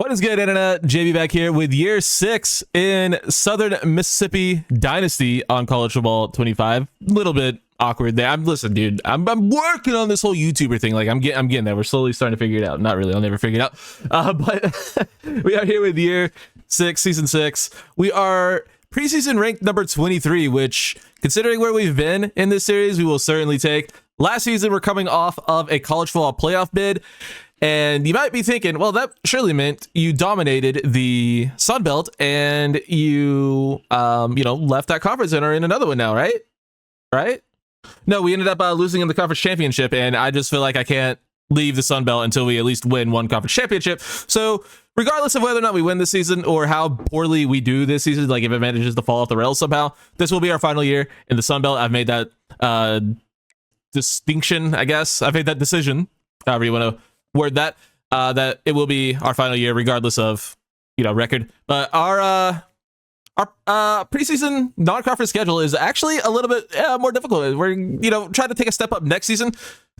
What is good, internet? JB back here with year 6 in Southern Mississippi Dynasty on College Football 25. Little bit awkward there. Listen, dude. I'm working on this whole YouTuber thing. Like I'm getting there. We're slowly starting to figure it out. Not really. I'll never figure it out. But we are here with year 6, season 6. We are preseason ranked number 23, which, considering where we've been in this series, we will certainly take. Last season, we're coming off of a college football playoff bid. And you might be thinking, well, that surely meant you dominated the Sun Belt and you, left that conference and are in another one now, right? Right? No, we ended up losing in the conference championship, and I just feel like I can't leave the Sun Belt until we at least win one conference championship. So regardless of whether or not we win this season or how poorly we do this season, like if it manages to fall off the rails somehow, this will be our final year in the Sun Belt. I've made that distinction, I guess. I've made that decision, however you want to word that, that it will be our final year regardless of record. But our preseason non-conference schedule is actually a little bit more difficult. We're trying to take a step up next season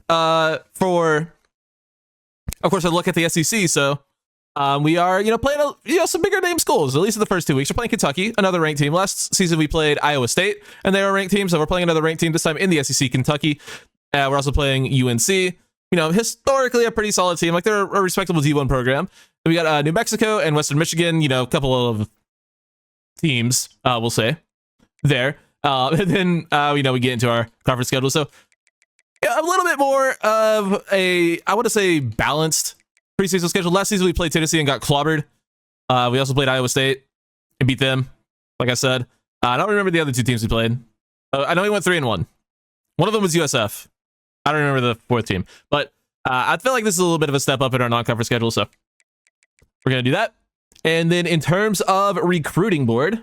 for, of course, a look at the SEC. So we are playing some bigger name schools, at least in the first 2 weeks. We're playing Kentucky, another ranked team. Last season we played Iowa State and they were a ranked team, so we're playing another ranked team this time in the SEC, Kentucky. We're also playing UNC, historically a pretty solid team. Like they're a respectable D1 program. We got New Mexico and Western Michigan, a couple of teams, we'll say, there. And then, we get into our conference schedule. So a little bit more of I want to say, balanced preseason schedule. Last season we played Tennessee and got clobbered. We also played Iowa State and beat them, like I said. I don't remember the other two teams we played. I know we went 3-1. One of them was USF. I don't remember the fourth team, but I feel like this is a little bit of a step up in our non-conference schedule, so we're going to do that. And then in terms of recruiting board,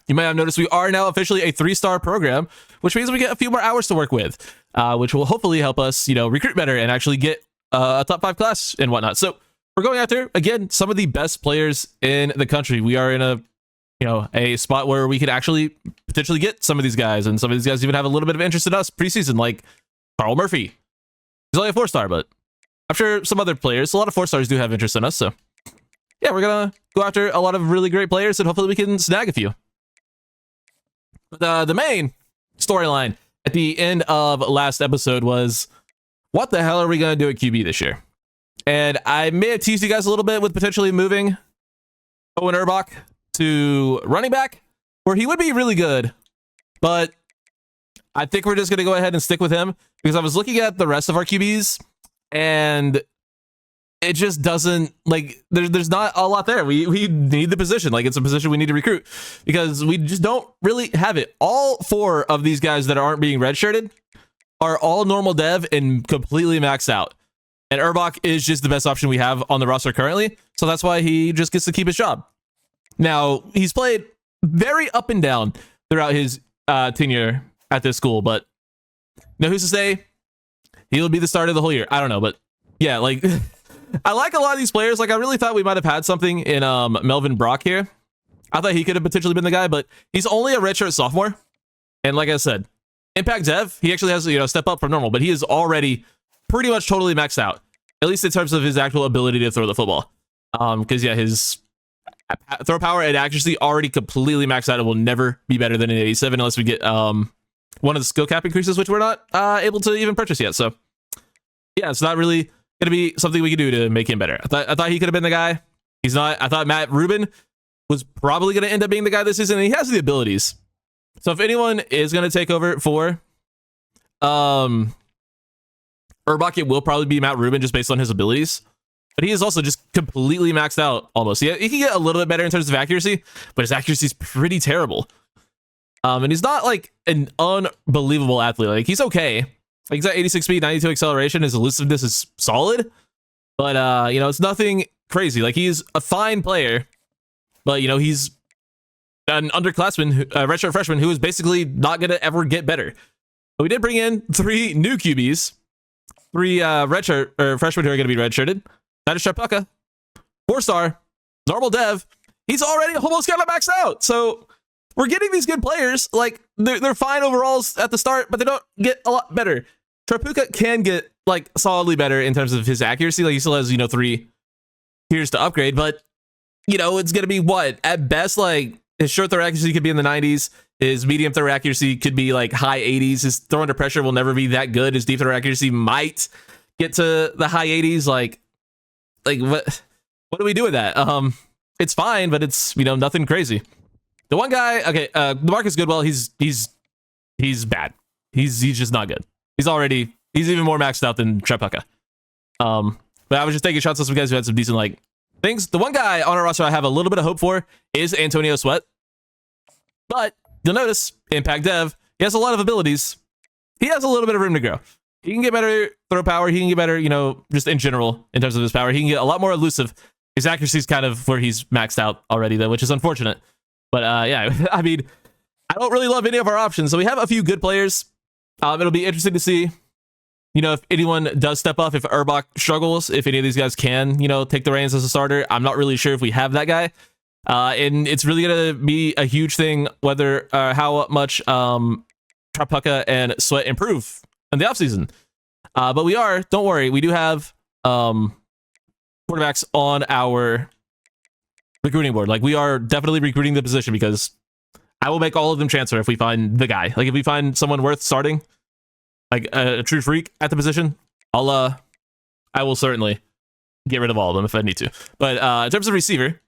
you might have noticed we are now officially a 3-star program, which means we get a few more hours to work with, which will hopefully help us, recruit better and actually get a top 5 class and whatnot. So we're going after, again, some of the best players in the country. We are in a spot where we could actually potentially get some of these guys, and some of these guys even have a little bit of interest in us preseason, like Carl Murphy. He's only a 4-star, but I'm sure some other players, a lot of 4-stars do have interest in us. So yeah, we're gonna go after a lot of really great players, and hopefully we can snag a few. But the main storyline at the end of last episode was, what the hell are we gonna do at QB this year? And I may have teased you guys a little bit with potentially moving Owen Urbach to running back, where he would be really good, but I think we're just going to go ahead and stick with him, because I was looking at the rest of our QBs and it just doesn't, like, there's not a lot there. We need the position. Like, it's a position we need to recruit, because we just don't really have it. All 4 of these guys that aren't being redshirted are all normal dev and completely maxed out. And Urbach is just the best option we have on the roster currently. So that's why he just gets to keep his job. Now, he's played very up and down throughout his tenure at this school, but who's to say he'll be the starter of the whole year? I don't know, but yeah, like I like a lot of these players. Like I really thought we might have had something in Melvin Brock here. I thought he could have potentially been the guy, but he's only a redshirt sophomore, and like I said, impact dev, he actually has a step up from normal, but he is already pretty much totally maxed out, at least in terms of his actual ability to throw the football. Because yeah, his throw power and accuracy already completely maxed out. It will never be better than an 87 unless we get one of the skill cap increases, which we're not able to even purchase yet. So yeah, it's not really gonna be something we can do to make him better. I thought he could have been the guy. He's not. I thought Matt Rubin was probably gonna end up being the guy this season, and he has the abilities. So if anyone is gonna take over for Urbach, it will probably be Matt Rubin, just based on his abilities. But he is also just completely maxed out almost. He can get a little bit better in terms of accuracy, but his accuracy is pretty terrible. And he's not like an unbelievable athlete. Like he's okay. Like he's got 86 speed, 92 acceleration. His elusiveness is solid, but it's nothing crazy. Like he's a fine player, but he's an underclassman, redshirt freshman who is basically not going to ever get better. But we did bring in 3 new QBs, 3 redshirt or freshmen who are going to be redshirted. Titus Chapuka, 4-star, normal dev. He's already almost got it maxed out. So we're getting these good players. Like they're fine overalls at the start, but they don't get a lot better. Chapuka can get like solidly better in terms of his accuracy. Like he still has 3 tiers to upgrade, but you know, it's gonna be what at best, like his short throw accuracy could be in the 90s. His medium throw accuracy could be like high 80s. His throw under pressure will never be that good. His deep throw accuracy might get to the high 80s. Like what do we do with that? It's fine, but it's, you know, nothing crazy. The one guy, okay, Marcus Goodwell, he's bad. He's just not good. He's even more maxed out than Trepucka. But I was just taking shots at some guys who had some decent like things. The one guy on our roster I have a little bit of hope for is Antonio Sweat. But you'll notice, Impact Dev, he has a lot of abilities. He has a little bit of room to grow. He can get better throw power. He can get better, you know, just in general, in terms of his power. He can get a lot more elusive. His accuracy is kind of where he's maxed out already, though, which is unfortunate. But yeah, I mean, I don't really love any of our options. So we have a few good players. It'll be interesting to see, you know, if anyone does step up, if Urbach struggles, if any of these guys can, you know, take the reins as a starter. I'm not really sure if we have that guy. And it's really going to be a huge thing whether how much Trepucka and Sweat improve in the offseason. But don't worry, we do have quarterbacks on our recruiting board. Like, we are definitely recruiting the position because I will make all of them transfer if we find the guy. Like, if we find someone worth starting, like a true freak at the position, I will certainly get rid of all of them if I need to. But in terms of receiver,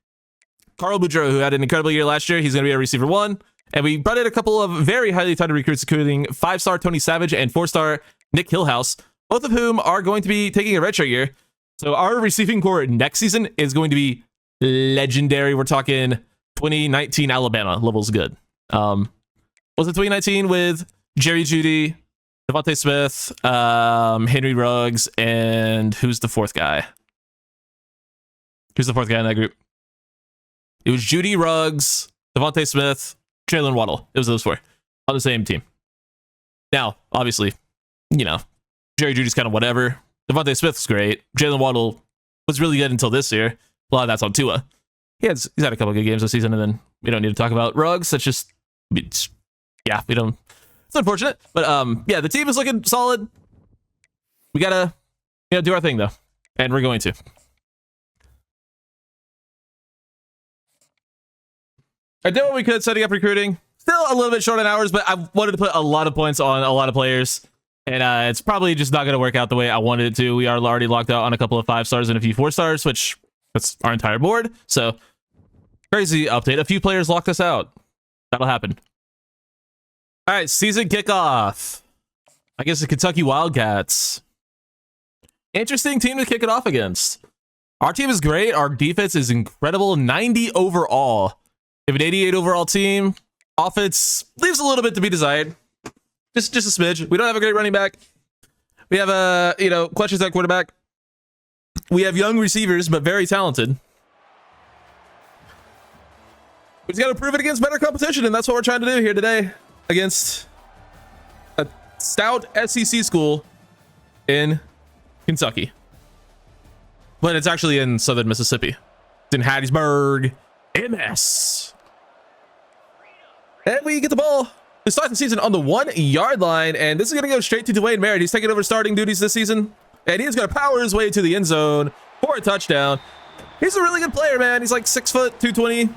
Carl Boudreaux, who had an incredible year last year, he's going to be a receiver 1. And we brought in a couple of very highly touted recruits, including 5-star Tony Savage and 4-star Nick Hillhouse, both of whom are going to be taking a redshirt year. So our receiving core next season is going to be legendary. We're talking 2019 Alabama levels good. Was it 2019 with Jerry Jeudy, Devontae Smith, Henry Ruggs, and who's the fourth guy? Who's the fourth guy in that group? It was Jeudy, Ruggs, Devontae Smith, Jalen Waddle. It was those 4 on the same team. Now, obviously, you know, Jerry Jeudy's kind of whatever. Devontae Smith's great. Jalen Waddle was really good until this year. A lot of that's on Tua. He's had a couple of good games this season, and then we don't need to talk about Ruggs. That's just, yeah, we don't. It's unfortunate, but yeah, the team is looking solid. We gotta, you know, do our thing though, and we're going to. I did what we could setting up recruiting. Still a little bit short on hours, but I wanted to put a lot of points on a lot of players. And it's probably just not going to work out the way I wanted it to. We are already locked out on a couple of 5-stars and a few 4-stars, which that's our entire board. So crazy update. A few players locked us out. That'll happen. All right, season kickoff. I guess the Kentucky Wildcats. Interesting team to kick it off against. Our team is great. Our defense is incredible. 90 overall. We have an 88 overall team. Offense leaves a little bit to be desired. Just a smidge. We don't have a great running back. We have questions at quarterback. We have young receivers, but very talented. We just got to prove it against better competition, and that's what we're trying to do here today against a stout SEC school in Kentucky. But it's actually in southern Mississippi. It's in Hattiesburg, MS. And we get the ball. We start the season on the 1-yard line, and this is going to go straight to Dwayne Merritt. He's taking over starting duties this season, and he's going to power his way to the end zone for a touchdown. He's a really good player, man. He's like 6 foot, 220.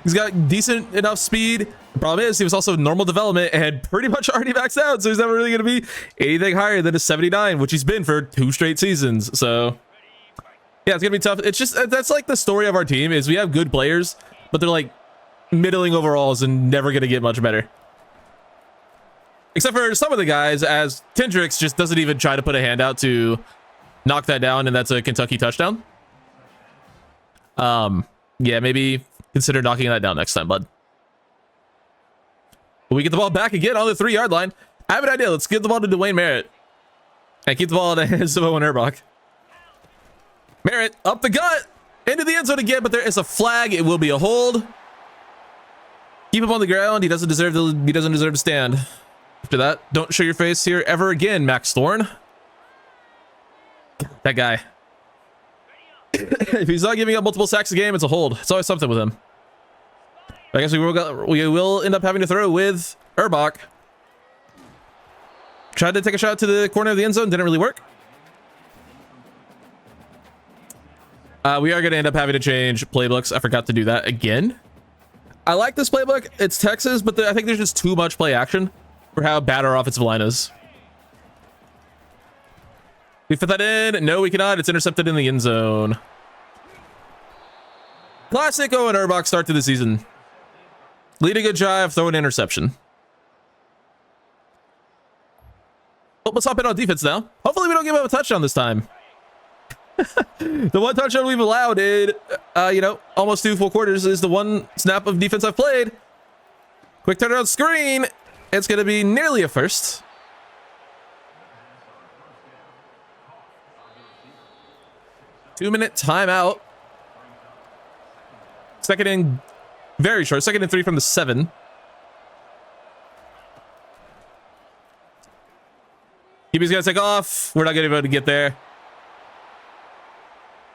He's got decent enough speed. The problem is he was also normal development and pretty much already maxed out, so he's never really going to be anything higher than a 79, which he's been for 2 straight seasons. So yeah, it's going to be tough. It's just, that's like the story of our team is we have good players, but they're like middling overalls and never going to get much better. Except for some of the guys, as Kendricks just doesn't even try to put a hand out to knock that down, and that's a Kentucky touchdown. Yeah, maybe consider knocking that down next time, bud. But we get the ball back again on the 3-yard line. I have an idea. Let's give the ball to Dwayne Merritt. And keep the ball in the hands of Owen Urbach. Merritt up the gut. Into the end zone again, but there is a flag. It will be a hold. Keep him on the ground. He doesn't deserve to stand. After that, don't show your face here ever again, Max Thorne. That guy. If he's not giving up multiple sacks a game, it's a hold. It's always something with him. I guess we will end up having to throw with Urbach. Tried to take a shot to the corner of the end zone. Didn't really work. We are going to end up having to change playbooks. I forgot to do that again. I like this playbook. It's Texas, but I think there's just too much play action for how bad our offensive line is. We fit that in. No, we cannot. It's intercepted in the end zone. Classic Owen Urbach start to the season. Lead a good drive, throw an interception. Well, let's hop in on defense now. Hopefully we don't give up a touchdown this time. The one touchdown we've allowed in, almost 2 full quarters is the one snap of defense I've played. Quick turnaround screen. It's going to be nearly a first. Two-minute timeout. Second and very short. Second and 3 from the 7. QB's going to take off. We're not going to be able to get there.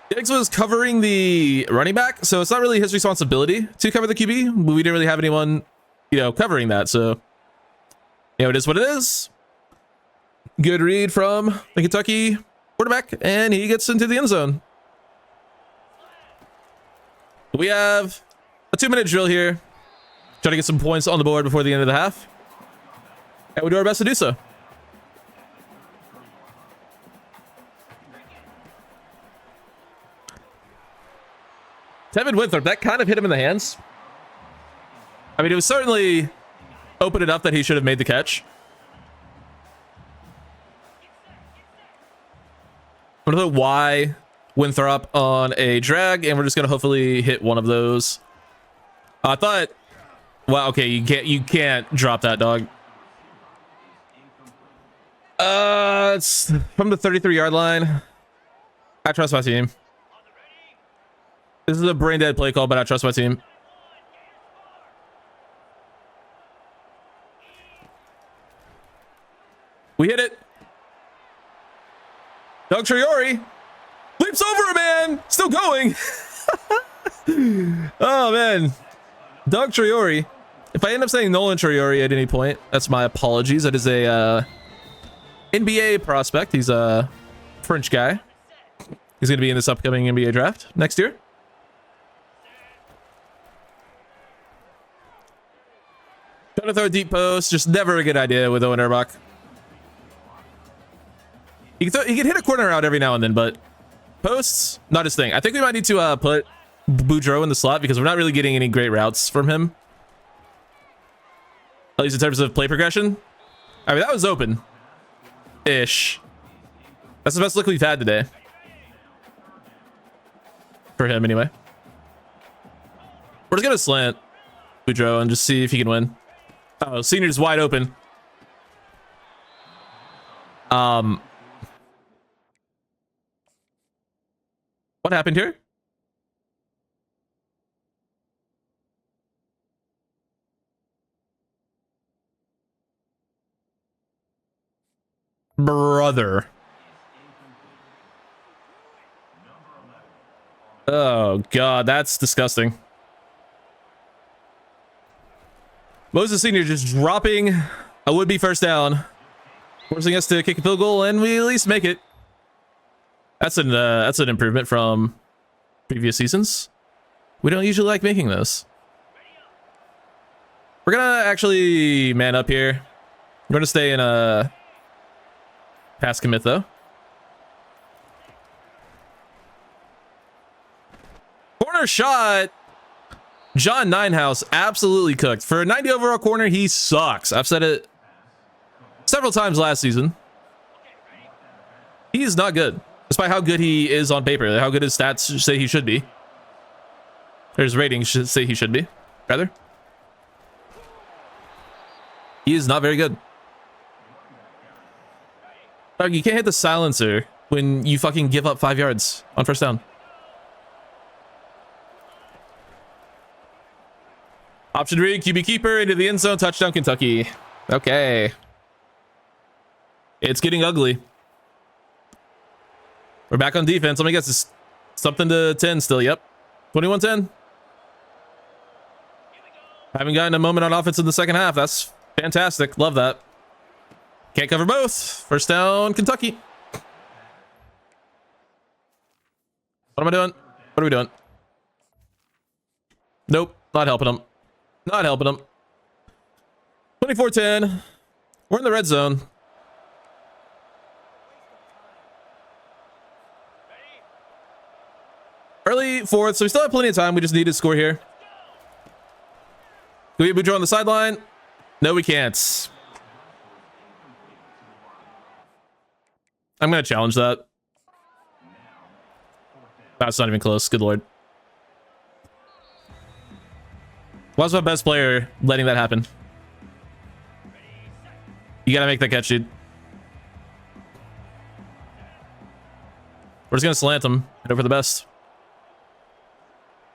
Diggs was covering the running back, so it's not really his responsibility to cover the QB. But we didn't really have anyone, covering that. So, it is what it is. Good read from the Kentucky quarterback, and he gets into the end zone. We have a 2-minute drill here. Try to get some points on the board before the end of the half. And we'll do our best to do so. Tevin Winthrop, that kind of hit him in the hands. I mean, it was certainly open enough that he should have made the catch. I'm going to put Y Winthrop on a drag, and we're just going to hopefully hit one of those. I thought, well, okay, you can't drop that, dog. It's from the 33-yard line. I trust my team. This is a brain dead play call, but I trust my team. We hit it. Doug Triori leaps over a man. Still going. Oh, man. Doug Triori. If I end up saying Nolan Triori at any point, that's my apologies. That is a NBA prospect. He's a French guy. He's going to be in this upcoming NBA draft next year. Trying to throw a deep post, just never a good idea with Owen Urbach. He can hit a corner out every now and then, but posts, not his thing. I think we might need to put Boudreaux in the slot because we're not really getting any great routes from him. At least in terms of play progression. I mean, that was open-ish. That's the best look we've had today. For him, anyway. We're just going to slant Boudreaux and just see if he can win. Oh, senior's wide open. What happened here? Brother. Oh, God, that's disgusting. Moses Senior just dropping a would-be first down, forcing us to kick a field goal, and we at least make it. That's an improvement from previous seasons. We don't usually like making those. We're gonna actually man up here. We're gonna stay in a pass commit though. Corner shot. John Ninehouse absolutely cooked. For a 90 overall corner, he sucks. I've said it several times last season. He is not good, despite how good he is on paper, how good his stats say he should be. Or his ratings should say he should be, rather. He is not very good. Dog, you can't hit the silencer when you fucking give up 5 yards on first down. Option read, QB keeper into the end zone, touchdown Kentucky. Okay. It's getting ugly. We're back on defense. Let me guess, it's something to 10 still. Yep. 21-10. Haven't gotten a moment on offense in the second half. That's fantastic. Love that. Can't cover both. First down, Kentucky. What am I doing? What are we doing? Nope, not helping him. Not helping him. 24-10. We're in the red zone. Early fourth, so we still have plenty of time. We just need to score here. Can we get Boudreaux on the sideline? No, we can't. I'm going to challenge that. That's not even close. Good lord. Why's my best player letting that happen? You got to make that catch, dude. We're just going to slant him. Head over the best.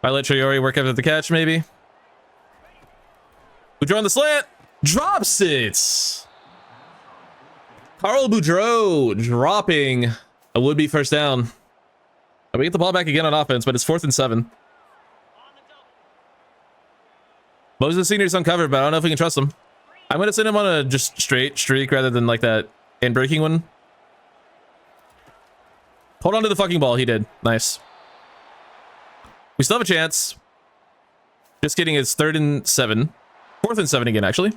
I let Traore work after the catch, maybe. Boudreaux on the slant. Drops it. Carl Boudreaux dropping a would-be first down. We get the ball back again on offense, but it's 4th and 7. Moses Senior's uncovered, but I don't know if we can trust him. I'm going to send him on a just straight streak rather than like that in-breaking one. Hold on to the fucking ball. He did. Nice. We still have a chance. Just kidding. It's 3rd and 7. 4th and 7 again, actually.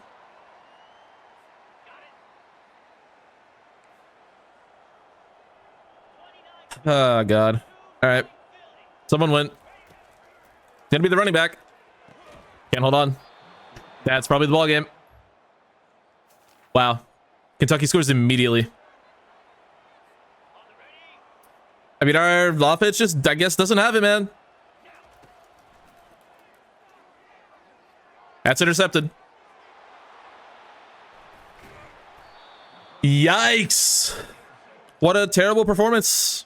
Oh, God. All right. Someone went. Gonna be the running back. Can't hold on. That's probably the ball game. Wow. Kentucky scores immediately. I mean, our offense just, I guess, doesn't have it, man. That's intercepted. Yikes. What a terrible performance.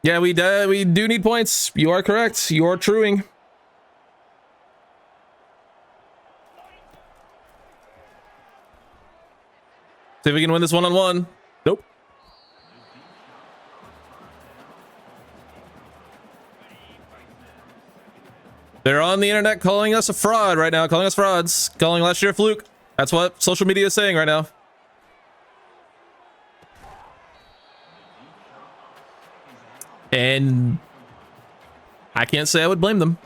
Yeah, we do need points. You are correct. You are truing. See if we can win this one-on-one. Nope. They're on the internet calling us a fraud right now. Calling us frauds. Calling last year a fluke. That's what social media is saying right now. And I can't say I would blame them.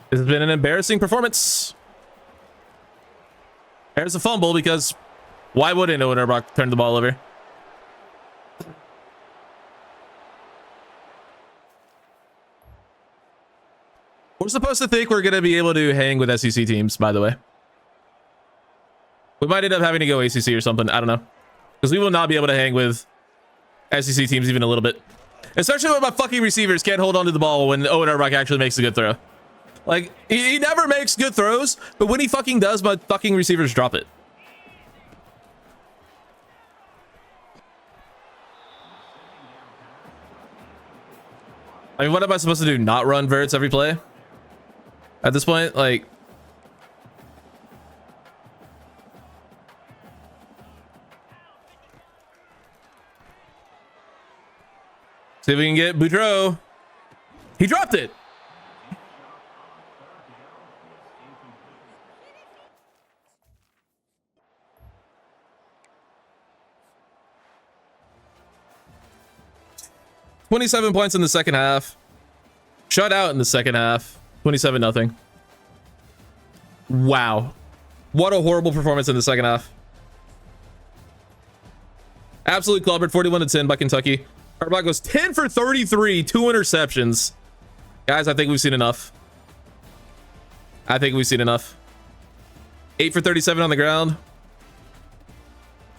This has been an embarrassing performance. There's a fumble because why wouldn't Owen Urbach turn the ball over? We're supposed to think we're going to be able to hang with SEC teams, by the way. We might end up having to go ACC or something. I don't know. Because we will not be able to hang with SEC teams even a little bit. Especially when my fucking receivers can't hold on to the ball when Owen Urbach actually makes a good throw. Like, he never makes good throws, but when he fucking does, my fucking receivers drop it. I mean, what am I supposed to do? Not run verts every play? At this point, like... See if we can get Boudreaux. He dropped it. $27 points in the second half. Shut out in the second half. 27-0. Wow. What a horrible performance in the second half. Absolutely clobbered. 41-10 by Kentucky. Urbach goes 10 for 33, 2 interceptions. Guys, I think we've seen enough. I think we've seen enough. 8 for 37 on the ground.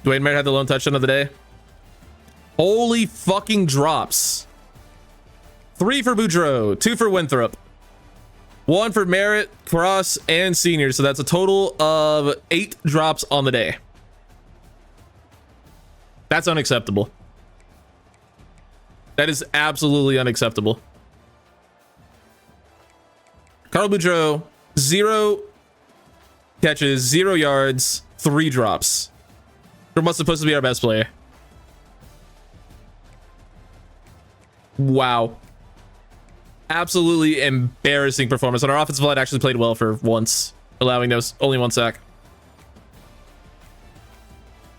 Dwayne Merritt had the lone touchdown of the day. Holy fucking drops. 3 for Boudreaux, 2 for Winthrop, 1 for Merritt, Cross, and Senior. So that's a total of 8 drops on the day. That's unacceptable. That is absolutely unacceptable. Carl Boudreaux, 0 catches, 0 yards, 3 drops. From what's supposed to be our best player. Wow. Absolutely embarrassing performance. And our offensive line actually played well for once, allowing only 1 sack.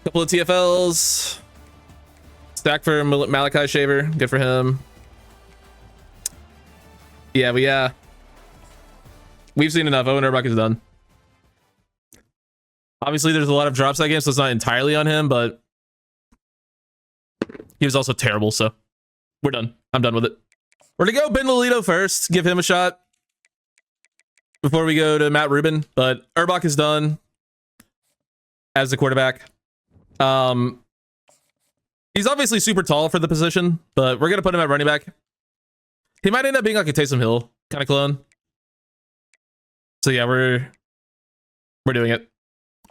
Couple of TFLs. Stack for Malachi Shaver. Good for him. Yeah, but we've seen enough. Owen Urbuck is done. Obviously, there's a lot of drops that game, so it's not entirely on him, but he was also terrible, so we're done. I'm done with it. We're going to go Ben Lolito first. Give him a shot before we go to Matt Rubin, but Urbuck is done as the quarterback. He's obviously super tall for the position, but we're going to put him at running back. He might end up being like a Taysom Hill kind of clone. So yeah, we're doing it.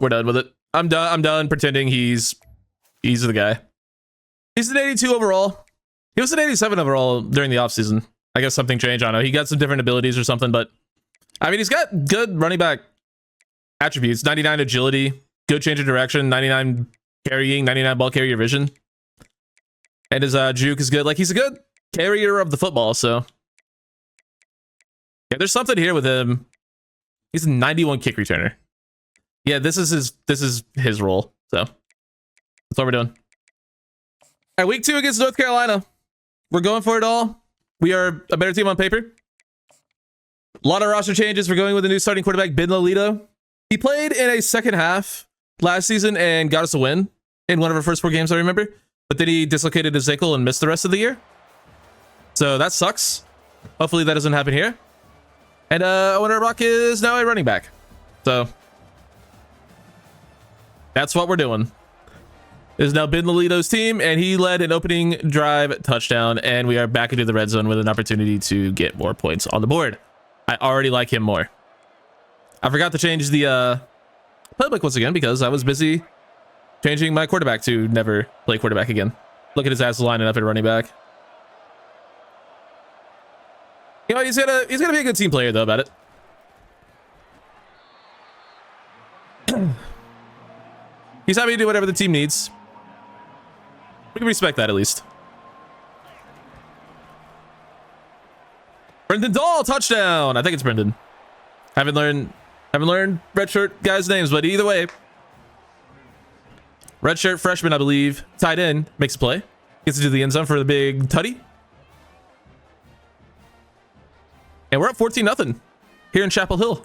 We're done with it. I'm done pretending he's the guy. He's an 82 overall. He was an 87 overall during the offseason. I guess something changed. I don't know. He got some different abilities or something, but I mean, he's got good running back attributes. 99 agility, good change of direction, 99 carrying, 99 ball carrier vision. And his juke is good. Like, he's a good carrier of the football, so yeah, there's something here with him. He's a 91 kick returner. Yeah, this is his role. So that's what we're doing. All right, week 2 against North Carolina. We're going for it all. We are a better team on paper. A lot of roster changes. We're going with a new starting quarterback, Ben Lolito. He played in a second half last season and got us a win in one of our first 4 games, I remember. But then he dislocated his ankle and missed the rest of the year. So that sucks. Hopefully that doesn't happen here. And Owen Urbuck is now a running back. So that's what we're doing. This is now Ben Lolito's team, and he led an opening drive touchdown, and we are back into the red zone with an opportunity to get more points on the board. I already like him more. I forgot to change the playbook once again because I was busy changing my quarterback to never play quarterback again. Look at his ass lining up at running back. You know, he's gonna be a good team player though about it. He's happy to do whatever the team needs. We can respect that at least. Brendan Dahl, touchdown. I think it's Brendan. Haven't learned redshirt guys' names, but either way. Redshirt freshman, I believe. Tight end, makes a play. Gets into the end zone for the big tutty. And we're up 14-0 here in Chapel Hill.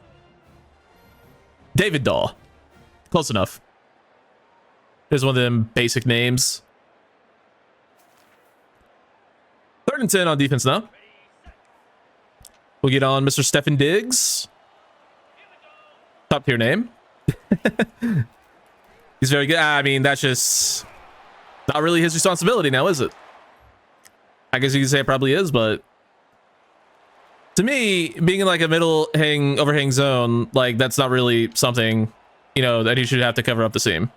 David Dahl. Close enough. There's one of them basic names. 3rd and 10 on defense now. We'll get on Mr. Stefan Diggs. Top tier name. He's very good. I mean, that's just not really his responsibility now, is it? I guess you can say it probably is, but to me, being in like a middle overhang zone, like that's not really something, you know, that he should have to cover up the seam.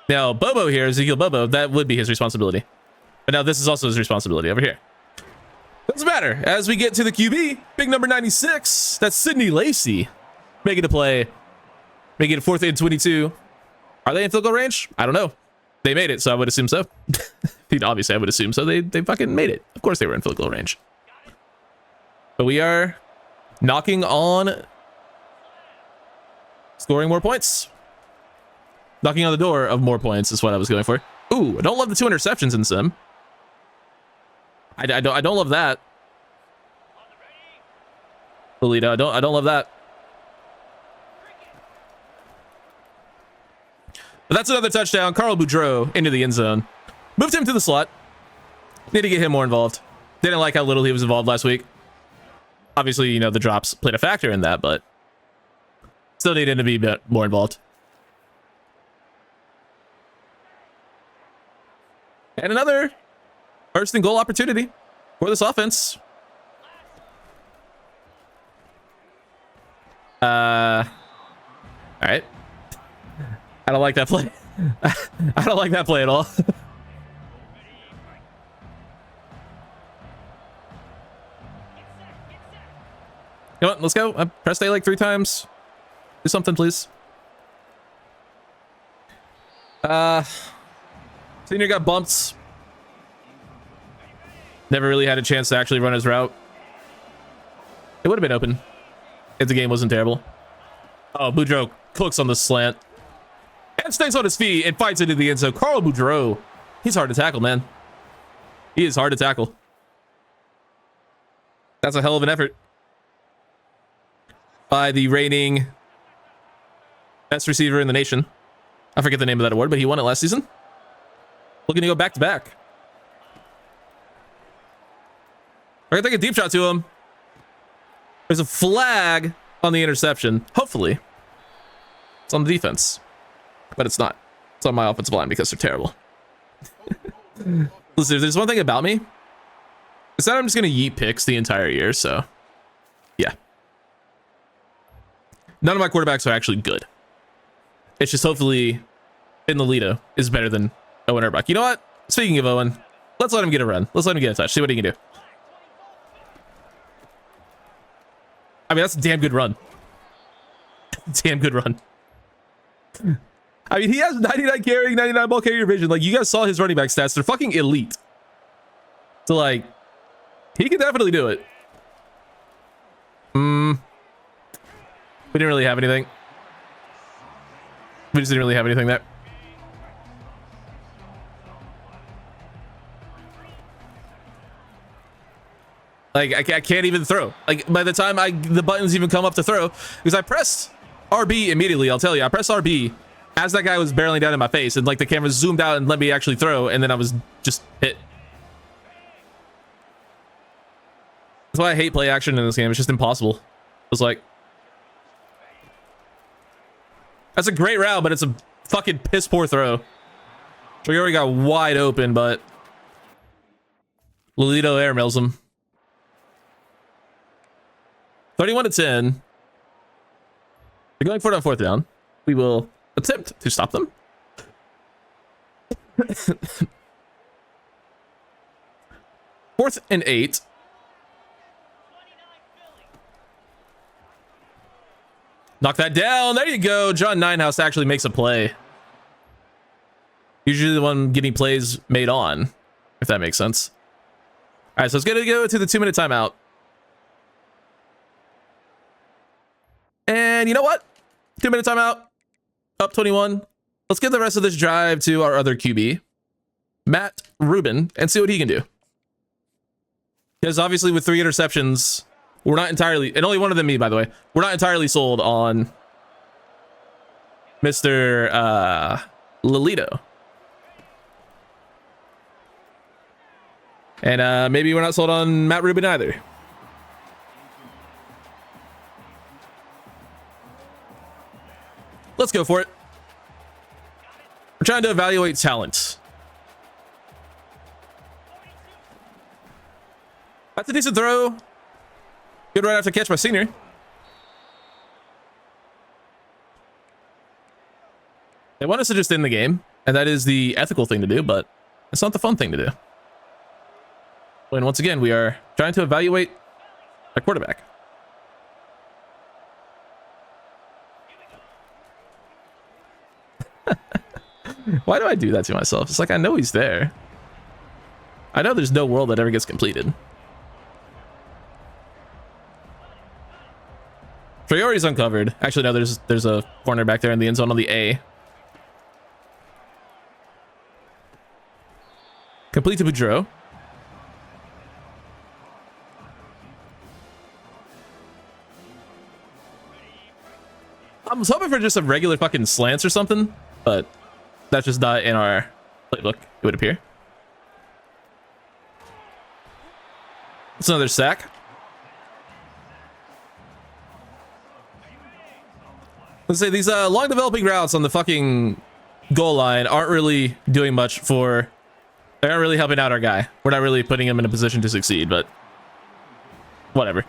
Now, Bobo here, Ezekiel Bobo, that would be his responsibility. But now this is also his responsibility over here. Doesn't matter. As we get to the QB, big number 96, that's Sidney Lacey making a play, making it 4th and 22. Are they in field goal range? I don't know. They made it, so I would assume so. Obviously, I would assume so. They fucking made it. Of course they were in field goal range. But we are knocking on scoring more points. Knocking on the door of more points is what I was going for. Ooh, I don't love the 2 interceptions in Sim. I don't love that. Lolito, I don't love that. But that's another touchdown. Carl Boudreaux into the end zone. Moved him to the slot. Need to get him more involved. Didn't like how little he was involved last week. Obviously, you know, the drops played a factor in that, but still needed to be a bit more involved. And another 1st and goal opportunity for this offense. All right. I don't like that play. I don't like that play at all. You know what? Let's go. Press A like 3 times. Do something, please. Senior got bumped. Never really had a chance to actually run his route. It would have been open if the game wasn't terrible. Oh, Boudreaux cooks on the slant. And stays on his feet and fights into the end zone. Carl Boudreaux. He's hard to tackle, man. He is hard to tackle. That's a hell of an effort by the reigning best receiver in the nation. I forget the name of that award, but he won it last season. Looking to go back to back. We're gonna take a deep shot to him. There's a flag on the interception. Hopefully. It's on the defense. But it's not. It's on my offensive line because they're terrible. Listen, there's one thing about me. It's that I'm just gonna yeet picks the entire year, so yeah. None of my quarterbacks are actually good. It's just hopefully Lolito is better than Owen Urbach. You know what? Speaking of Owen, let's let him get a run. Let's let him get a touch. See what he can do. I mean, that's a damn good run. Damn good run. I mean, he has 99 carrying, 99 ball carrier vision. Like, you guys saw his running back stats. They're fucking elite. So, like, he can definitely do it. We didn't really have anything. We just didn't really have anything there. Like, I can't even throw. Like, by the time the buttons even come up to throw, because I pressed RB immediately, I'll tell you. I pressed RB as that guy was barreling down in my face, and like the camera zoomed out and let me actually throw, and then I was just hit. That's why I hate play action in this game. It's just impossible. It's like, that's a great route, but it's a fucking piss poor throw. We already got wide open, but Lolito airmails him. 31-10. They're going for it on 4th down. We will attempt to stop them. 4th and 8. Knock that down. There you go. John Ninehouse actually makes a play. Usually the one getting plays made on, if that makes sense. All right, so it's going to go to the 2-minute timeout. And you know what? 2-minute timeout. Up 21. Let's give the rest of this drive to our other QB, Matt Rubin, and see what he can do. Because obviously with 3 interceptions, we're not entirely, and only one of them me, by the way, we're not entirely sold on Mr. Lolito. And maybe we're not sold on Matt Rubin either. Let's go for it. We're trying to evaluate talent. That's a decent throw. Good right after catch by Senior. They want us to just end the game, and that is the ethical thing to do, but it's not the fun thing to do. And once again, we are trying to evaluate a quarterback. Why do I do that to myself? It's like, I know he's there. I know there's no world that ever gets completed. Priori's uncovered. Actually, no, there's a corner back there in the end zone on the A. Complete to Boudreaux. I was hoping for just a regular fucking slants or something, but that's just not in our playbook, it would appear. It's another sack. Let's say these long developing routes on the fucking goal line aren't really doing much for... They aren't really helping out our guy. We're not really putting him in a position to succeed, but whatever.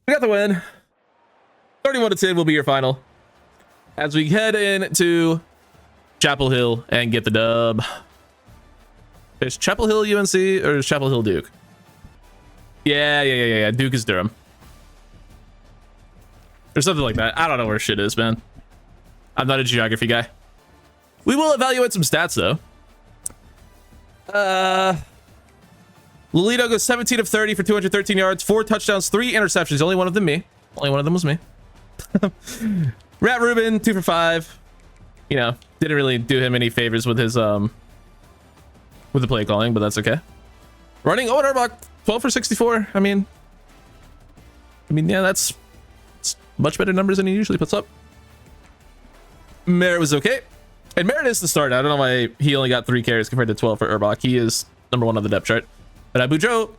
We got the win. 31-10 will be your final as we head into Chapel Hill and get the dub. Is Chapel Hill UNC or is Chapel Hill Duke? Yeah. Duke is Durham. Or something like that. I don't know where shit is, man. I'm not a geography guy. We will evaluate some stats, though. Lolito goes 17 of 30 for 213 yards, 4 touchdowns, 3 interceptions. Only one of them me. Only one of them was me. Matt Rubin, 2 for 5. You know, didn't really do him any favors with his with the play calling, but that's okay. Running Owen Arbach 12 for 64. I mean, yeah, that's much better numbers than he usually puts up. Merritt was okay. And Merritt is the start. I don't know why he only got 3 carries compared to 12 for Urbach. He is number 1 on the depth chart. But Boudreaux,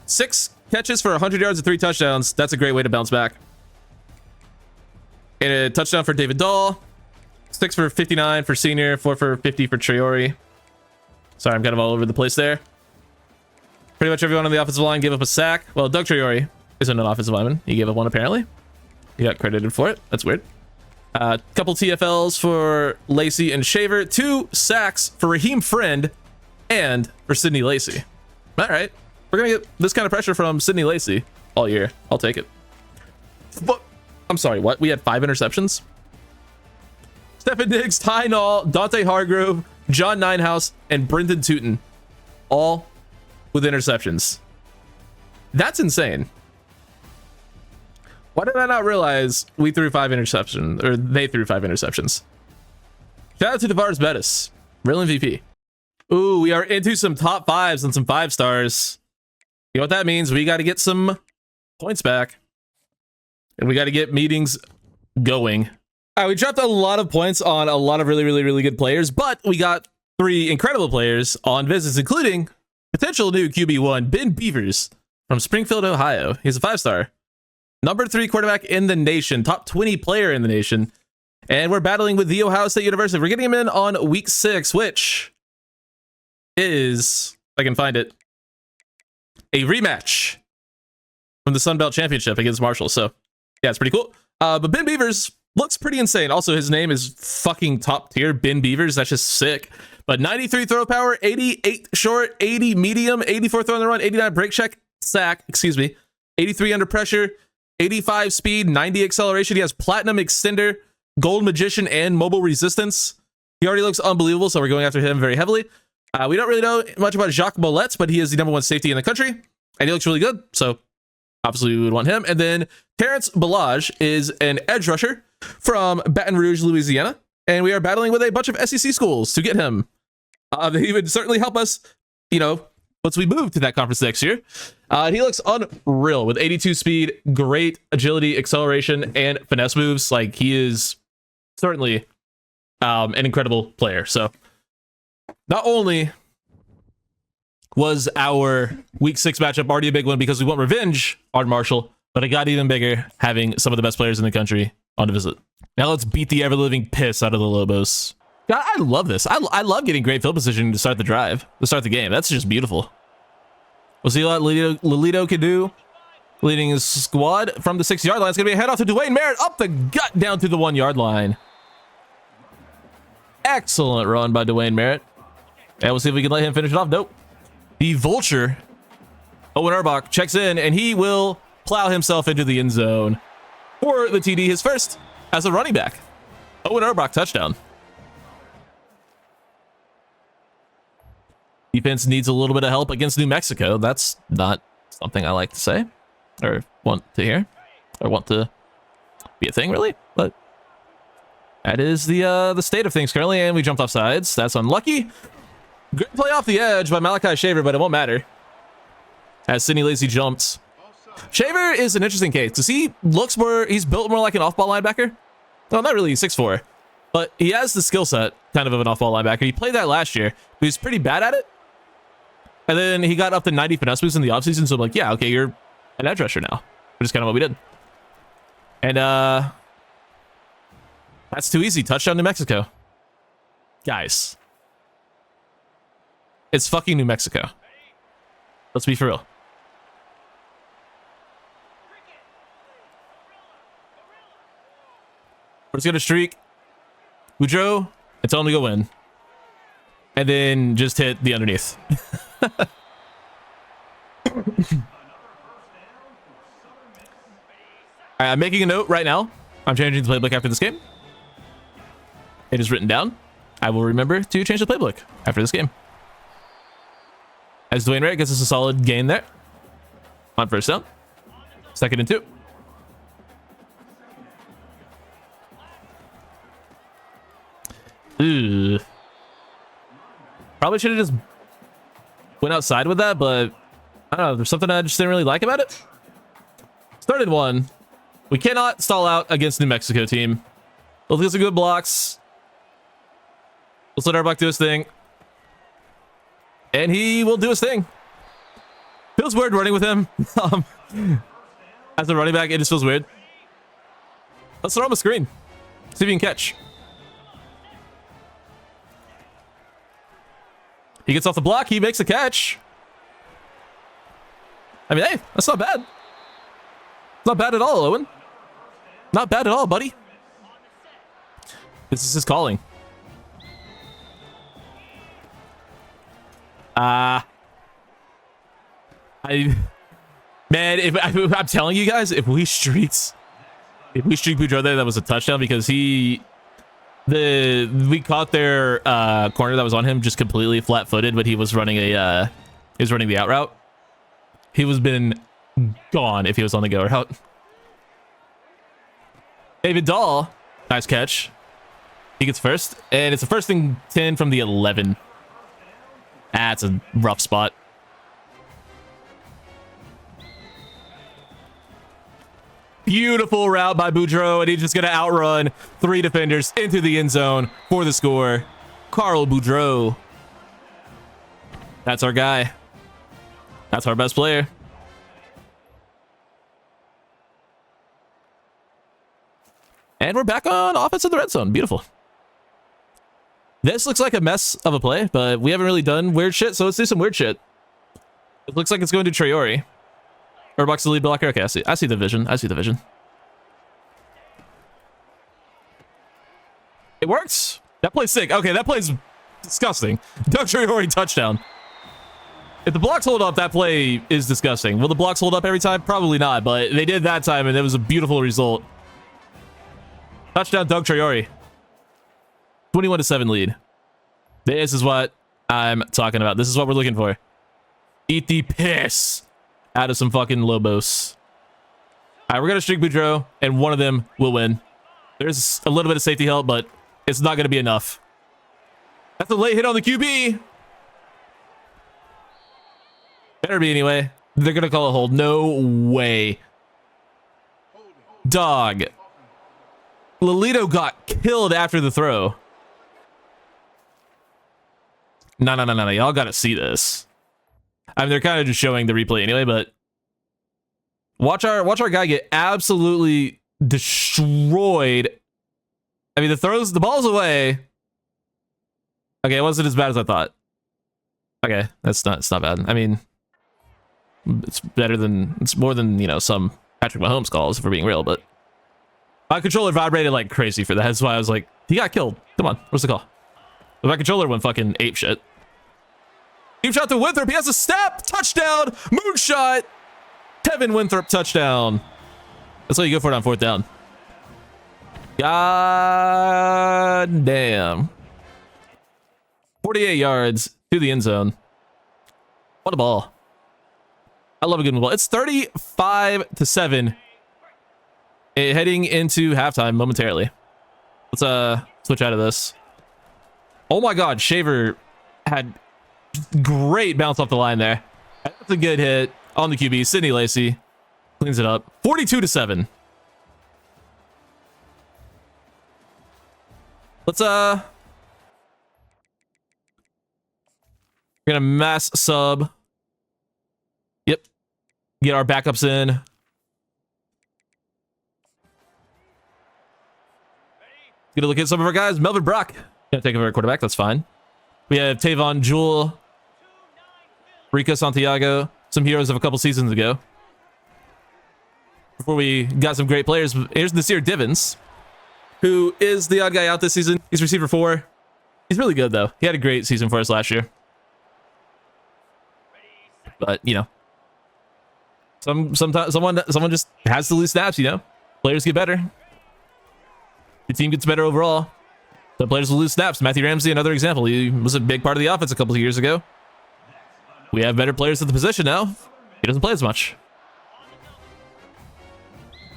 6 catches for 100 yards and 3 touchdowns. That's a great way to bounce back. And a touchdown for David Dahl. 6 for 59 for Senior. 4 for 50 for Traore. Sorry, I'm kind of all over the place there. Pretty much everyone on the offensive line gave up a sack. Well, Doug Traore isn't an offensive lineman. He gave up one apparently. He got credited for it. That's weird. Couple TFLs for Lacey and Shaver. 2 sacks for Raheem Friend and for Sidney Lacey. All right. We're going to get this kind of pressure from Sidney Lacey all year. I'll take it. But, I'm sorry, what? We had 5 interceptions? Stephen Diggs, Ty Nall, Dante Hargrove, John Ninehouse, and Brendan Tootin. All with interceptions. That's insane. Why did I not realize we threw 5 interceptions, or they threw 5 interceptions? Shout out to Tavares Bettis, real MVP. Ooh, we are into some top 5s and some 5 stars. You know what that means? We got to get some points back. And we got to get meetings going. All right, we dropped a lot of points on a lot of really good players, but we got 3 incredible players on visits, including potential new QB1, Ben Beavers from Springfield, Ohio. He's a 5-star. Number 3 quarterback in the nation, top 20 player in the nation. And we're battling with The Ohio State University. We're getting him in on week 6, which is, if I can find it, a rematch from the Sun Belt Championship against Marshall. So, yeah, it's pretty cool. But Ben Beavers looks pretty insane. Also, his name is fucking top tier, Ben Beavers. That's just sick. But 93 throw power, 88 short, 80 medium, 84 throw on the run, 89 break check, sack, 83 under pressure, 85 speed, 90 acceleration. He has platinum extender, gold magician, and mobile resistance. He already looks unbelievable, so we're going after him very heavily. We don't really know much about Jacques Mollets, but he is the number 1 safety in the country, and he looks really good, so obviously we would want him. And then Terrence Balaj is an edge rusher from Baton Rouge, Louisiana, and we are battling with a bunch of SEC schools to get him. He would certainly help us, you know, once we move to that conference next year. He looks unreal with 82 speed, great agility, acceleration, and finesse moves. Like, he is certainly an incredible player. So not only was our week 6 matchup already a big one because we want revenge on Marshall, but it got even bigger having some of the best players in the country on a visit. Now let's beat the ever-living piss out of the Lobos. God, I love this. I love getting great field position to start the drive, to start the game. That's just beautiful. We'll see what Lolito can do. Leading his squad from the 6-yard line. It's going to be a head off to Dwayne Merritt, up the gut down to the 1-yard line. Excellent run by Dwayne Merritt. And we'll see if we can let him finish it off. Nope. The Vulture, Owen Arbach, checks in, and he will plow himself into the end zone for the TD, his first as a running back. Owen Arbach touchdown. Defense needs a little bit of help against New Mexico. That's not something I like to say or want to hear or want to be a thing, really. But that is the state of things currently, and we jumped off sides. That's unlucky. Great play off the edge by Malachi Shaver, but it won't matter as Sidney Lacey jumps. Shaver is an interesting case because he's built more like an off-ball linebacker. Well, not really, he's 6'4", but he has the skill set kind of an off-ball linebacker. He played that last year, but he's pretty bad at it. And then he got up to 90 finesse moves in the offseason, so I'm like, yeah, okay, you're an edge rusher now. Which is kind of what we did. And that's too easy. Touchdown New Mexico. Guys. It's fucking New Mexico. Let's be for real. We're just gonna streak Boudreaux and tell him to go in. And then just hit the underneath. I'm making a note right now. I'm changing the playbook after this game. It is written down. I will remember to change the playbook after this game. As Dwayne Merritt gets us a solid gain there. On first down. 2nd and 2. Ooh. Probably should have just went outside with that, but I don't know. There's something I just didn't really like about it. Started one. We cannot stall out against New Mexico team. Let's get some good blocks. Let's let our buck do his thing. And he will do his thing. Feels weird running with him. As a running back, it just feels weird. Let's throw him a screen. See if he can catch. He gets off the block. He makes a catch. I mean, hey, that's not bad. Not bad at all, Owen. Not bad at all, buddy. This is his calling. Man, I'm telling you guys, if we streak Boudreaux there, that was a touchdown because we caught their corner that was on him just completely flat-footed, but he was running the out route. He was been gone if he was on the go route. David Dahl, nice catch. He gets first, and it's a 1st and 10 from the 11. That's a rough spot. Beautiful route by Boudreaux, and he's just going to outrun 3 defenders into the end zone for the score. Carl Boudreaux. That's our guy. That's our best player. And we're back on offense in the red zone. Beautiful. This looks like a mess of a play, but we haven't really done weird shit, so let's do some weird shit. It looks like it's going to Traore. Or Buck's the lead blocker. Okay, I see the vision. I see the vision. It works. That play's sick. Okay, that play's disgusting. Doug Traore touchdown. If the blocks hold up, that play is disgusting. Will the blocks hold up every time? Probably not, but they did that time, and it was a beautiful result. Touchdown, Doug Traore. 21-7 lead. This is what I'm talking about. This is what we're looking for. Eat the piss out of some fucking Lobos. All right, we're going to streak Boudreaux, and one of them will win. There's a little bit of safety help, but it's not going to be enough. That's a late hit on the QB. Better be anyway. They're going to call a hold. No way. Dog. Lolito got killed after the throw. No. Y'all got to see this. I mean, they're kind of just showing the replay anyway, but watch our guy get absolutely destroyed. I mean, the ball's away. Okay, it wasn't as bad as I thought. Okay, it's not bad. I mean, it's more than, you know, some Patrick Mahomes calls, if we're being real, but my controller vibrated like crazy for that. That's why I was like, he got killed. Come on, what's the call? But my controller went fucking ape shit. Deep shot to Winthrop. He has a step. Touchdown. Moonshot. Kevin Winthrop touchdown. That's what you go for it on 4th down. God damn. 48 yards to the end zone. What a ball. I love a good ball. It's 35-7. Heading into halftime momentarily. Let's switch out of this. Oh my god, Shaver had great bounce off the line there. That's a good hit on the QB. Sidney Lacey cleans it up. 42-7. Let's we're gonna mass sub. Yep. Get our backups in. Gonna look at some of our guys. Melvin Brock gonna take over at quarterback. That's fine. We have Tavon Jewell, Rico Santiago, some heroes of a couple seasons ago. Before we got some great players, here's Nasir Divins, who is the odd guy out this season. He's receiver 4. He's really good though. He had a great season for us last year. But you know, sometimes someone just has to lose snaps. You know, players get better. Your team gets better overall. Some players will lose snaps. Matthew Ramsey, another example. He was a big part of the offense a couple of years ago. We have better players at the position now. He doesn't play as much.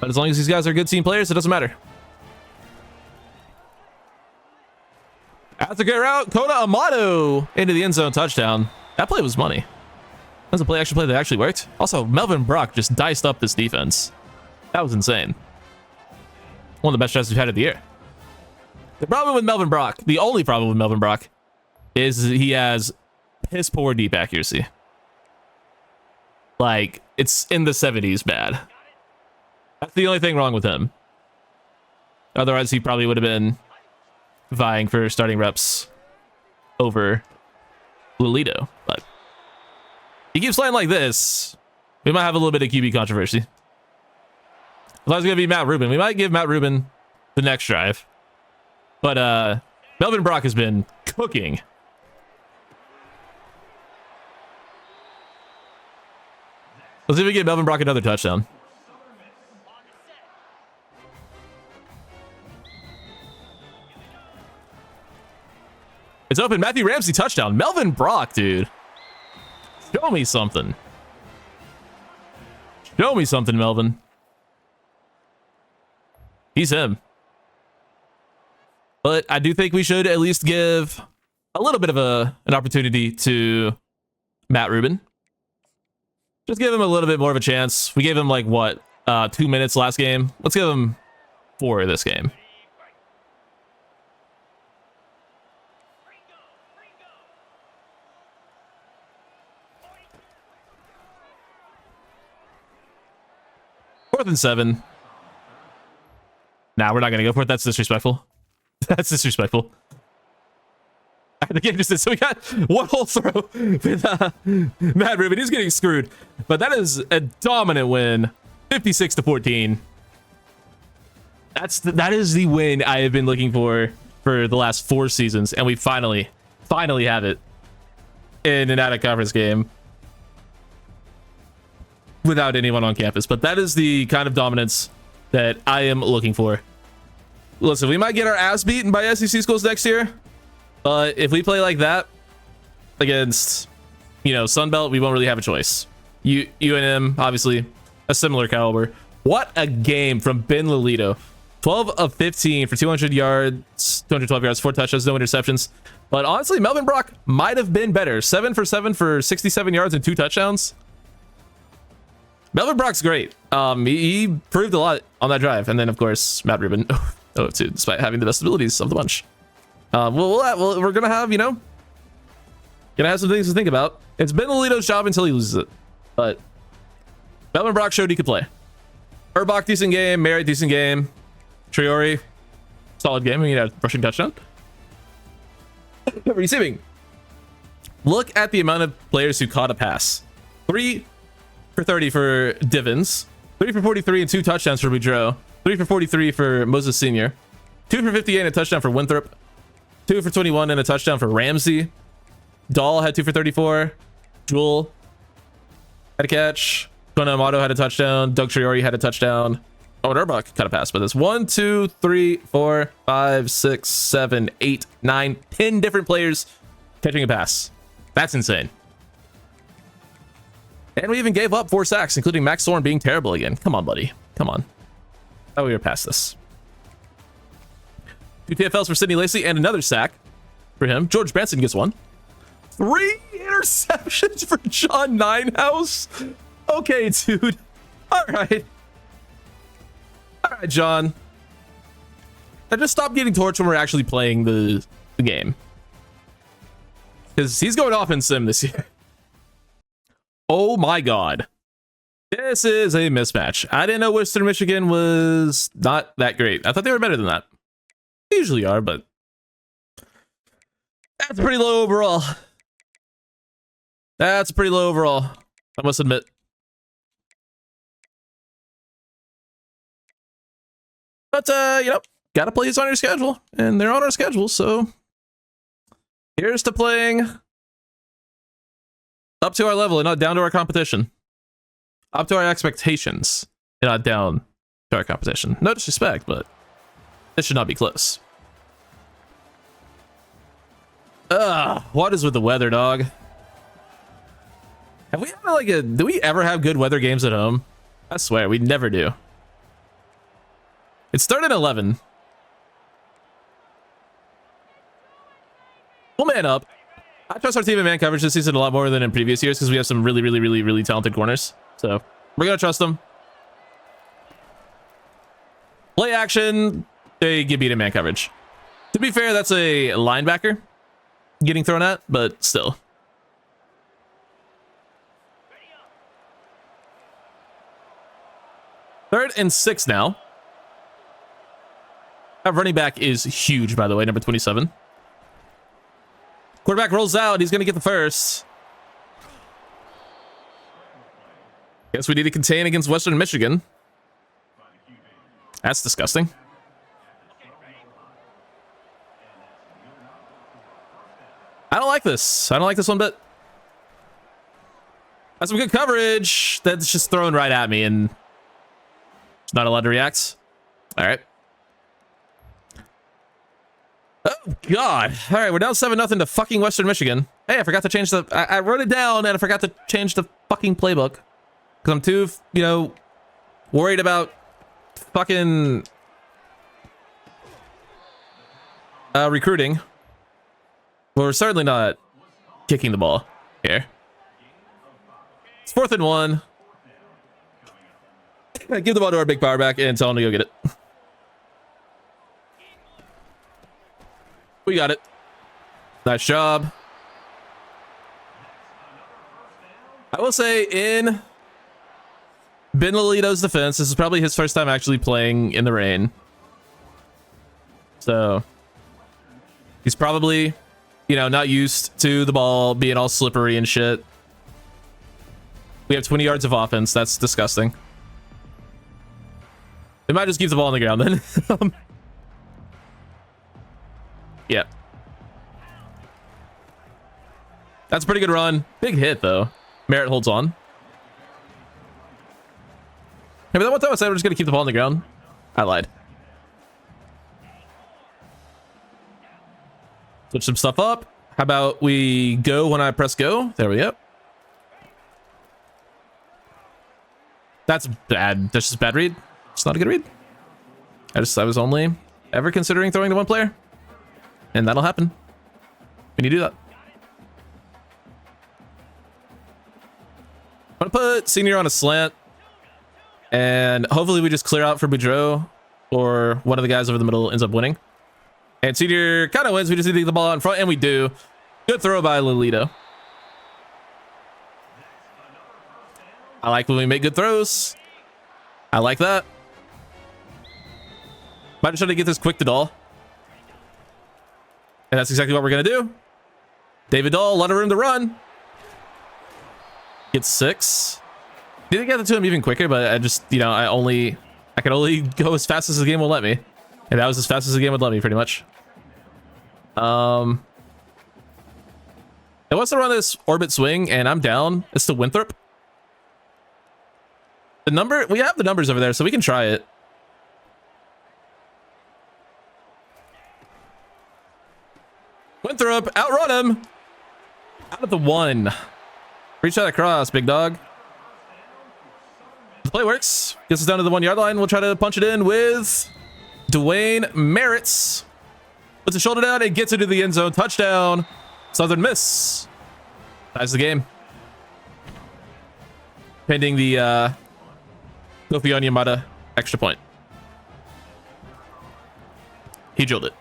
But as long as these guys are good team players, it doesn't matter. That's a good route. Kona Amato into the end zone touchdown. That play was money. That's a play that actually worked. Also, Melvin Brock just diced up this defense. That was insane. One of the best tries we've had of the year. The problem with Melvin Brock, the only problem with Melvin Brock, is he has piss poor deep accuracy. Like, it's in the 70s bad. That's the only thing wrong with him. Otherwise, he probably would have been vying for starting reps over Lolito. But he keeps playing like this, we might have a little bit of QB controversy. As long as it's going to be Matt Rubin. We might give Matt Rubin the next drive. But Melvin Brock has been cooking. Let's see if we get Melvin Brock another touchdown. It's open. Matthew Ramsey touchdown. Melvin Brock, dude. Show me something. Show me something, Melvin. He's him. But I do think we should at least give a little bit of an opportunity to Matt Rubin. Just give him a little bit more of a chance. We gave him like what, 2 minutes last game. Let's give him 4 this game. Fourth and 7. Nah, we're not gonna go for it. That's disrespectful. That's disrespectful. The game just did. So we got one whole throw with Matt Rubin. He's getting screwed. But that is a dominant win. 56-14. That is the win I have been looking for the last 4 seasons. And we finally have it in an out-of-conference game without anyone on campus. But that is the kind of dominance that I am looking for. Listen, we might get our ass beaten by SEC schools next year. But if we play like that against, Sunbelt, we won't really have a choice. UNM, obviously, a similar caliber. What a game from Ben Lolito. 12 of 15 for 200 yards, 212 yards, 4 touchdowns, no interceptions. But honestly, Melvin Brock might have been better. 7 for 7 for 67 yards and 2 touchdowns. Melvin Brock's great. He proved a lot on that drive. And then, of course, Matt Rubin, 0-2, despite having the best abilities of the bunch. We're gonna have, gonna have some things to think about. It's been Lolito's job until he loses it, but Melvin Brock showed he could play. Urbach, decent game. Merritt, decent game. Triori, solid game. He had a rushing touchdown. Receiving. Look at the amount of players who caught a pass. 3 for 30 for Divins, 3 for 43 and 2 touchdowns for Boudreaux, 3 for 43 for Moses Sr., 2 for 58 and a touchdown for Winthrop, 2 for 21 and a touchdown for Ramsey. Dahl had 2 for 34. Jewel had a catch. Kona Amato had a touchdown. Doug Triori had a touchdown. Oh, and Urbach caught a pass, but there's 1, 2, 3, 4, 5, 6, 7, 8, 9, 10 different players catching a pass. That's insane. And we even gave up 4 sacks, including Max Thorne being terrible again. Come on, buddy. Come on. Oh, we were past this. 2 TFLs for Sidney Lacey and another sack for him. George Branson gets 1. 3 interceptions for John Ninehouse. Okay, dude. All right. All right, John. Now just stop getting torched when we're actually playing the game. Because he's going off in sim this year. Oh my god. This is a mismatch. I didn't know Western Michigan was not that great. I thought they were better than that. They usually are, but that's pretty low overall. That's pretty low overall, I must admit. But, gotta play these on your schedule, and they're on our schedule, so here's to playing up to our level and not down to our competition. Up to our expectations and not down to our competition. No disrespect, but this should not be close. What is with the weather, dog? Have we had do we ever have good weather games at home? I swear, we never do. It started at 11. We'll man up. I trust our team in man coverage this season a lot more than in previous years because we have some really talented corners. So we're going to trust them. Play action, they get beat in man coverage. To be fair, that's a linebacker getting thrown at, but still. Third and 6 now. Our running back is huge, by the way, number 27. Quarterback rolls out. He's going to get the first. Guess we need to contain against Western Michigan. That's disgusting. I don't like this. I don't like this one bit. That's some good coverage. That's just thrown right at me, and it's not allowed to react. All right. Oh, God. All right, we're down 7-0 to fucking Western Michigan. Hey, I forgot to change the... I wrote it down, and I forgot to change the fucking playbook. Because I'm too, you know, worried about fucking recruiting. Well, we're certainly not kicking the ball here. It's 4th and 1. Give the ball to our big power back and tell him to go get it. We got it. Nice job. I will say in Ben Lolito's defense, this is probably his first time actually playing in the rain. So he's probably, you know, not used to the ball being all slippery and shit. We have 20 yards of offense. That's disgusting. They might just keep the ball on the ground then. Yeah. That's a pretty good run. Big hit, though. Merritt holds on. Hey, but that one time I said we're just going to keep the ball on the ground. I lied. Switch some stuff up. How about we go when I press go? There we go. That's bad. That's just a bad read. It's not a good read. I was only ever considering throwing to one player. And that'll happen when you do that. I'm gonna put Senior on a slant, and hopefully we just clear out for Boudreaux, or one of the guys over the middle ends up winning. And Senior kind of wins. We just need to get the ball out in front, and we do. Good throw by Lolito. I like when we make good throws. I like that. Might just try to get this quick to Dahl. And that's exactly what we're going to do. David Dahl, a lot of room to run. Gets 6. Didn't get it to him even quicker, but I just, you know, I can only go as fast as the game will let me. And that was as fast as the game would let me, pretty much. It wants to run this orbit swing, and I'm down. It's to Winthrop. We have the numbers over there, so we can try it. Winthrop, outrun him. Out of the 1. Reach out across, big dog. The play works. Gets us down to the 1 yard line. We'll try to punch it in with Dwayne Merritt. Puts his shoulder down and gets into the end zone. Touchdown. Southern Miss. Ties the game. Pending the Kofi Onyemata extra point. He drilled it.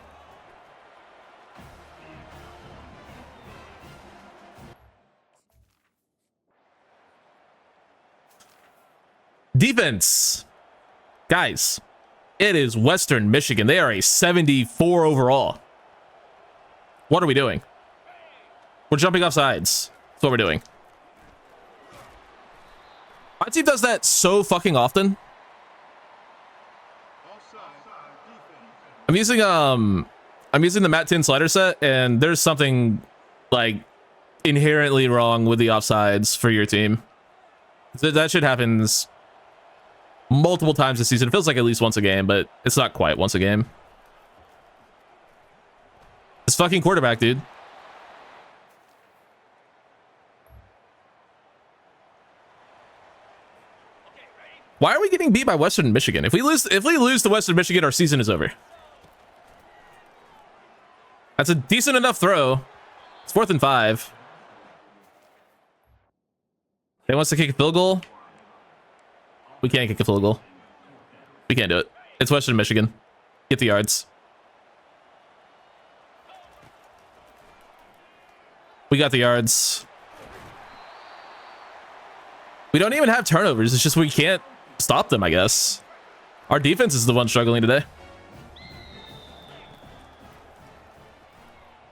Defense. Guys, it is Western Michigan. They are a 74 overall. What are we doing? We're jumping off sides. That's what we're doing. My team does that so fucking often. I'm using the Matt 10 slider set, and there's something like inherently wrong with the offsides for your team. That shit happens multiple times this season. It feels like at least once a game, but it's not quite once a game. This fucking quarterback, dude. Why are we getting beat by Western Michigan? If we lose to Western Michigan, our season is over. That's a decent enough throw. It's 4th and 5. They wants to kick a field goal. We can't kick a field goal. We can't do it. It's Western Michigan. Get the yards. We got the yards. We don't even have turnovers. It's just we can't stop them, I guess. Our defense is the one struggling today.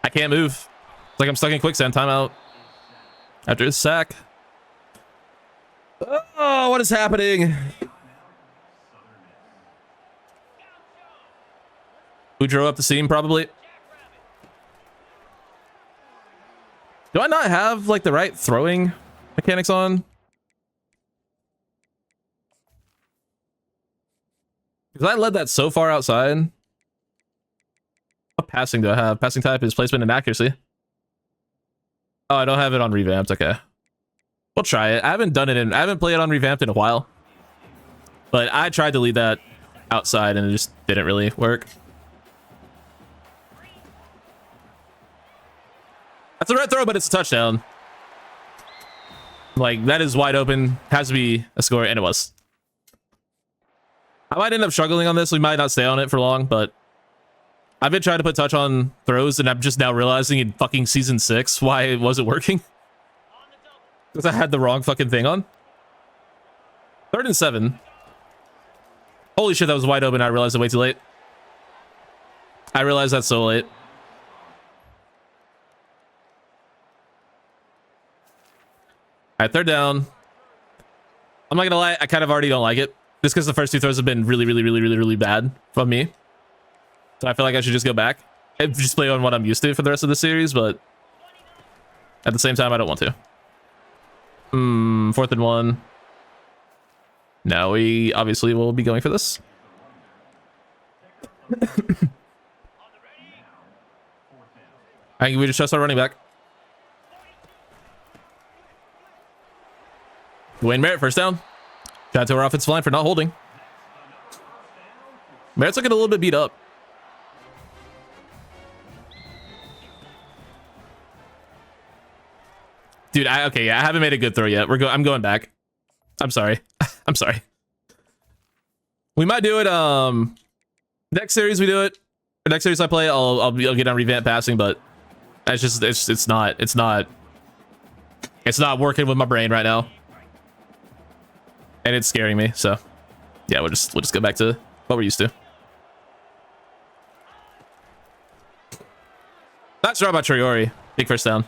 I can't move. It's like I'm stuck in quicksand. Timeout. After the sack. Oh, what is happening? Who drove up the seam, probably? Do I not have, like, the right throwing mechanics on? Because I led that so far outside. What passing do I have? Passing type is placement and accuracy. Oh, I don't have it on revamped. Okay. We'll try it. I haven't played it on revamped in a while. But I tried to lead that outside and it just didn't really work. That's a red throw, but it's a touchdown. Like, that is wide open. Has to be a score, and it was. I might end up struggling on this. We might not stay on it for long, but I've been trying to put touch on throws, and I'm just now realizing in fucking season 6 why it wasn't working. Because I had the wrong fucking thing on. 3rd and 7. Holy shit, that was wide open. I realized it way too late. I realized that so late. All right, 3rd down. I'm not gonna lie, I kind of already don't like it. Just because the first 2 throws have been really bad from me. So I feel like I should just go back and just play on what I'm used to for the rest of the series, but at the same time, I don't want to. 4th and 1. No, we obviously will be going for this. I think we just trust our running back. Dwayne Merritt, 1st down. Shout out to our offensive line for not holding. Merritt's looking a little bit beat up. Dude, okay, yeah, I haven't made a good throw yet. I'm going back. I'm sorry. I'm sorry. We might do it. Next series we do it. The next series I play, I'll get on revamp passing, but it's not working with my brain right now. And it's scaring me, so yeah, we'll just go back to what we're used to. Not sure about Triori. Big 1st down.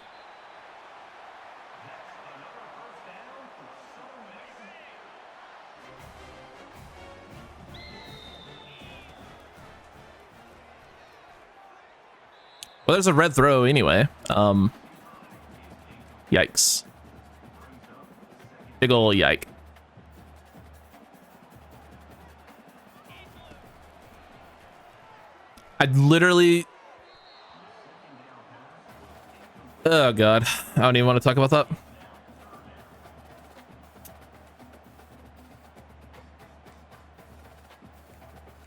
Well, there's a red throw anyway. Yikes. Big ol' yike. I literally... Oh, God. I don't even want to talk about that.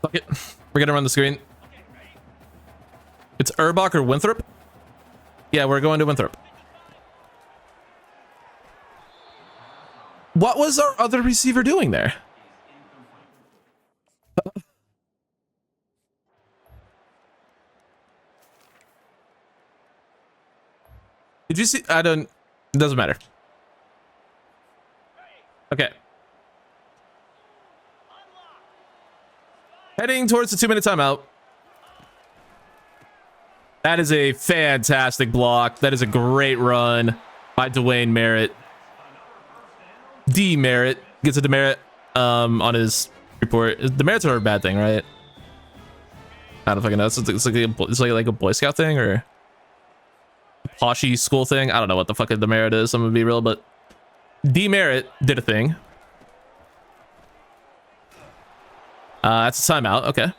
Fuck it. We're going to run the screen. It's Urbach or Winthrop? Yeah, we're going to Winthrop. What was our other receiver doing there? Did you see? It doesn't matter. Okay. Heading towards the 2-minute timeout. That is a fantastic block. That is a great run by Dwayne Merritt. D Merritt gets a demerit on his report. Demerits are a bad thing, right? I don't fucking know. It's like a Boy Scout thing or poshy school thing. I don't know what the fuck a demerit is. I'm gonna be real, but D Merritt did a thing. That's a timeout. Okay.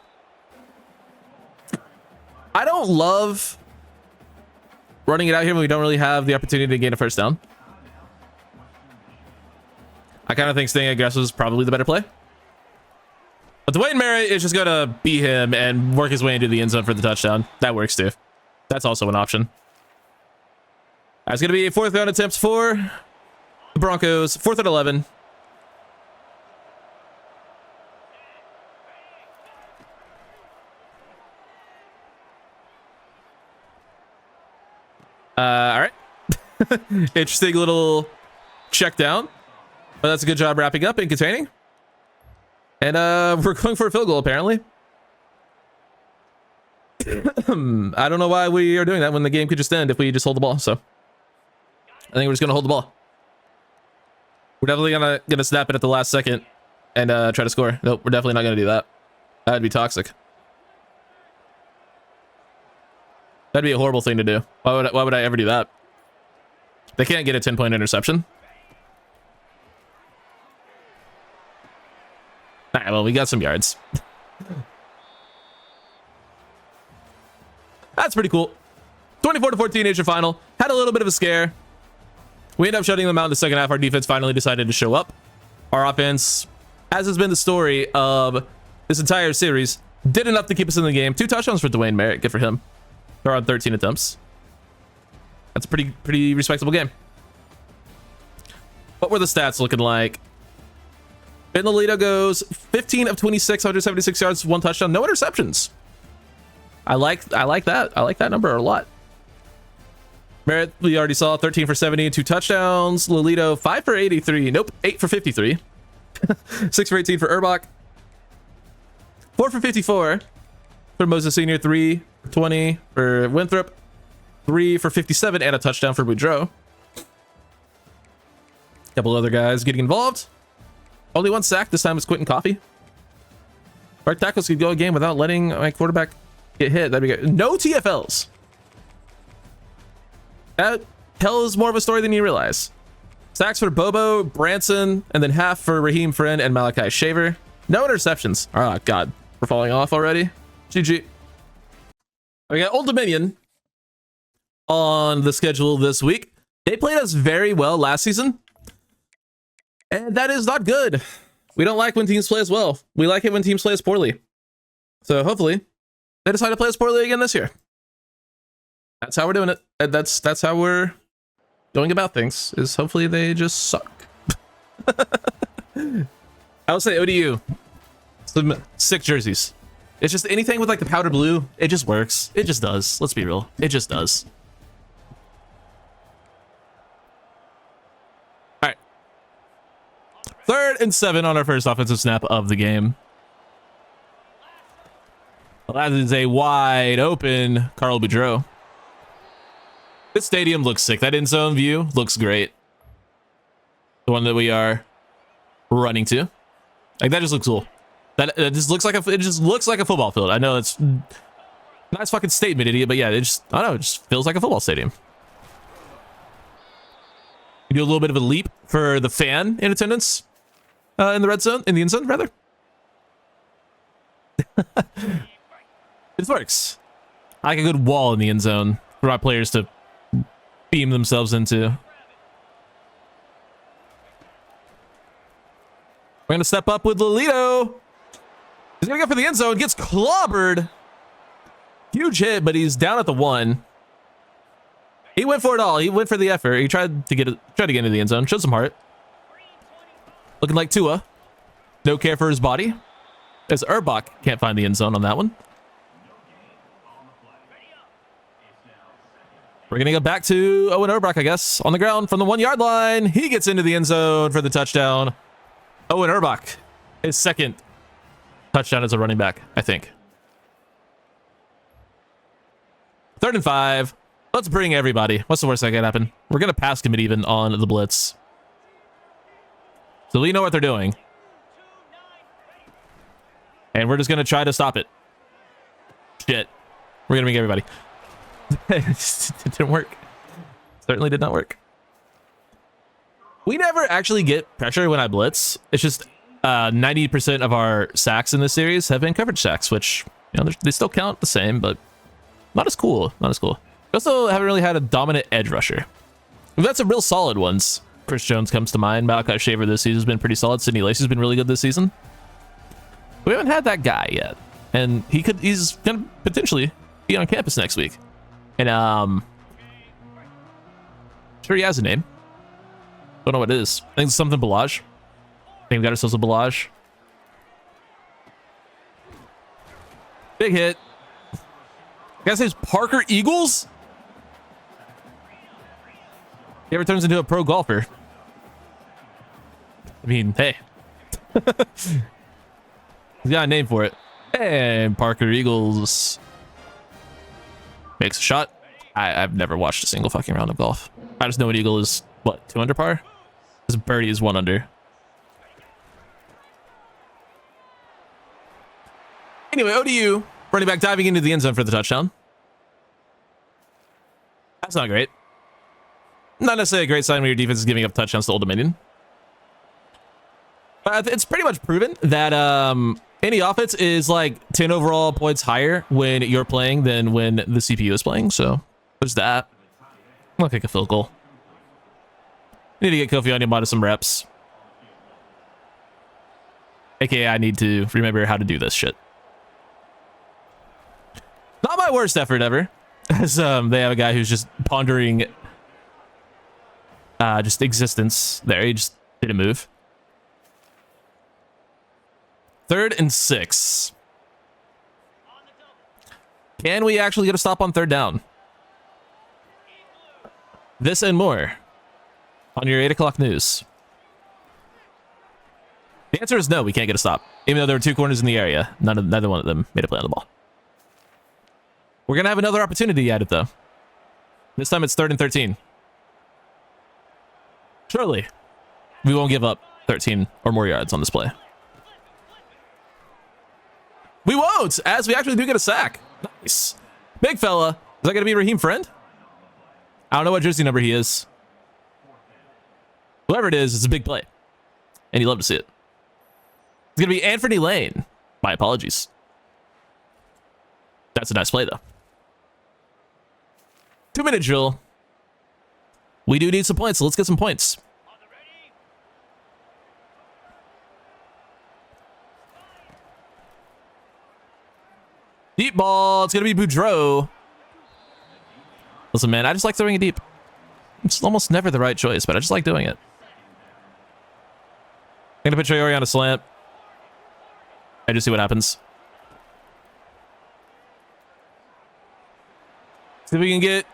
I don't love running it out here when we don't really have the opportunity to gain a 1st down. I kind of think staying aggressive is probably the better play. But Dwayne Merritt is just going to beat him and work his way into the end zone for the touchdown. That works too. That's also an option. It's going to be 4th down attempts for the Broncos. 4th and 11. All right. Interesting little check down. But that's a good job wrapping up and containing. And we're going for a field goal, apparently. I don't know why we are doing that when the game could just end if we just hold the ball. So I think we're just going to hold the ball. We're definitely gonna snap it at the last second and try to score. Nope, we're definitely not going to do that. That'd be toxic. That'd be a horrible thing to do. Why would I ever do that? They can't get a 10-point interception. All right, well, we got some yards. That's pretty cool. 24-14 Asian final. Had a little bit of a scare. We ended up shutting them out in the second half. Our defense finally decided to show up. Our offense, as has been the story of this entire series, did enough to keep us in the game. 2 touchdowns for Dwayne Merritt. Good for him. They're on 13 attempts. That's a pretty respectable game. What were the stats looking like? Ben Lolito goes 15 of 26, 176 yards, 1 touchdown, no interceptions. I like that. I like that number a lot. Merritt, we already saw 13 for 70 and 2 touchdowns. Lolito 5 for 83. Nope, 8 for 53. 6 for 18 for Urbach. 4 for 54 for Moses Sr. 3 for 20 for Winthrop. 3 for 57 and a touchdown for Boudreaux. Couple other guys getting involved. Only 1 sack. This time it's Quentin Coffey. Our tackles could go a game without letting my quarterback get hit. That'd be good. No TFLs. That tells more of a story than you realize. Sacks for Bobo, Branson, and then half for Raheem Friend and Malachi Shaver. No interceptions. Oh, God. We're falling off already. GG. We got Old Dominion on the schedule this week. They played us very well last season. And that is not good. We don't like when teams play as well. We like it when teams play as poorly. So hopefully they decide to play us poorly again this year. That's how we're doing it. That's how we're going about things, is hopefully they just suck. I would say ODU. Some sick jerseys. It's just anything with like the powder blue. It just works. It just does. Let's be real. It just does. All right. 3rd and 7 on our first offensive snap of the game. Well, that is a wide open Carl Boudreaux. This stadium looks sick. That end zone view looks great. The one that we are running to. Like, that just looks cool. That just looks like it just looks like a football field. I know it's nice fucking statement, idiot, but yeah, I don't know, it just feels like a football stadium. You do a little bit of a leap for the fan in attendance in the red zone, in the end zone, rather. It works. I like a good wall in the end zone for our players to beam themselves into. We're going to step up with Lolito. He's going to go for the end zone. Gets clobbered. Huge hit, but he's down at the 1. He went for it all. He went for the effort. He tried to get into the end zone. Showed some heart. Looking like Tua. No care for his body. As Urbach can't find the end zone on that one. We're going to go back to Owen Urbach, I guess. On the ground from the 1-yard line. He gets into the end zone for the touchdown. Owen Urbach. His 2nd touchdown as a running back, I think. 3rd and 5. Let's bring everybody. What's the worst that could happen? We're going to pass commit even on the blitz. So we know what they're doing. And we're just going to try to stop it. Shit. We're going to bring everybody. It didn't work. Certainly did not work. We never actually get pressure when I blitz. It's just 90% of our sacks in this series have been coverage sacks, which, you know, they still count the same, but not as cool. Not as cool. We also haven't really had a dominant edge rusher. We've had some real solid ones. Chris Jones comes to mind. Malachi Shaver this season has been pretty solid. Sidney Lacey's been really good this season. We haven't had that guy yet. And he's going to potentially be on campus next week. And Sure, he has a name. Don't know what it is. I think it's something Balaj. I think we got ourselves a Balaj. Big hit. Guy's name's Parker Eagles? He ever turns into a pro golfer. I mean, hey. He's got a name for it. And Parker Eagles makes a shot. I've never watched a single fucking round of golf. I just know an eagle is, what, 2 under par? This birdie is 1 under. Anyway, ODU, running back diving into the end zone for the touchdown. That's not great. Not necessarily a great sign when your defense is giving up touchdowns to Old Dominion. But it's pretty much proven that any offense is like 10 overall points higher when you're playing than when the CPU is playing. So there's that. I'll kick a field goal. Need to get Kofi Onyemata some reps. AKA, I need to remember how to do this shit. Not my worst effort ever. As they have a guy who's just pondering just existence there. He just didn't move. 3rd and 6. Can we actually get a stop on 3rd down? This and more on your 8 o'clock news. The answer is no, we can't get a stop. Even though there were 2 corners in the area, neither one of them made a play on the ball. We're going to have another opportunity at it, though. This time it's 3rd and 13. Surely, we won't give up 13 or more yards on this play. We won't, as we actually do get a sack. Nice. Big fella. Is that going to be Raheem Friend? I don't know what jersey number he is. Whoever it is, it's a big play. And you love to see it. It's going to be Anthony Lane. My apologies. That's a nice play, though. 2-minute drill. We do need some points, so let's get some points. Deep ball. It's going to be Boudreaux. Listen, man, I just like throwing it deep. It's almost never the right choice, but I just like doing it. I'm going to put Traore on a slant. I just see what happens. See if we can get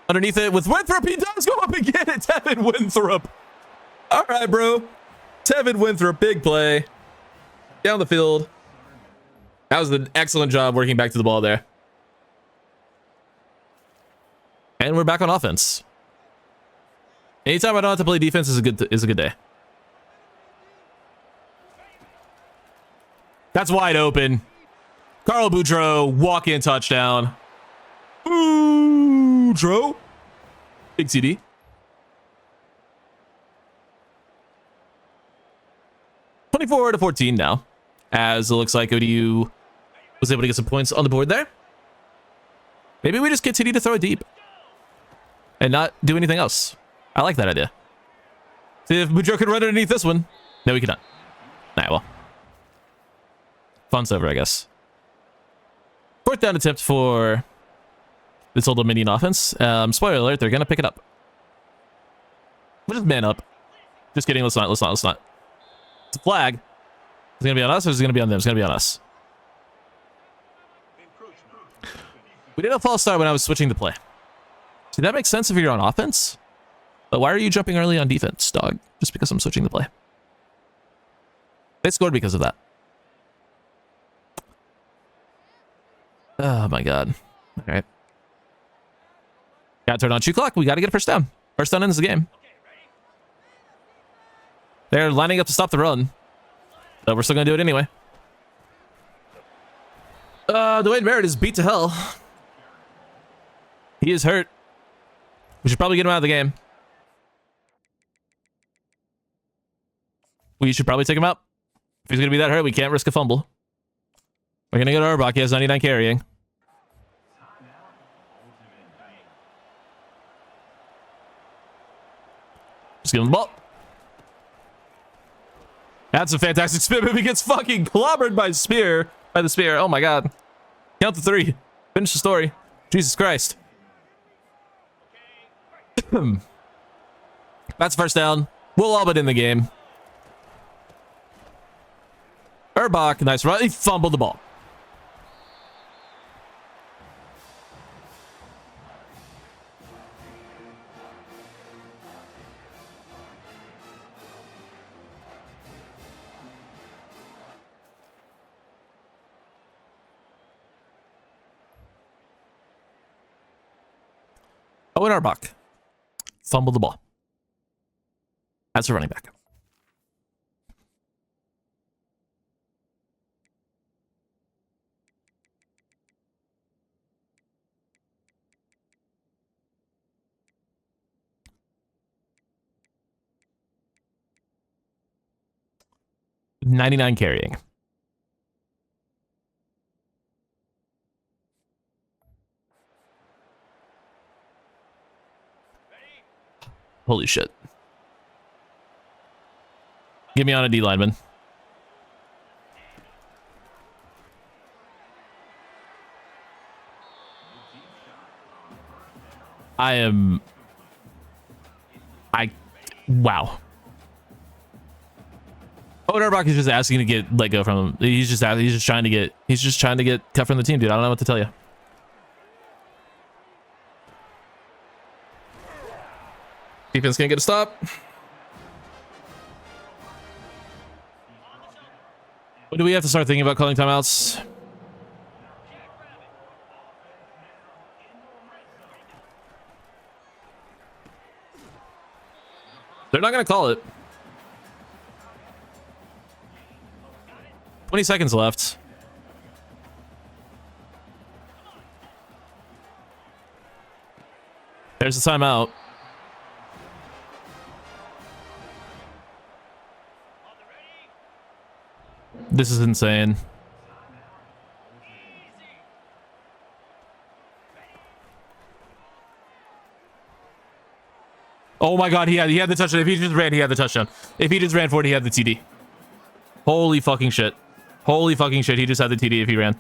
underneath it with Winthrop. He does go up and get it. Tevin Winthrop. All right, bro. Tevin Winthrop, big play. Down the field. That was an excellent job working back to the ball there. And we're back on offense. Anytime I don't have to play defense is a good day. That's wide open. Carl Boudreaux, walk-in touchdown. Boudreaux. Big CD. (24-14) now, as it looks like ODU was able to get some points on the board there. Maybe we just continue to throw it deep and not do anything else. I like that idea. See if Boudreaux can run underneath this one. No, we cannot. All right, well. Fun's over, I guess. 4th down attempt for this Old Dominion offense. Spoiler alert, they're going to pick it up. We'll just man up. Just kidding, let's not. It's a flag. Is it going to be on us or is it going to be on them? It's going to be on us. We did a false start when I was switching the play. See, that makes sense if you're on offense. But why are you jumping early on defense, dog? Just because I'm switching the play. They scored because of that. Oh my god. All right. Got to turn on shoot clock. We got to get a first down. First down ends the game. They're lining up to stop the run. But we're still going to do it anyway. Dwayne Merritt is beat to hell. He is hurt. We should probably get him out of the game. We should probably take him out. If he's going to be that hurt, we can't risk a fumble. We're going to go to Arbach. He has 99 carrying. Just give him the ball. That's a fantastic spin move. He gets fucking clobbered by the spear. Oh my god. Count to 3. Finish the story. Jesus Christ. That's first down. We'll all but in the game. Erbach, nice run. He fumbled the ball. Owen Erbach fumbled the ball. That's a running back. $99 carrying. Holy shit. Get me on a D lineman. Wow. Owen Erbach is just asking to get let go from him. He's just trying to get cut from the team, dude. I don't know what to tell you. Defense can't get a stop. When do we have to start thinking about calling timeouts? They're not going to call it. 20 seconds left. There's the timeout. This is insane. Oh my god, he had the touchdown. If he just ran, he had the touchdown. If he just ran for it, he had the TD. Holy fucking shit. Holy fucking shit, he just had the TD if he ran.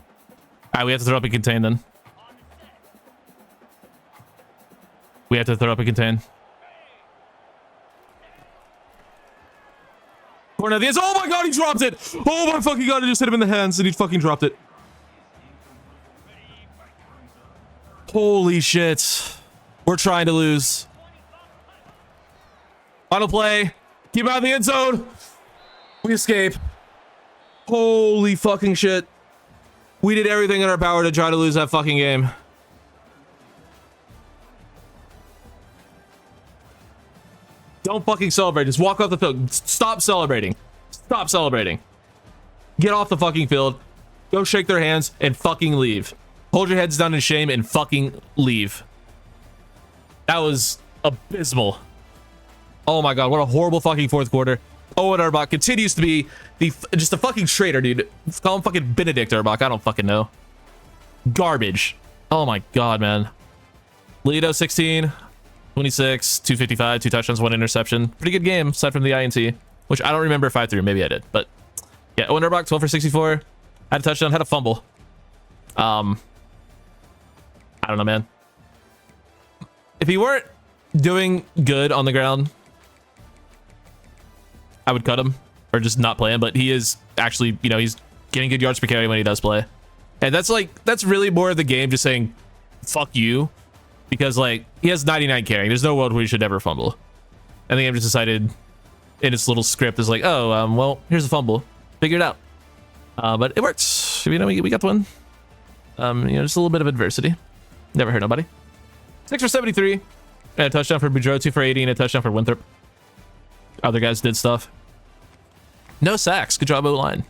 Alright, we have to throw up and contain then. We have to throw up and contain. Corner of the end. Oh my god, he dropped it! Oh my fucking god, I just hit him in the hands and he fucking dropped it. Holy shit. We're trying to lose. Final play. Keep out of the end zone. We escape. Holy fucking shit. We did everything in our power to try to lose that fucking game. Don't fucking celebrate. Just walk off the field. Stop celebrating. Stop celebrating. Get off the fucking field. Go shake their hands and fucking leave. Hold your heads down in shame and fucking leave. That was abysmal. Oh my god, what a horrible fucking fourth quarter. Owen Erbach continues to be just a fucking traitor, dude. Call him fucking Benedict Erbach. I don't fucking know. Garbage. Oh my god, man. Lido 16, 26, 255, 2 touchdowns, 1 interception. Pretty good game, aside from the INT, which I don't remember if I threw. Maybe I did, but yeah. Owen Erbach, 12 for 64. Had a touchdown, had a fumble. I don't know, man. If he weren't doing good on the ground, I would cut him or just not play him, but he is actually, you know, he's getting good yards per carry when he does play. And that's really more of the game just saying, fuck you, because like he has 99 carrying. There's no world where he should ever fumble. And the game just decided in its little script is like, oh, well, here's a fumble. Figure it out. But it works. You know, we got the win. You know, just a little bit of adversity. Never hurt nobody. 6 for 73. And a touchdown for Boudreaux, 2 for 80, and a touchdown for Winthrop. Other guys did stuff. No sacks. Good job, O-line.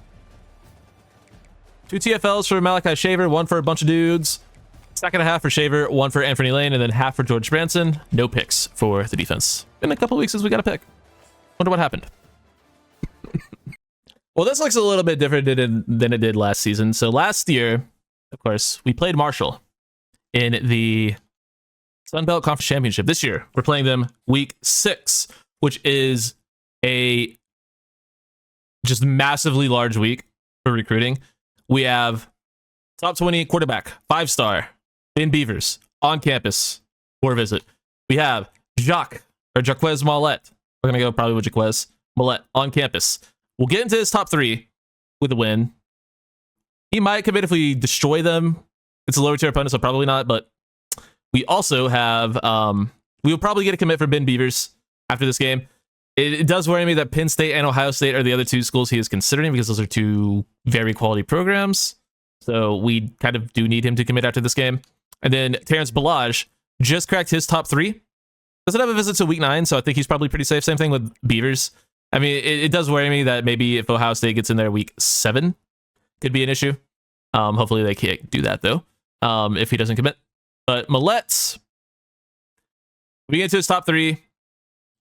2 TFLs for Malachi Shaver, 1 for a bunch of dudes. Second and a half for Shaver, 1 for Anthony Lane, and then half for George Branson. No picks for the defense. In a couple weeks since we got a pick. Wonder what happened. Well, this looks a little bit different than it did last season. So last year, of course, we played Marshall in the Sun Belt Conference Championship. This year, we're playing them week 6, which is a just massively large week for recruiting. We have top 20 quarterback, 5-star, Ben Beavers, on campus for a visit. We have Jacques or Jaquez Mollett. We're going to go probably with Jaquez Mollett on campus. We'll get into his top 3 with a win. He might commit if we destroy them. It's a lower tier opponent, so probably not, but we also have, we will probably get a commit from Ben Beavers after this game. It does worry me that Penn State and Ohio State are the other 2 schools he is considering because those are 2 very quality programs. So we kind of do need him to commit after this game. And then Terrence Balaj just cracked his top 3. Doesn't have a visit to week 9, so I think he's probably pretty safe. Same thing with Beavers. I mean, it does worry me that maybe if Ohio State gets in there week 7, could be an issue. Hopefully they can't do that, though, if he doesn't commit. But Millet, we get to his top 3.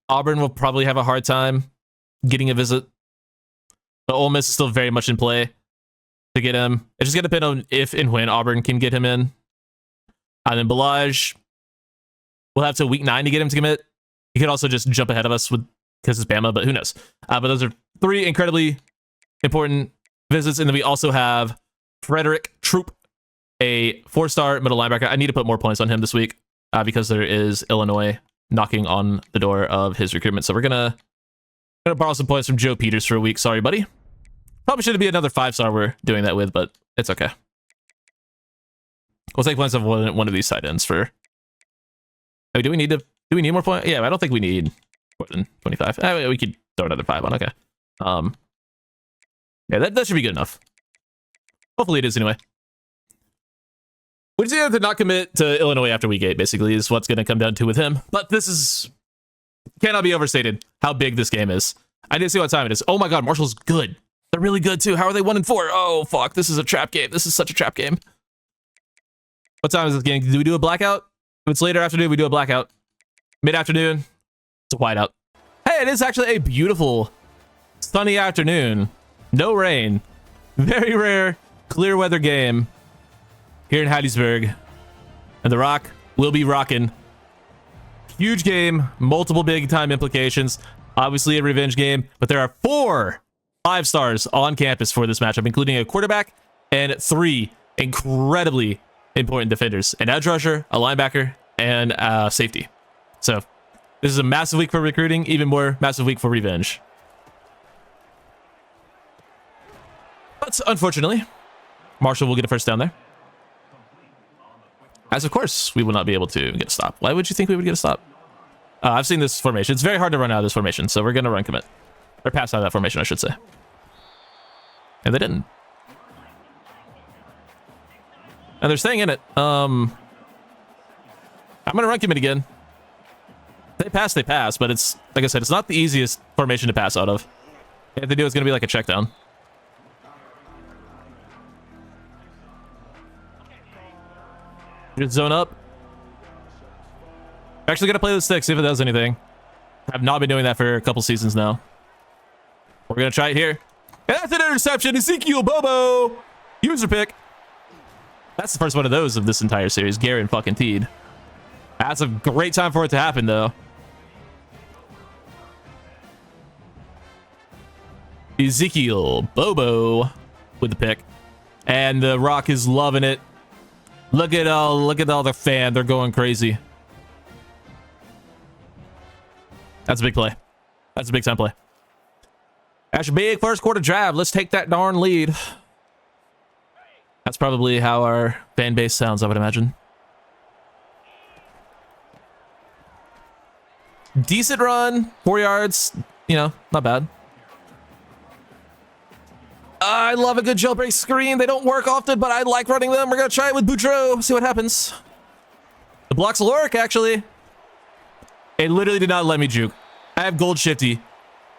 Auburn will probably have a hard time getting a visit. But Ole Miss is still very much in play to get him. It's just going to depend on if and when Auburn can get him in. And then Balaj, we'll have to week 9 to get him to commit. He could also just jump ahead of us because it's Bama, but who knows? But those are 3 incredibly important visits. And then we also have Frederick Troop, a 4-star middle linebacker. I need to put more points on him this week because there is Illinois knocking on the door of his recruitment. So we're gonna borrow some points from Joe Peters for a week. Sorry, buddy. Probably should be another 5-star we're doing that with, but it's okay. We'll take points of one of these side ends for. Oh, do we need more points? Yeah, I don't think we need more than 25. We could throw another 5 on. Okay. Yeah, that should be good enough. Hopefully it is anyway. We just have to not commit to Illinois after week 8, basically, is what's going to come down to with him. But this cannot be overstated how big this game is. I didn't see what time it is. Oh my god, Marshall's good. They're really good too. How are they 1-4? Oh fuck, this is a trap game. This is such a trap game. What time is this game? Do we do a blackout? If it's later afternoon, we do a blackout. Mid-afternoon, it's a whiteout. Hey, it is actually a beautiful sunny afternoon. No rain. Very rare clear weather game here in Hattiesburg. And the Rock will be rocking. Huge game, multiple big time implications. Obviously a revenge game, but there are 4 5-stars on campus for this matchup, including a quarterback and 3 incredibly important defenders, an edge rusher, a linebacker, and a safety. So this is a massive week for recruiting, even more massive week for revenge. But unfortunately, Marshall will get a first down there. As of course, we will not be able to get a stop. Why would you think we would get a stop? I've seen this formation. It's very hard to run out of this formation, so we're going to run commit. Or pass out of that formation, I should say. And they didn't. And they're staying in it. I'm going to run commit again. They pass, but it's, like I said, it's not the easiest formation to pass out of. If they do, it's going to be like a check down. Just zone up. Actually gonna play the stick, see if it does anything. I've not been doing that for a couple seasons now. We're gonna try it here. And that's an interception. Ezekiel Bobo. User pick. That's the first one of those of this entire series. Garen fucking Teed. That's a great time for it to happen, though. Ezekiel Bobo with the pick. And the Rock is loving it. Look at all the fan. They're going crazy. That's a big play. That's a big time play. That's a big first quarter drive. Let's take that darn lead. That's probably how our fan base sounds, I would imagine. Decent run. 4 yards. You know, not bad. I love a good jailbreak screen. They don't work often, but I like running them. We're going to try it with Boudreaux. See what happens. The blocks will work, actually. It literally did not let me juke. I have gold shifty.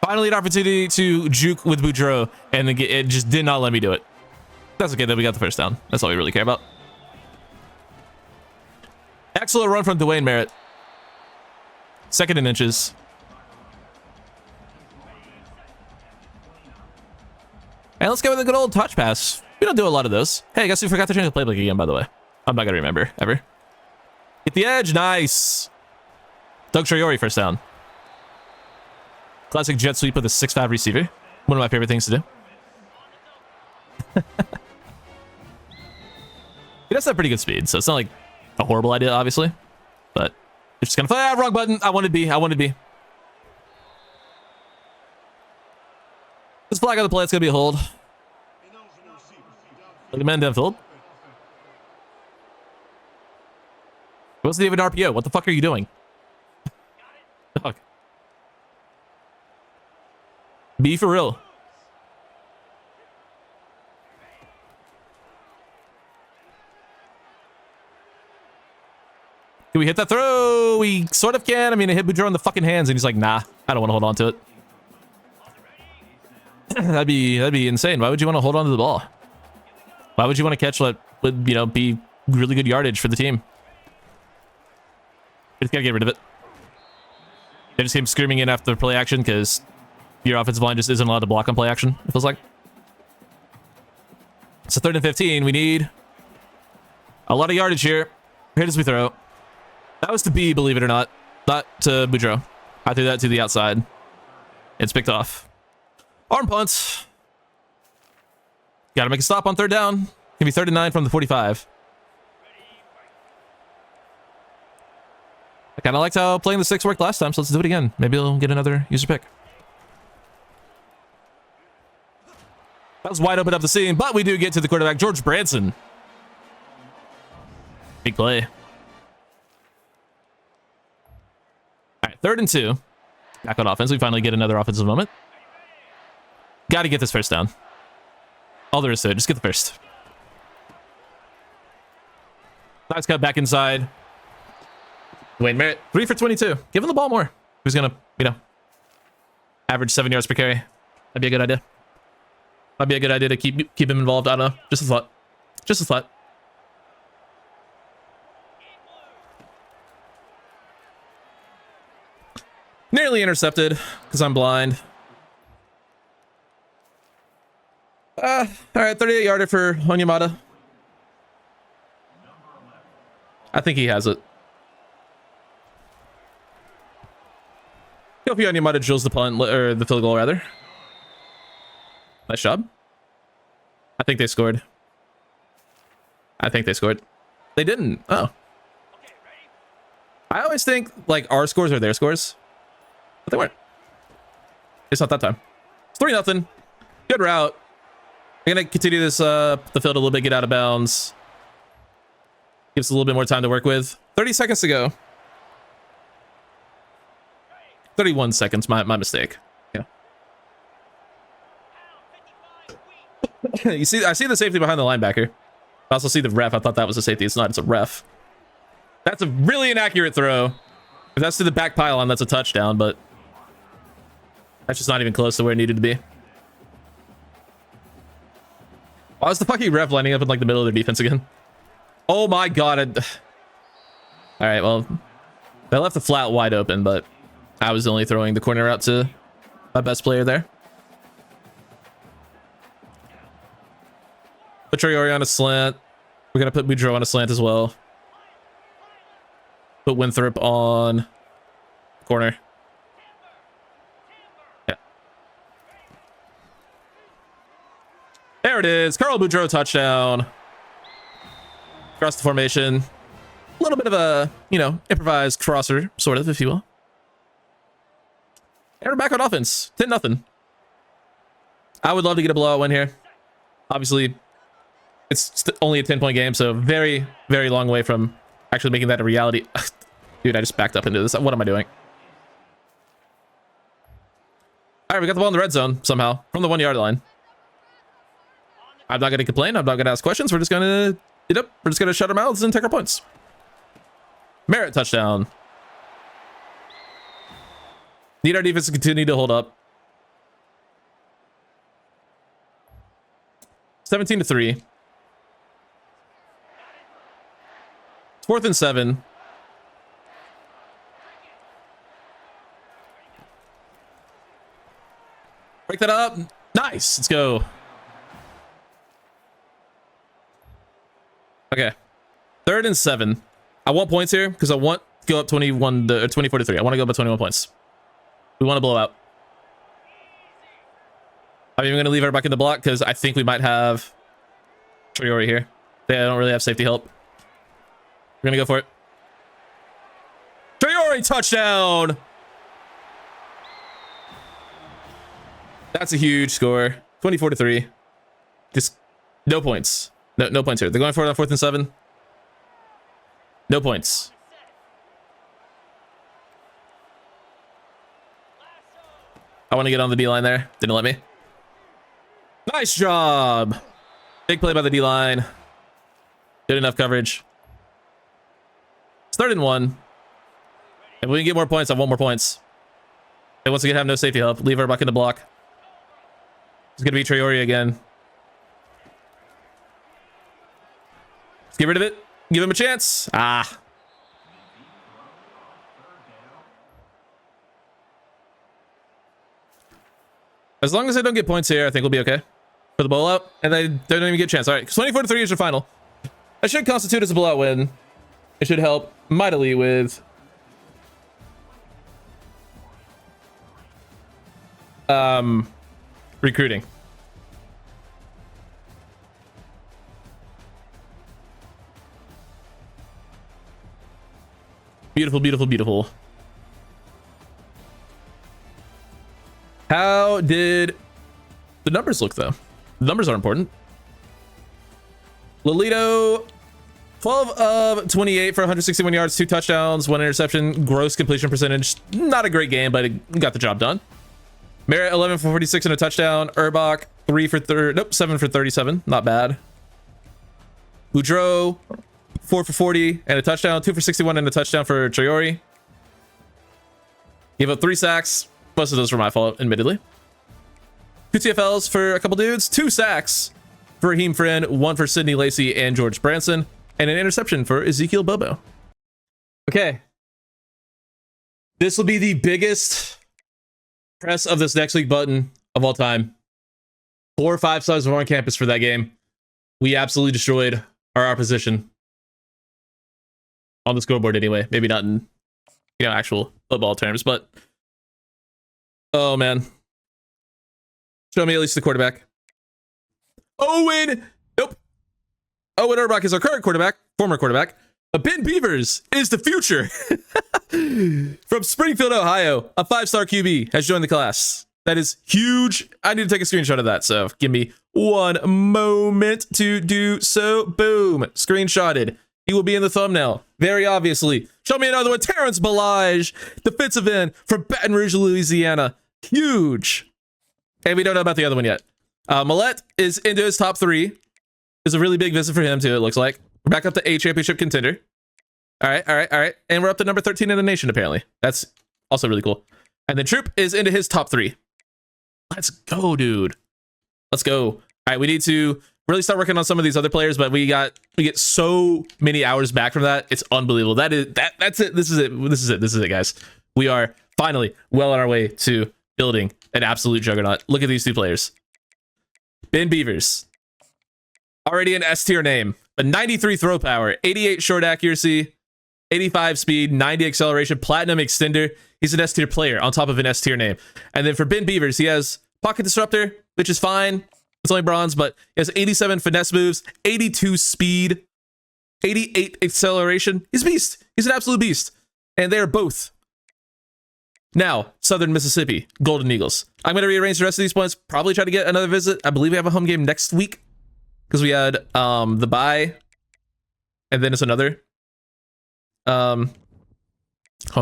Finally an opportunity to juke with Boudreaux, and it just did not let me do it. That's okay, though. We got the first down. That's all we really care about. Excellent run from Dwayne Merritt. 2nd and inches. And let's go with a good old touch pass. We don't do a lot of those. Hey, I guess we forgot to change the playbook again, by the way. I'm not going to remember, ever. Hit the edge. Nice. Doug Traore, first down. Classic jet sweep with a 6'5 receiver. One of my favorite things to do. He does have pretty good speed, so it's not like a horrible idea, obviously. But Just gonna play. Wrong button. I wanted B. I wanted B. This flag on the play, it's gonna be a hold. Look at man downfield. It wasn't even RPO. What the fuck are you doing? Fuck. B for real. Can we hit that throw? We sort of can. I mean, I hit Boudreaux in the fucking hands, and he's like, nah, I don't want to hold on to it. that'd be insane. Why would you want to hold on to the ball? Why would you want to catch what would, you know, be really good yardage for the team? We just gotta get rid of it. They just came screaming in after play action because your offensive line just isn't allowed to block on play action, it feels like. So 3rd and 15. We need a lot of yardage here. Hit as we throw. That was to B, believe it or not to Boudreaux. I threw that to the outside. It's picked off. Arm punts. Gotta make a stop on 3rd down. Can be 3rd and 9 from the 45. I kind of liked how playing the 6 worked last time, so let's do it again. Maybe we'll get another user pick. That was wide open up the seam, but we do get to the quarterback, George Branson. Big play. All right, 3rd and 2. Back on offense. We finally get another offensive moment. Got to get this first down. All there is to it. Just get the first. Nice cut back inside. Wayne Merritt, 3 for 22. Give him the ball more. Who's gonna, you know, average 7 yards per carry? That'd be a good idea. Might be a good idea to keep him involved. I don't know. Just a thought. Just a thought. Nearly intercepted because I'm blind. All right, 38 yarder for Onyemata. I think he has it. Kofi Onyemata drills the punt, or the field goal rather. Nice job. I think they scored. They didn't. Oh. I always think like our scores are their scores, but they weren't. It's not that time. It's 3-0. Good route. We're gonna continue this the field a little bit, get out of bounds. Gives us a little bit more time to work with. 30 seconds to go. 31 seconds, my mistake. Yeah. You see, I see the safety behind the linebacker. I also see the ref. I thought that was a safety. It's not, it's a ref. That's a really inaccurate throw. If that's to the back pylon, that's a touchdown, but that's just not even close to where it needed to be. Why is the fucking ref lining up in like the middle of their defense again? Oh my god. All right, well, they left the flat wide open, but I was only throwing the corner out to my best player there. Put Traore on a slant. We're going to put Boudreaux on a slant as well. Put Winthrop on corner. Yeah. There it is. Carl Boudreaux touchdown. Across the formation. A little bit of a, you know, improvised crosser, sort of, if you will. And we're back on offense. 10-0. I would love to get a blowout win here. Obviously, it's only a 10-point game, so very, very long way from actually making that a reality. Dude, I just backed up into this. What am I doing? All right, we got the ball in the red zone somehow from the 1-yard line. I'm not going to complain. I'm not going to ask questions. We're just going to, you know, we're just going to shut our mouths and take our points. Merritt touchdown. Need our defense to continue to hold up. 17-3. 4th and 7. Break that up. Nice. Let's go. Okay. 3rd and 7. I want points here because I want to go up 24-3. I want to go up by 21 points. We want to blow out. I'm even going to leave our back in the block because I think we might have Traore here. They don't really have safety help. We're going to go for it. Traore! point touchdown. That's a huge score. 24-3. Just no points. No points here. They're going for it on 4th and 7. No points. I want to get on the D-line there. Didn't let me. Nice job. Big play by the D-line. Good enough coverage. It's 3rd and 1. If we can get more points, I want more points. And once again, have no safety help. Leave our buck in the block. It's going to be Traore again. Let's get rid of it. Give him a chance. Ah. As long as I don't get points here, I think we'll be okay for the bowl out. And they don't even get a chance. All right, 24-3 is your final. That should constitute as a blowout win. It should help mightily with recruiting. Beautiful, beautiful, beautiful. How did the numbers look, though? The numbers are important. Lolito, 12 of 28 for 161 yards, 2 touchdowns, 1 interception, gross completion percentage. Not a great game, but it got the job done. Merritt, 11 for 46 and a touchdown. Urbach, 7 for 37. Not bad. Boudreaux, 4 for 40 and a touchdown. 2 for 61 and a touchdown for Traore. Gave up 3 sacks. Most of those were my fault, admittedly. 2 TFLs for a couple dudes. 2 sacks for Raheem Friend. 1 for Sidney Lacey and George Branson. And an interception for Ezekiel Bobo. Okay. This will be the biggest press of this next week button of all time. 4 or 5 stars were on campus for that game. We absolutely destroyed our opposition. On the scoreboard anyway. Maybe not in, actual football terms, but oh man. Show me at least the quarterback. Owen! Nope. Owen Urbach is our current quarterback, former quarterback. But Ben Beavers is the future. From Springfield, Ohio, a 5-star QB has joined the class. That is huge. I need to take a screenshot of that, so give me one moment to do so. Boom. Screenshotted. He will be in the thumbnail, very obviously. Show me another one. Terrence Balaj, defensive end from Baton Rouge, Louisiana. Huge. And we don't know about the other one yet. Millette is into his top 3. It's a really big visit for him, too, it looks like. We're back up to a championship contender. All right. And we're up to number 13 in the nation, apparently. That's also really cool. And then Troop is into his top 3. Let's go, dude. Let's go. All right, we need to really start working on some of these other players, but we get so many hours back from that. It's unbelievable. That's it. This is it, guys. We are finally well on our way to building an absolute juggernaut. Look at these 2 players. Ben Beavers. Already an S tier name. A 93 throw power, 88 short accuracy, 85 speed, 90 acceleration, platinum extender. He's an S tier player on top of an S tier name. And then for Ben Beavers, he has pocket disruptor, which is fine. It's only bronze, but he has 87 finesse moves, 82 speed, 88 acceleration. He's a beast. He's an absolute beast. And they're both now Southern Mississippi Golden Eagles. I'm going to rearrange the rest of these points. Probably try to get another visit. I believe we have a home game next week because we had the bye, and then it's another home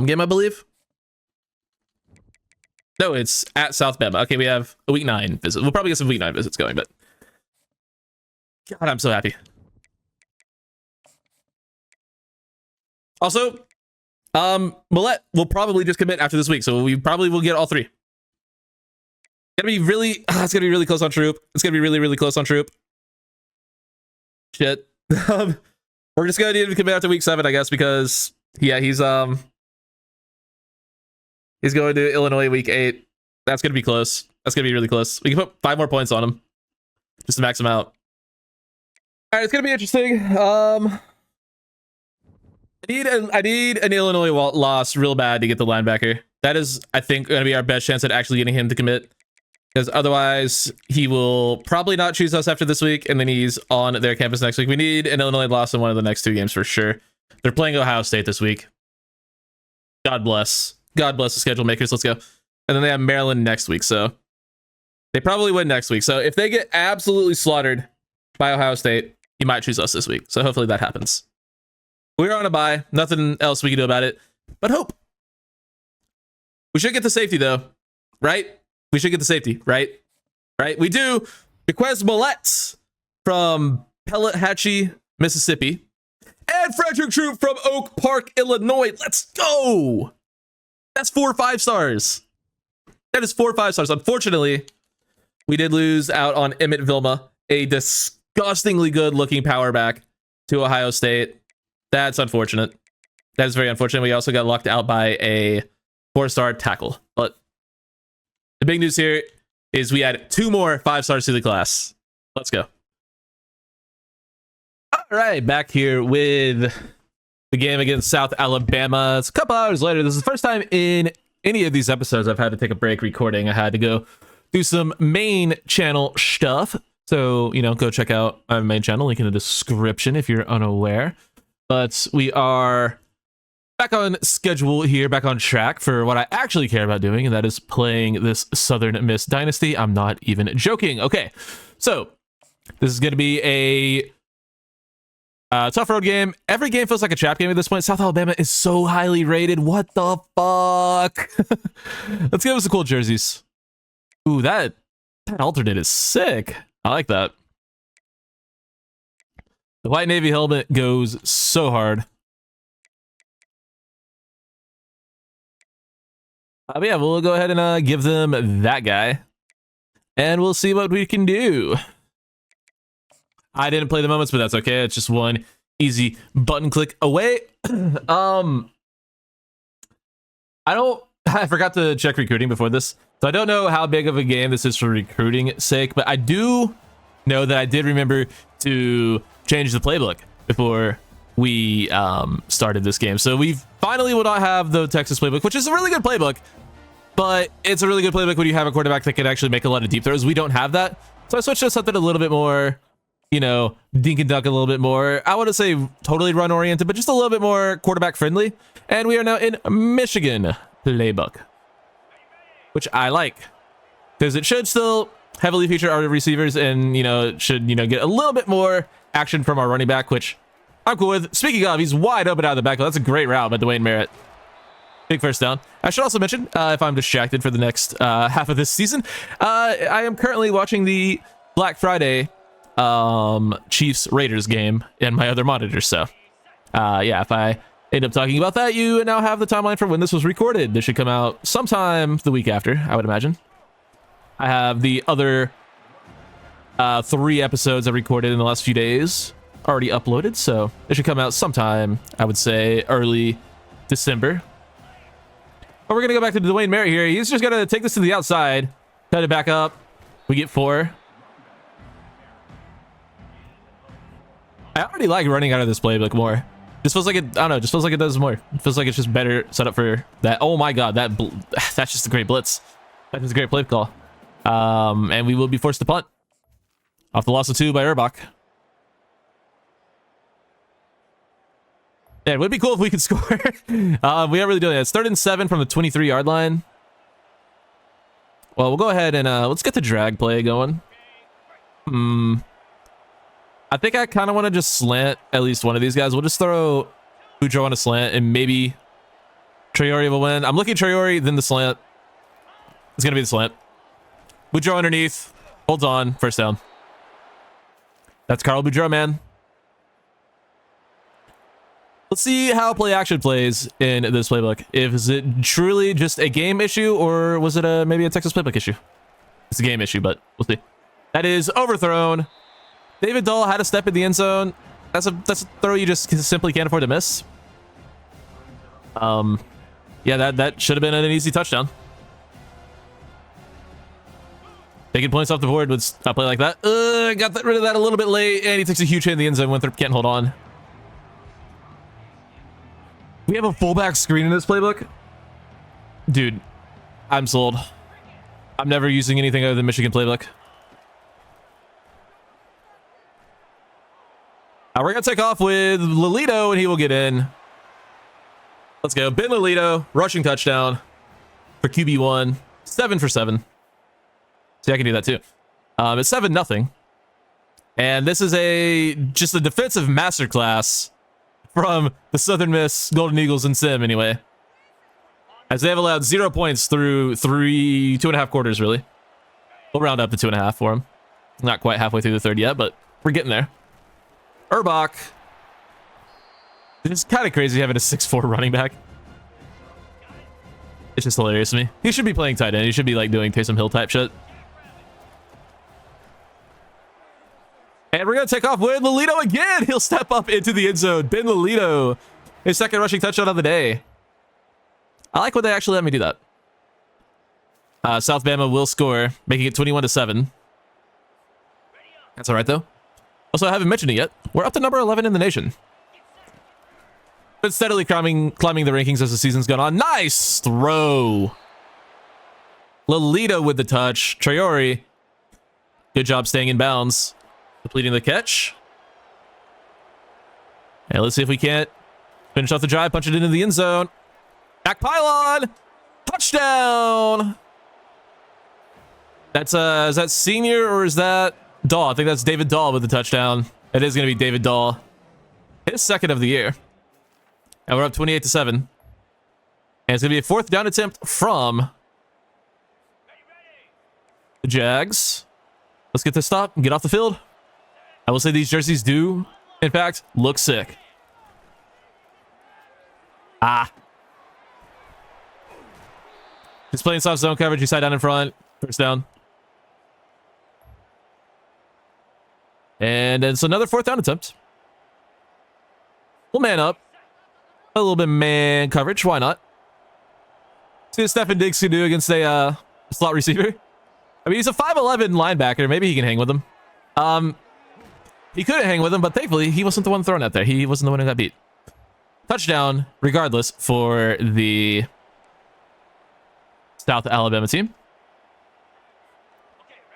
game, I believe. No, it's at South Bama. Okay, we have a week 9 visit. We'll probably get some week 9 visits going, but God, I'm so happy. Also, Millette will probably just commit after this week, so we probably will get all 3. It's gonna be really close on Troop. It's gonna be really, really close on Troop. Shit. We're just gonna need him to commit after week 7, I guess, because yeah, he's going to Illinois week 8. That's gonna be close. That's gonna be really close. We can put 5 more points on him just to max him out. All right, it's gonna be interesting. I need an Illinois loss real bad to get the linebacker. That is, I think, going to be our best chance at actually getting him to commit. Because otherwise, he will probably not choose us after this week, and then he's on their campus next week. We need an Illinois loss in one of the next 2 games for sure. They're playing Ohio State this week. God bless. God bless the schedule makers. Let's go. And then they have Maryland next week, so they probably win next week. So if they get absolutely slaughtered by Ohio State, you might choose us this week. So hopefully that happens. We're on a bye. Nothing else we can do about it, but hope. We should get the safety, though, right? We should get the safety, right? Right? We do. Request Millets from Pellethatchee, Mississippi. And Frederick Troop from Oak Park, Illinois. Let's go. That's 4 5-stars. That is 4 5-stars. Unfortunately, we did lose out on Emmett Vilma, a disgustingly good looking power back to Ohio State. That's unfortunate. That is very unfortunate. We also got locked out by a 4-star tackle. But the big news here is we add 2 more 5-stars to the class. Let's go. All right, back here with the game against South Alabama. It's a couple hours later. This is the first time in any of these episodes I've had to take a break recording. I had to go do some main channel stuff. So, you know, go check out my main channel. Link in the description if you're unaware. But we are back on schedule here, back on track for what I actually care about doing, and that is playing this Southern Miss Dynasty. I'm not even joking. Okay, so this is going to be a tough road game. Every game feels like a trap game at this point. South Alabama is so highly rated. What the fuck? Let's give us some cool jerseys. Ooh, that alternate is sick. I like that. The white navy helmet goes so hard. But yeah, we'll go ahead and give them that guy. And we'll see what we can do. I didn't play the moments, but that's okay. It's just one easy button click away. I forgot to check recruiting before this. So I don't know how big of a game this is for recruiting sake, but I do know that I did remember to change the playbook before we started this game. So we finally will not have the Texas playbook, which is a really good playbook, but it's a really good playbook when you have a quarterback that can actually make a lot of deep throws. We don't have that. So I switched to something a little bit more, you know, dink and dunk a little bit more. I wouldn't say totally run oriented, but just a little bit more quarterback friendly. And we are now in Michigan playbook, which I like because it should still heavily feature our receivers and, you know, it should, you know, get a little bit more action from our running back, which I'm cool with. Speaking of, he's wide open out of the backfield. That's a great route by Dwayne Merritt. Big first down. I should also mention, if I'm distracted for the next half of this season, I am currently watching the Black Friday Chiefs Raiders game in my other monitor. So yeah, if I end up talking about that, you now have the timeline for when this was recorded. This should come out sometime the week after, I would imagine. I have the other 3 episodes I recorded in the last few days already uploaded, so it should come out sometime, I would say early December. But we're gonna go back to Dwayne Merritt here. He's just gonna take this to the outside, cut it back up. We get 4. I already like running out of this playbook more. Just feels like it, I don't know, just feels like it does more. It feels like it's just better set up for that. Oh my god, that's just a great blitz. That is a great play call. And we will be forced to punt off the loss of 2 by Urbach. Yeah, it would be cool if we could score. We aren't really doing that. It's 3rd and 7 from the 23-yard line. Well, we'll go ahead and let's get the drag play going. I think I kind of want to just slant at least one of these guys. We'll just throw Boudreaux on a slant and maybe Traore will win. I'm looking at Traore, then the slant. It's going to be the slant. Boudreaux underneath. Holds on. First down. That's Carl Boudreaux, man. Let's see how play action plays in this playbook. Is it truly just a game issue or was it maybe a Texas playbook issue? It's a game issue, but we'll see. That is overthrown. David Dahl had a step in the end zone. That's a throw you just simply can't afford to miss. Yeah, that should have been an easy touchdown. Taking points off the board with a play like that. Got rid of that a little bit late, and he takes a huge hit in the end zone. Winthrop can't hold on. We have a fullback screen in this playbook. Dude, I'm sold. I'm never using anything other than Michigan playbook. We're going to take off with Lolito, and he will get in. Let's go. Ben Lolito, rushing touchdown for QB1. 7 for 7. See, I can do that too. It's 7-0. And this is just a defensive masterclass from the Southern Miss Golden Eagles in Sim, anyway. As they have allowed 0 points through 2.5 quarters, really. We'll round up to 2.5 for them. Not quite halfway through the third yet, but we're getting there. Urbach. It's kind of crazy having a 6'4" running back. It's just hilarious to me. He should be playing tight end. He should be like doing Taysom Hill type shit. And we're going to take off with Lolito again. He'll step up into the end zone. Ben Lolito, his second rushing touchdown of the day. I like when they actually let me do that. South Bama will score, making it 21-7. That's all right, though. Also, I haven't mentioned it yet. We're up to number 11 in the nation. Been steadily climbing the rankings as the season's gone on. Nice throw. Lolito with the touch. Traore. Good job staying in bounds. Completing the catch. And let's see if we can't finish off the drive. Punch it into the end zone. Back pylon. Touchdown. That's is that Senior or is that Dahl? I think that's David Dahl with the touchdown. It is going to be David Dahl. His second of the year. And we're up 28-7. And it's going to be a 4th down attempt from the Jags. Let's get this stop and get off the field. I will say these jerseys do, in fact, look sick. Just playing soft zone coverage. You side down in front. First down. And it's another 4th down attempt. We'll man up. A little bit man coverage. Why not? See what Stephen Diggs can do against a slot receiver. I mean, he's a 5'11" linebacker. Maybe he can hang with him. He couldn't hang with him, but thankfully, he wasn't the one throwing out there. He wasn't the one who got beat. Touchdown, regardless, for the South Alabama team.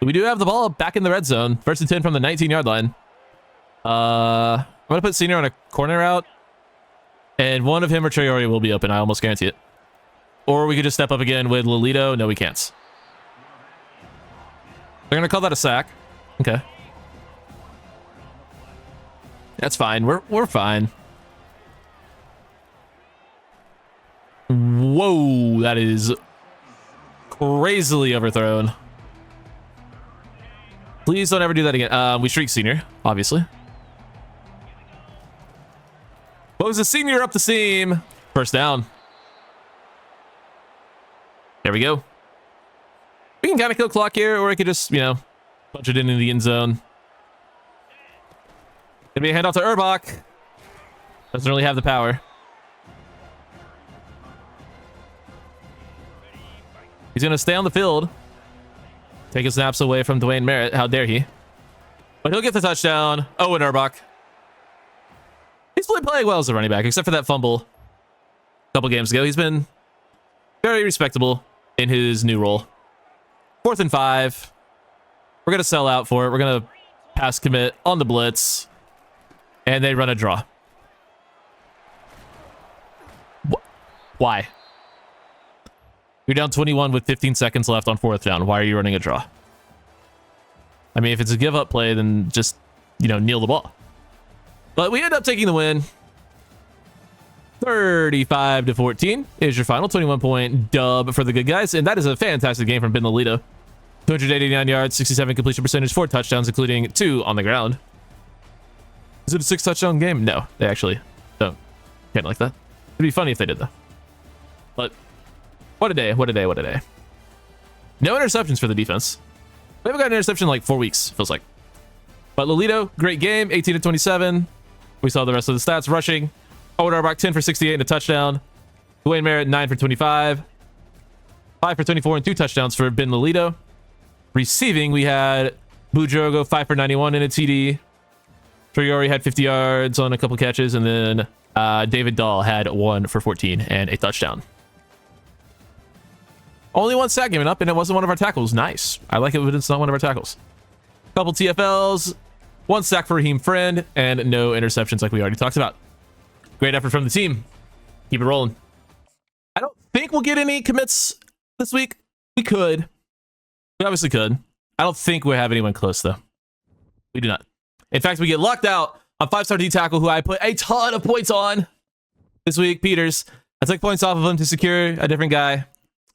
We do have the ball back in the red zone. 1st and 10 from the 19-yard line. I'm going to put Senior on a corner route. And one of him or Traore will be open. I almost guarantee it. Or we could just step up again with Lolito. No, we can't. They're going to call that a sack. Okay. That's fine. We're fine. Whoa, that is crazily overthrown. Please don't ever do that again. We streak Senior, obviously. Moves the Senior up the seam. First down. There we go. We can kind of kill clock here, or we could just, punch it into the end zone. Gonna be a handoff to Urbach. Doesn't really have the power. He's gonna stay on the field. Take his snaps away from Dwayne Merritt. How dare he? But he'll get the touchdown. Owen Urbach. He's really playing well as a running back, except for that fumble a couple games ago. He's been very respectable in his new role. 4th and 5. We're going to sell out for it. We're going to pass commit on the blitz. And they run a draw. Why? You're down 21 with 15 seconds left on 4th down. Why are you running a draw? I mean, if it's a give-up play, then just, kneel the ball. But we end up taking the win. 35-14 is your final 21-point dub for the good guys. And that is a fantastic game from Ben Lolito. 289 yards, 67 completion percentage, 4 touchdowns, including 2 on the ground. Is it a 6-touchdown game? No, they actually don't. Can't like that. It'd be funny if they did, though. But what a day, what a day, what a day. No interceptions for the defense. We haven't got an interception in like 4 weeks, feels like. But Lolito, great game, 18-27. We saw the rest of the stats. Rushing, Owen Urbach, 10 for 68 and a touchdown. Dwayne Merritt, 9 for 25. 5 for 24 and 2 touchdowns for Ben Lolito. Receiving, we had Boudreaux, 5 for 91 and a TD. Traore had 50 yards on a couple catches. And then David Dahl had 1 for 14 and a touchdown. Only 1 sack given up, and it wasn't one of our tackles. Nice. I like it when it's not one of our tackles. Couple TFLs, 1 sack for Raheem Friend, and no interceptions like we already talked about. Great effort from the team. Keep it rolling. think we'll get any commits this week. We could. We obviously could. I don't think we have anyone close, though. We do not. In fact, we get locked out on 5-star D tackle, who I put a ton of points on this week, Peters. I took points off of him to secure a different guy,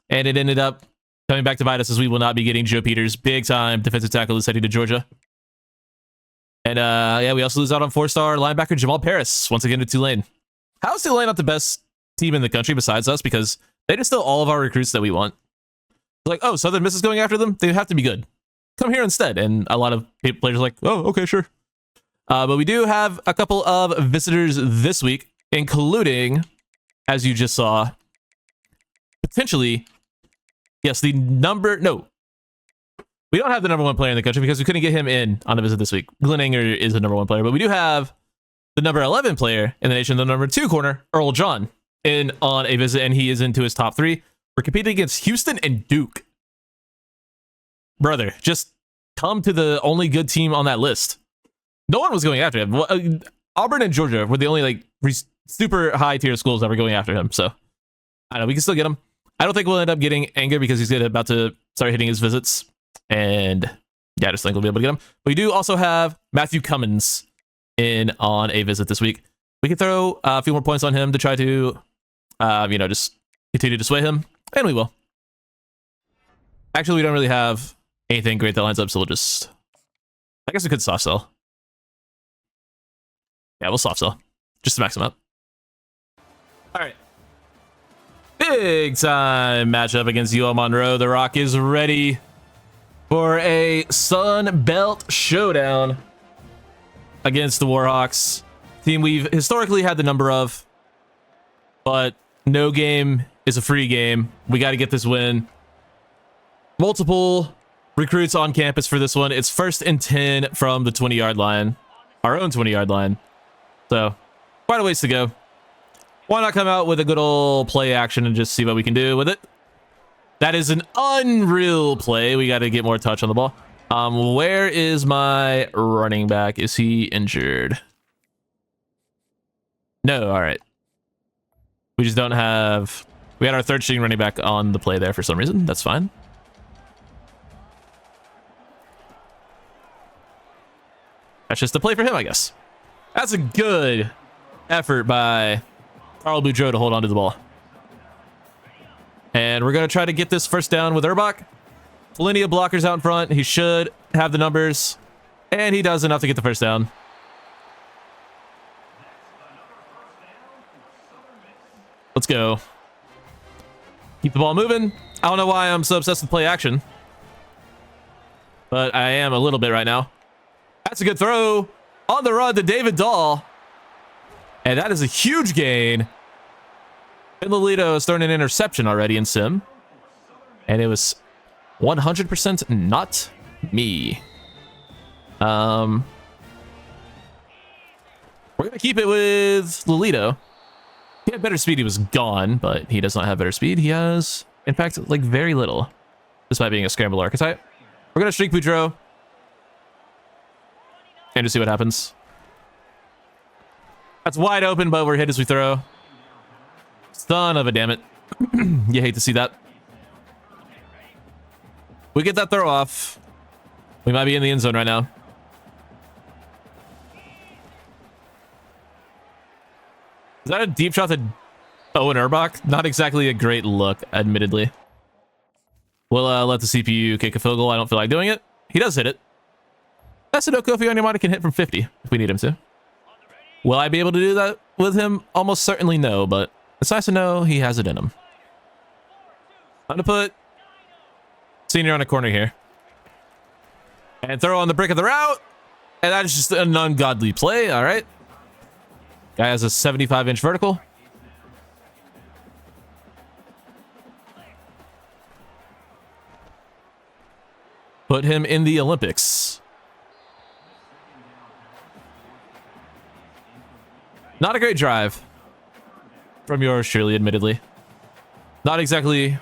and it ended up coming back to bite us, as we will not be getting Joe Peters. Big time defensive tackle is heading to Georgia. And yeah, we also lose out on 4-star linebacker Jamal Paris once again to Tulane. How is Tulane not the best team in the country besides us? Because they just steal all of our recruits that we want. Like, oh, Southern Miss is going after them? They have to be good. Come here instead. And a lot of players are like, oh, okay, sure. But we do have a couple of visitors this week, including, as you just saw, potentially, yes, we don't have the number 1 player in the country because we couldn't get him in on a visit this week. Glenn Anger is the number 1 player, but we do have the number 11 player in the nation, the number 2 corner, Earl John, in on a visit, and he is into his top 3. We're competing against Houston and Duke. Brother, just come to the only good team on that list. No one was going after him. Auburn and Georgia were the only like super high tier schools that were going after him. So I don't know, we can still get him. I don't think we'll end up getting Anger because he's about to start hitting his visits. And yeah, I just think we'll be able to get him. But we do also have Matthew Cummins in on a visit this week. We can throw a few more points on him to try to, just continue to sway him. And we will. Actually, we don't really have anything great that lines up, so we'll just... I guess we could soft sell. Yeah, we'll soft sell. Just to max him up. Alright. Big time matchup against UL Monroe. The Rock is ready for a Sun Belt showdown against the Warhawks. Team we've historically had the number of, but no game is a free game. We got to get this win. Multiple recruits on campus for this one. It's 1st and 10 from the 20-yard line. Our own 20-yard line. So, quite a ways to go. Why not come out with a good old play action and just see what we can do with it? That is an unreal play. We got to get more touch on the ball. Where is my running back? Is he injured? No, all right. We just don't have... We had our 3rd string running back on the play there for some reason. That's fine. That's just a play for him, I guess. That's a good effort by Carl Boudreaux to hold on to the ball. And we're going to try to get this 1st down with Urbach. Plenty of blockers out in front. He should have the numbers. And he does enough to get the 1st down. Let's go. Keep the ball moving. I don't know why I'm so obsessed with play action, but I am a little bit right now. That's a good throw on the run to David Dahl. And that is a huge gain. Ben Lolito has thrown an interception already in sim. And it was 100% not me. We're going to keep it with Lolito. He had better speed. He was gone, but he does not have better speed. He has, in fact, like very little. Despite being a scramble archetype. We're going to streak Boudreaux. And just see what happens. That's wide open, but we're hit as we throw. Son of a damn it. You hate to see that. We get that throw off. We might be in the end zone right now. Is that a deep shot to Owen Urbach? Not exactly a great look, admittedly. We'll let the CPU kick a field goal. I don't feel like doing it. He does hit it. That's an Kofi Onyemata can hit from 50 if we need him to. Will I be able to do that with him? Almost certainly no, but it's nice to know he has it in him. I'm going to put Senior on a corner here. And throw on the brick of the route. And that is just an ungodly play. All right. Guy has a 75-inch vertical. Put him in the Olympics. Not a great drive from yours truly, admittedly. Not exactly,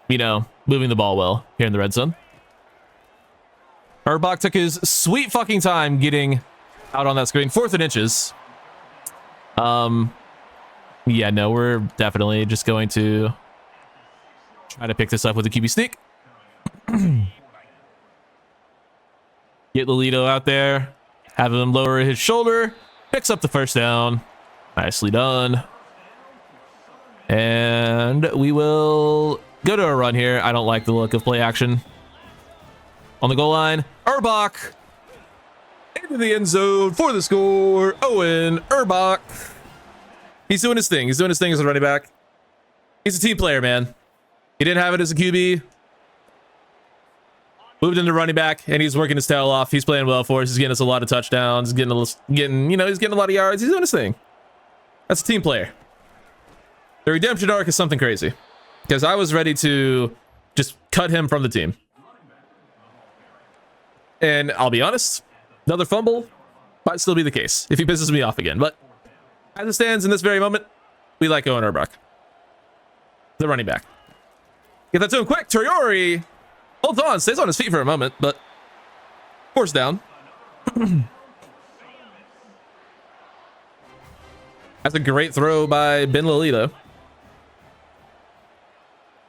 you know, moving the ball well here in the red zone. Urbach took his sweet fucking time getting out on that screen. 4th and inches. Yeah, no, we're definitely just going to try to pick this up with a QB sneak. Get Lolito out there. Have him lower his shoulder. Picks up the first down. Nicely done. And we will go to a run here. I don't like the look of play action. On the goal line, Urbach. Into the end zone for the score. Owen Urbach. He's doing his thing. He's doing his thing as a running back. He's a team player, man. He didn't have it as a QB. Moved into running back, and he's working his tail off. He's playing well for us. He's getting us a lot of touchdowns. He's getting a lot of yards. He's doing his thing. That's a team player. The redemption arc is something crazy, because I was ready to just cut him from the team. And I'll be honest, another fumble might still be the case if he pisses me off again. But as it stands in this very moment, we like Owen Urbach, the running back. Get that to him quick. Toriori holds on, stays on his feet for a moment, but force down. That's a great throw by Ben Lolito.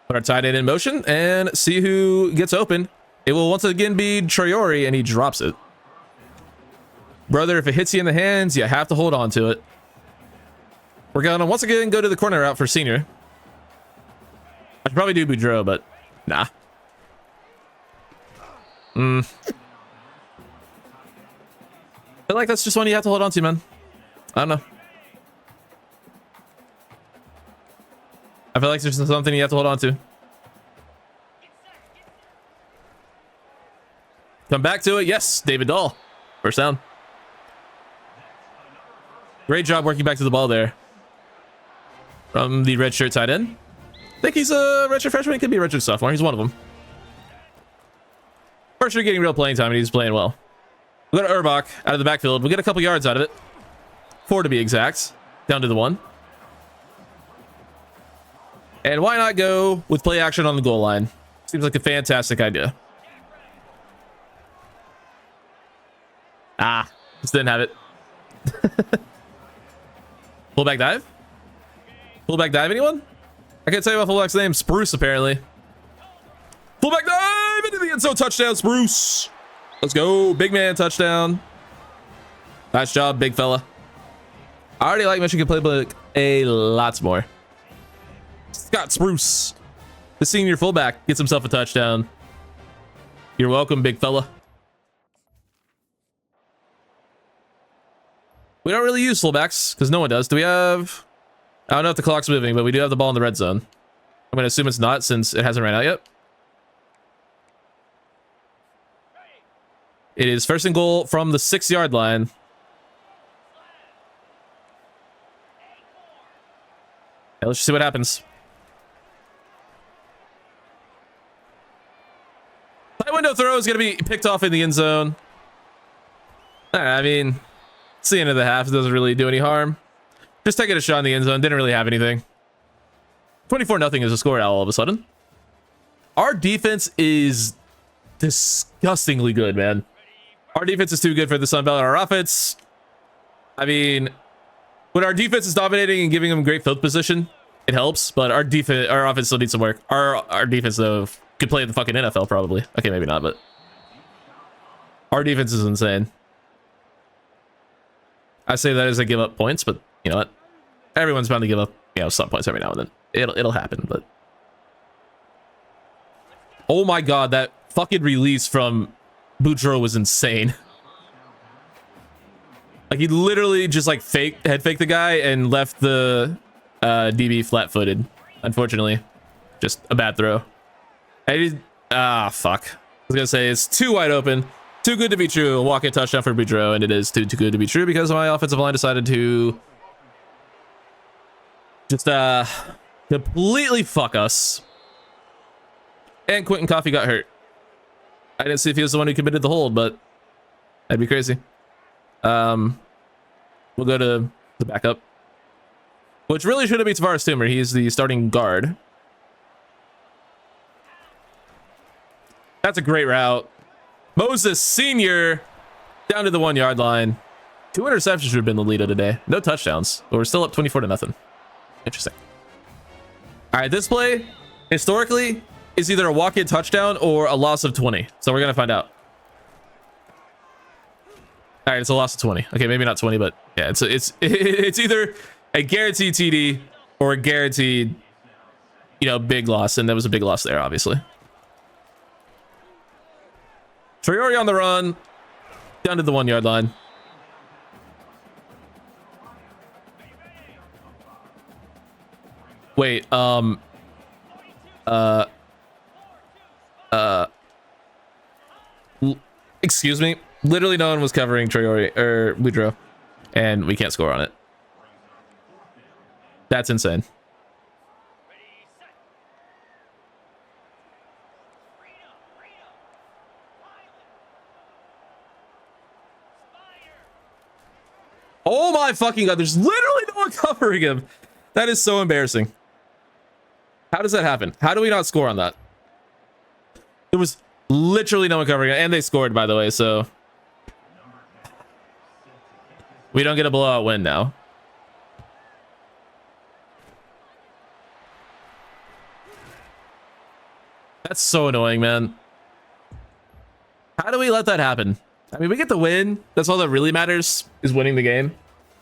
Put our tight end in motion and see who gets open. It will once again be Toriori, and he drops it. Brother, if it hits you in the hands, you have to hold on to it. We're going to once again go to the corner route for senior. I should probably do Boudreaux, but nah. I feel like that's just one you have to hold on to, man. I don't know. I feel like there's something you have to hold on to. Come back to it. Yes, David Dahl. First down. Great job working back to the ball there. From the redshirt tight end. I think he's a redshirt freshman. He could be a redshirt sophomore. He's one of them. First year getting real playing time, and he's playing well. We got Urbach out of the backfield. We'll get a couple yards out of it. 4 to be exact. Down to the 1. And why not go with play action on the goal line? Seems like a fantastic idea. Ah, just didn't have it. Fullback dive? Fullback dive, anyone? I can't tell you about fullback's name. Spruce, apparently. Fullback dive into the end zone. Touchdown, Spruce. Let's go. Big man touchdown. Nice job, big fella. I already like Michigan playbook a lot more. Scott Spruce, the senior fullback, gets himself a touchdown. You're welcome, big fella. We don't really use fullbacks because no one does. Do we have... I don't know if the clock's moving, but we do have the ball in the red zone. I'm going to assume it's not since it hasn't ran out yet. It is first and goal from the 6-yard line. Okay, let's just see what happens. Tight window throw is going to be picked off in the end zone. I mean, it's the end of the half. It doesn't really do any harm. Just taking a shot in the end zone. Didn't really have anything. 24-0 is the score all of a sudden. Our defense is disgustingly good, man. Our defense is too good for the Sun Belt. Our offense, I mean, when our defense is dominating and giving them great field position, it helps. But our offense still needs some work. Our defense, though, could play in the fucking NFL probably. Okay, maybe not, but our defense is insane. I say that as I give up points, but you know what? Everyone's bound to give up, some points every now and then. It'll happen, but oh my god, that fucking release from Boudreaux was insane. Like he literally just like head faked the guy and left the DB flat-footed. Unfortunately, just a bad throw. Fuck. I was gonna say it's too wide open. Too good to be true. A walk-in touchdown for Boudreaux, and it is too good to be true because my offensive line decided to just completely fuck us. And Quentin Coffey got hurt. I didn't see if he was the one who committed the hold, but that'd be crazy. We'll go to the backup, which really should have been Tavares Toomer. He's the starting guard. That's a great route. Moses Sr. down to the 1-yard line. 2 interceptions would have been the lead of today. No touchdowns, but we're still up 24-0. Interesting. All right, this play historically is either a walk-in touchdown or a loss of 20. So we're gonna find out. All right, it's a loss of 20. Okay, maybe not 20, but yeah, it's either a guaranteed TD or a guaranteed, you know, big loss, and there was a big loss there, obviously. Traore on the run, down to the 1 yard line. Wait, excuse me. Literally no one was covering Traore or Boudreaux, and we can't score on it. That's insane. Oh my fucking god, there's literally no one covering him. That is so embarrassing. How does that happen? How do we not score on that? There was literally no one covering it, and they scored, by the way, so we don't get a blowout win now. That's so annoying, man. How do we let that happen? I mean, we get the win. That's all that really matters, is winning the game.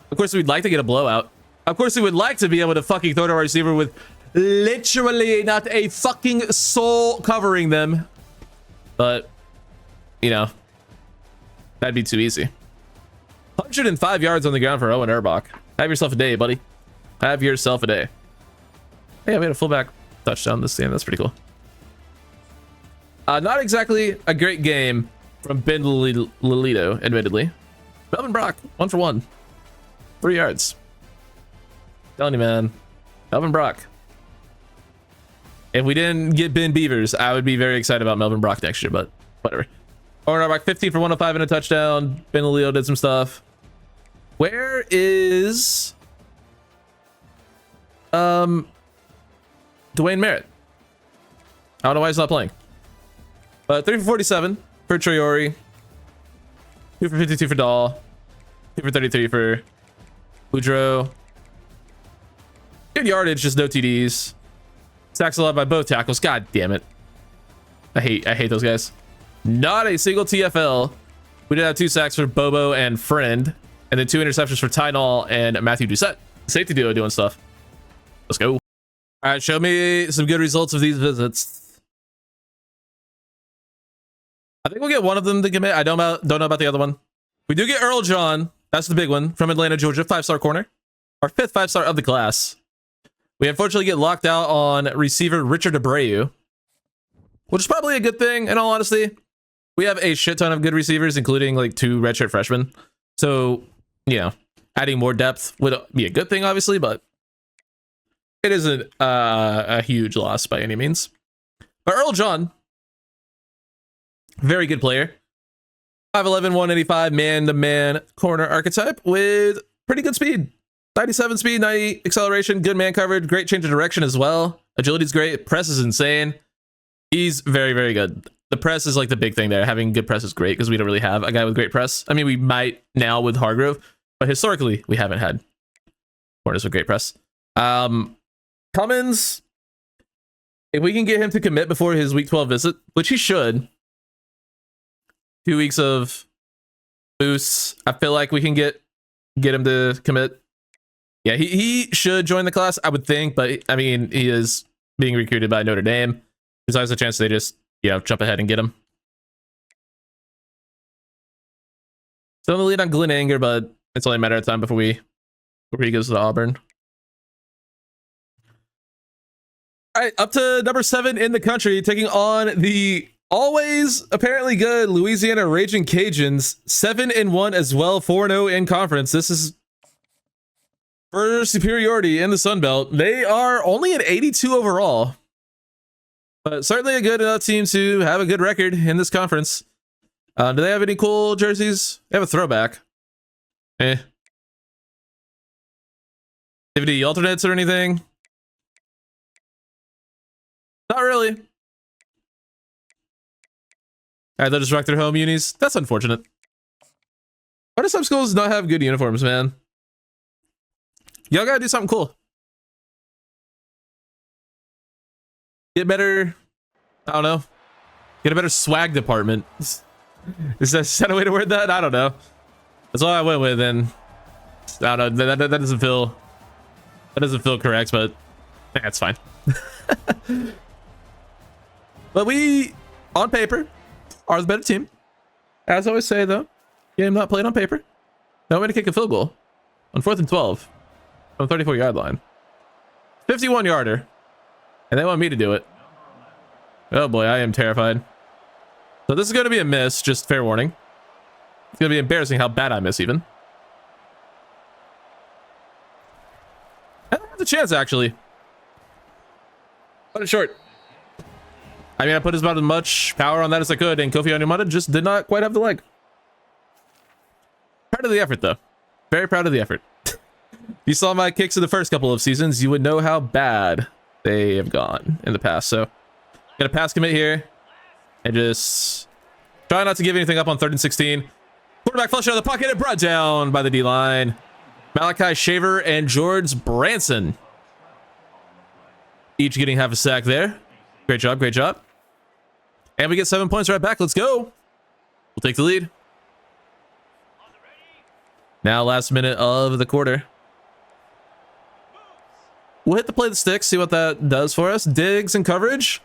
Of course, we'd like to get a blowout. Of course, we would like to be able to fucking throw to our receiver with literally not a fucking soul covering them. But, you know, that'd be too easy. 105 yards on the ground for Owen Urbach. Have yourself a day, buddy. Have yourself a day. Yeah, we had a fullback touchdown this game. That's pretty cool. Not exactly a great game from Ben Lolito, admittedly. Melvin Brock, 1 for 1. 3 yards. Telling you, man. Melvin Brock. If we didn't get Ben Beavers, I would be very excited about Melvin Brock next year, but whatever. Owen Urbach, 15 for 105 and a touchdown. Ben Lolito did some stuff. Where is Dwayne Merritt? I don't know why he's not playing. But 3 for 47 for Traore. 2 for 52 for Dahl. 2 for 33 for Boudreaux. Good yardage, just no TDs. Sacks allowed by both tackles. God damn it. I hate those guys. Not a single TFL. We did have 2 sacks for Bobo and Friend. And then 2 interceptions for Tynall and Matthew Doucette. Safety duo doing stuff. Let's go. All right, show me some good results of these visits. I think we'll get one of them to commit. I don't know about the other one. We do get Earl John. That's the big one from Atlanta, Georgia. 5-star corner. Our 5th 5-star of the class. We unfortunately get locked out on receiver Richard Abreu, which is probably a good thing, in all honesty. We have a shit ton of good receivers, including like 2 redshirt freshmen. So, you know, adding more depth would be a good thing, obviously, but it isn't a huge loss by any means. But Earl John, very good player. 5'11", 185, man-to-man corner archetype with pretty good speed. 97 speed, 90 acceleration, good man coverage, great change of direction as well. Agility's great, press is insane. He's very, very good. The press is like the big thing there. Having good press is great because we don't really have a guy with great press. I mean, we might now with Hargrove, but historically we haven't had corners with great press. Cummins, if we can get him to commit before his week 12 visit, which he should, 2 weeks of boosts, I feel like we can get him to commit. Yeah, he should join the class, I would think, but I mean, he is being recruited by Notre Dame. There's always a chance they just, you know, jump ahead and get him. Still in the lead on Glenn Anger, but it's only a matter of time before he goes to Auburn. All right, up to number 7 in the country, taking on the always apparently good Louisiana Raging Cajuns. 7-1 as well, 4-0 in conference. This is for superiority in the Sun Belt. They are only an 82 overall, but certainly a good enough team to have a good record in this conference. Do they have any cool jerseys? They have a throwback. Have any alternates or anything? Not really. All right, they'll just rock their home unis. That's unfortunate. Why do some schools not have good uniforms, man? Y'all gotta do something cool. Get better, I don't know, get a better swag department. Is that a way to word that? I don't know. That's all I went with, and I don't know, that doesn't feel correct, but that's fine. But we, on paper, are the better team. As I always say, though, game not played on paper. No way to kick a field goal on 4th and 12 from the 34-yard line. 51-yarder, and they want me to do it. Oh boy, I am terrified. So this is going to be a miss, just fair warning. It's going to be embarrassing how bad I miss, even. I have a chance, actually. Cut it short. I mean, I put about as much power on that as I could, and Kofi Onumata just did not quite have the leg. Proud of the effort, though. Very proud of the effort. If you saw my kicks in the first couple of seasons, you would know how bad they have gone in the past. So, got a pass commit here, and just try not to give anything up on 3rd and 16. Quarterback flush out of the pocket and brought down by the D-line. Malachi Shaver and George Branson, each getting half a sack there. Great job, great job. And we get 7 points right back. Let's go. We'll take the lead. Now, last minute of the quarter. We'll hit the play the sticks, see what that does for us. Diggs in coverage.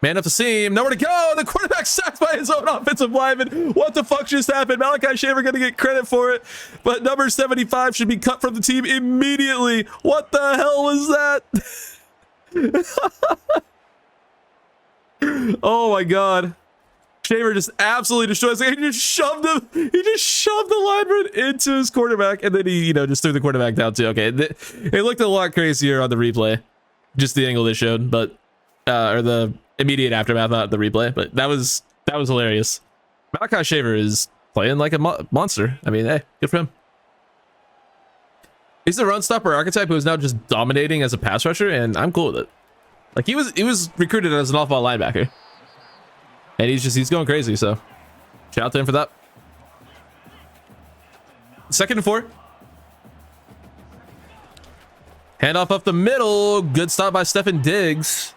Man up the seam. Nowhere to go. The quarterback sacked by his own offensive lineman. What the fuck just happened? Malachi Shaver going to get credit for it, but number 75 should be cut from the team immediately. What the hell was that? Oh my god. Shaver just absolutely destroys it. He just shoved him. He just shoved the lineman into his quarterback, and then he, just threw the quarterback down too. Okay, it looked a lot crazier on the replay, just the angle they showed, but or the immediate aftermath, not the replay. But that was hilarious. Malachi Shaver is playing like a monster. I mean, hey, good for him. He's the run stopper archetype who is now just dominating as a pass rusher, and I'm cool with it. Like he was recruited as an off-ball linebacker, and he's going crazy. So shout out to him for that. 2nd and 4. Handoff up the middle. Good stop by Stefan Diggs.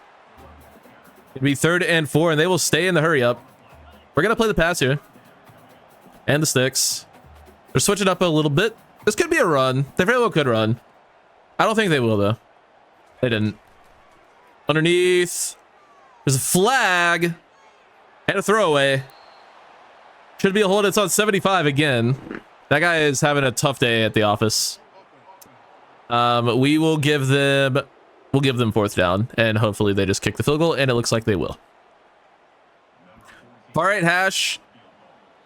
It'll be 3rd and 4, and they will stay in the hurry up. We're gonna play the pass here, and the sticks. They're switching up a little bit. This could be a run. They very well could run. I don't think they will though. They didn't. Underneath, there's a flag and a throwaway. Should be a hold. It's on 75 again. That guy is having a tough day at the office. We will give them, 4th down, and hopefully they just kick the field goal, and it looks like they will. Far right hash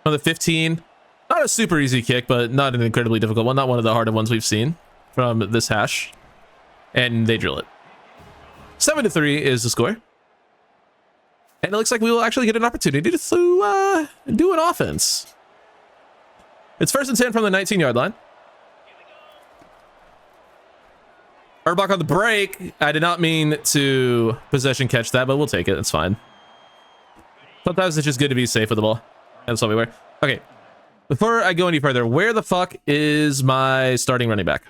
on the 15. Not a super easy kick, but not an incredibly difficult one. Not one of the harder ones we've seen from this hash, and they drill it. 7-3 is the score. And it looks like we will actually get an opportunity to do an offense. It's 1st and 10 from the 19-yard line. Erbach on the break. I did not mean to possession catch that, but we'll take it. It's fine. Sometimes it's just good to be safe with the ball. That's all we wear. Okay. Before I go any further, where the fuck is my starting running back?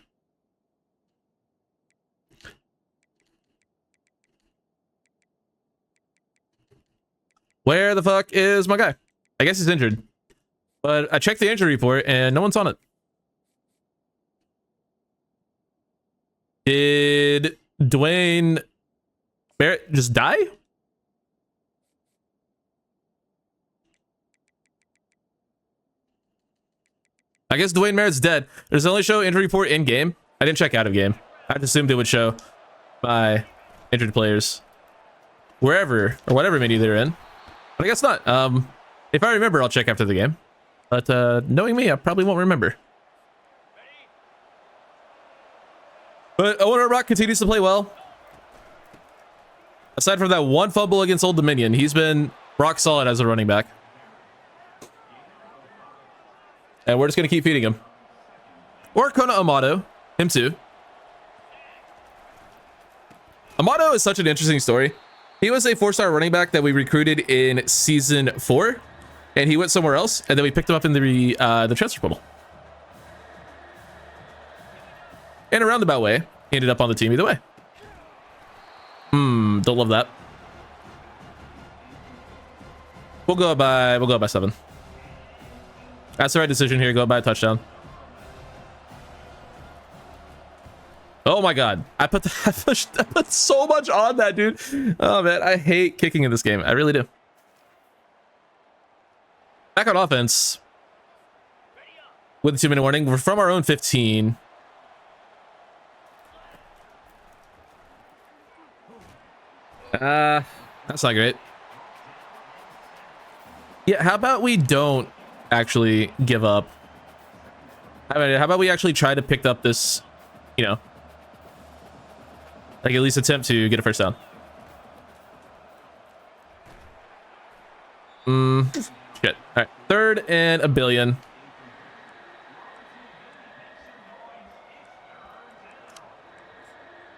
Where the fuck is my guy? I guess he's injured. But I checked the injury report and no one's on it. Did Dwayne Barrett just die? I guess Dwayne Merritt's dead. There's only show injury report in game. I didn't check out of game. I just assumed it would show my injured players wherever or whatever menu they're in. But I guess not. If I remember, I'll check after the game. But knowing me, I probably won't remember. But Owen Rock continues to play well. Aside from that one fumble against Old Dominion, he's been rock solid as a running back. And we're just going to keep feeding him. Or Kona Amato. Him too. Amato is such an interesting story. He was a 4-star running back that we recruited in season 4. And he went somewhere else. And then we picked him up in the transfer portal. In a roundabout way, he ended up on the team either way. Don't love that. We'll go by 7. That's the right decision here. Go by a touchdown. Oh my god. I put so much on that, dude. Oh man, I hate kicking in this game. I really do. Back on offense. With a 2-minute warning. We're from our own 15. That's not great. Yeah, how about we don't actually give up? How about we actually try to pick up this, you know, like at least attempt to get a first down. Shit. All right, 3rd and a billion.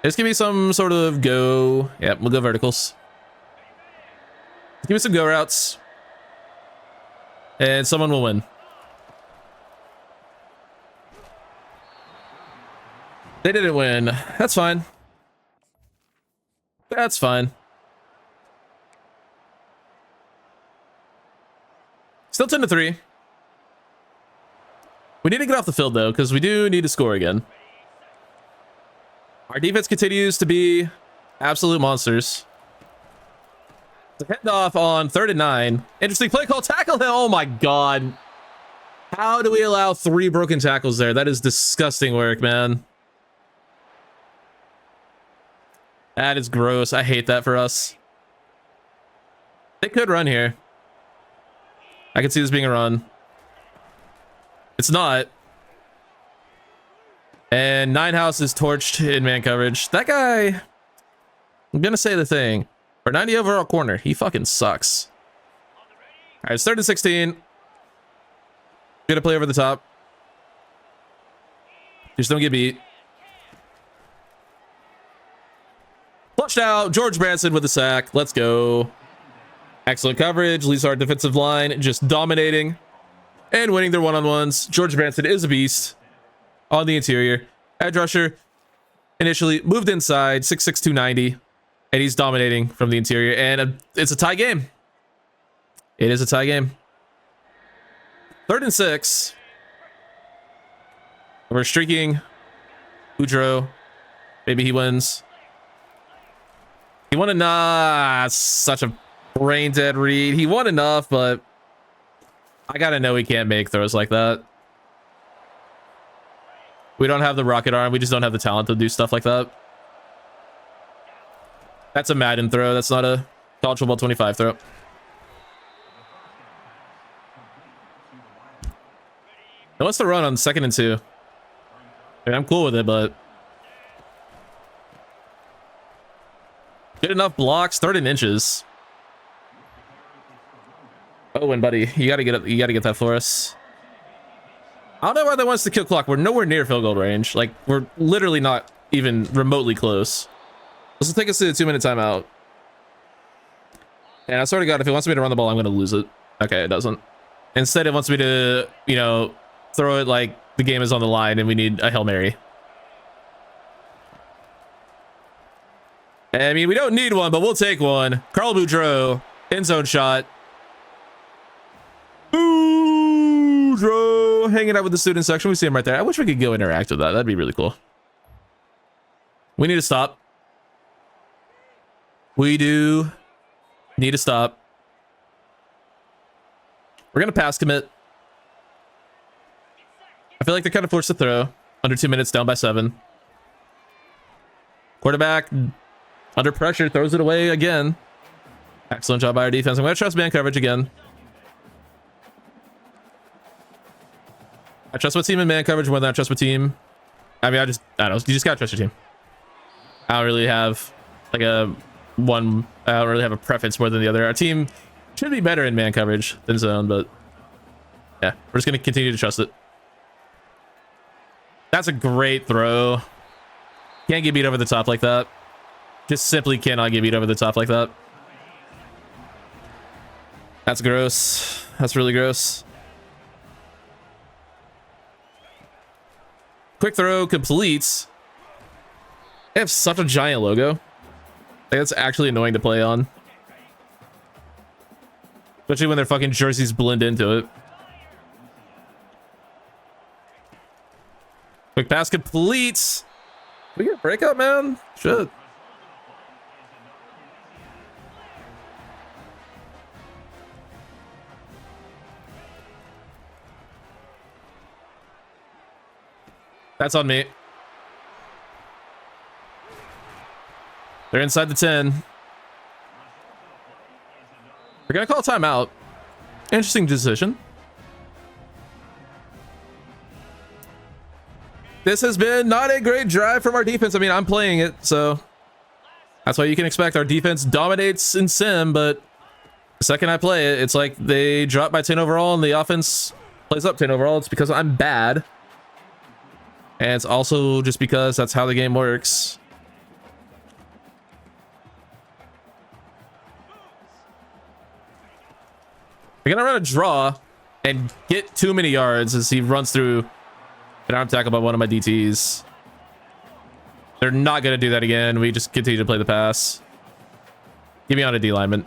Just give me some sort of go. Yeah, we'll go verticals. Give me some go routes. And someone will win. They didn't win. That's fine. That's fine. Still 10-3. We need to get off the field though, because we do need to score again. Our defense continues to be absolute monsters. Heading off on 3rd and 9. Interesting play call. Tackle him. Oh my god. How do we allow 3 broken tackles there? That is disgusting work, man. That is gross. I hate that for us. They could run here. I can see this being a run. It's not. And Ninehouse is torched in man coverage. That guy, I'm gonna say the thing. For 90 overall corner, he fucking sucks. All right, it's 3rd and 16. Gonna play over the top. Just don't get beat. Flushed out. George Branson with the sack. Let's go. Excellent coverage. Leaves our defensive line just dominating and winning their one-on-ones. George Branson is a beast on the interior. Edge rusher initially moved inside, 6'6", 290. And he's dominating from the interior. And it's a tie game. It is a tie game. 3rd and 6. We're streaking. Boudreaux. Maybe he wins. He won enough. Such a brain dead read. He won enough, but I gotta know he can't make throws like that. We don't have the rocket arm. We just don't have the talent to do stuff like that. That's a Madden throw. That's not a college football 25 throw. He wants to run on 2nd and 2. I mean, I'm cool with it, but good enough blocks. 3rd and inches. Oh, and buddy, you gotta get it. You gotta get that for us. I don't know why they want us to kill clock. We're nowhere near field goal range. Like, we're literally not even remotely close. This will take us to a 2-minute timeout. And I swear to God, if it wants me to run the ball, I'm going to lose it. Okay, it doesn't. Instead, it wants me to, you know, throw it like the game is on the line and we need a Hail Mary. I mean, we don't need one, but we'll take one. Carl Boudreaux, end zone shot. Boudreaux hanging out with the student section. We see him right there. I wish we could go interact with that. That'd be really cool. We need to stop. We do need to stop. We're going to pass commit. I feel like they're kind of forced to throw. Under 2 minutes, down by 7. Quarterback, under pressure, throws it away again. Excellent job by our defense. I'm going to trust man coverage again. I trust my team in man coverage more than I trust my team. I mean, I don't know. You just got to trust your team. I don't really have like I don't really have a preference more than the other. Our team should be better in man coverage than zone, but yeah, we're just going to continue to trust it. That's a great throw. Can't get beat over the top like that. Just simply cannot get beat over the top like that. That's gross. That's really gross. Quick throw completes. They have such a giant logo. Like, that's actually annoying to play on. Especially when their fucking jerseys blend into it. Quick pass complete. We get a breakout, man? Shit. That's on me. They're inside the 10. We're gonna call a timeout. Interesting decision. This has been not a great drive from our defense. I mean, I'm playing it, so that's why you can expect our defense dominates in sim, but the second I play it, it's like they drop by 10 overall and the offense plays up 10 overall. It's because I'm bad. And it's also just because that's how the game works. We're gonna run a draw and get too many yards as he runs through an arm tackle by one of my DTs. They're not gonna do that again. We just continue to play the pass. Give me on a D lineman.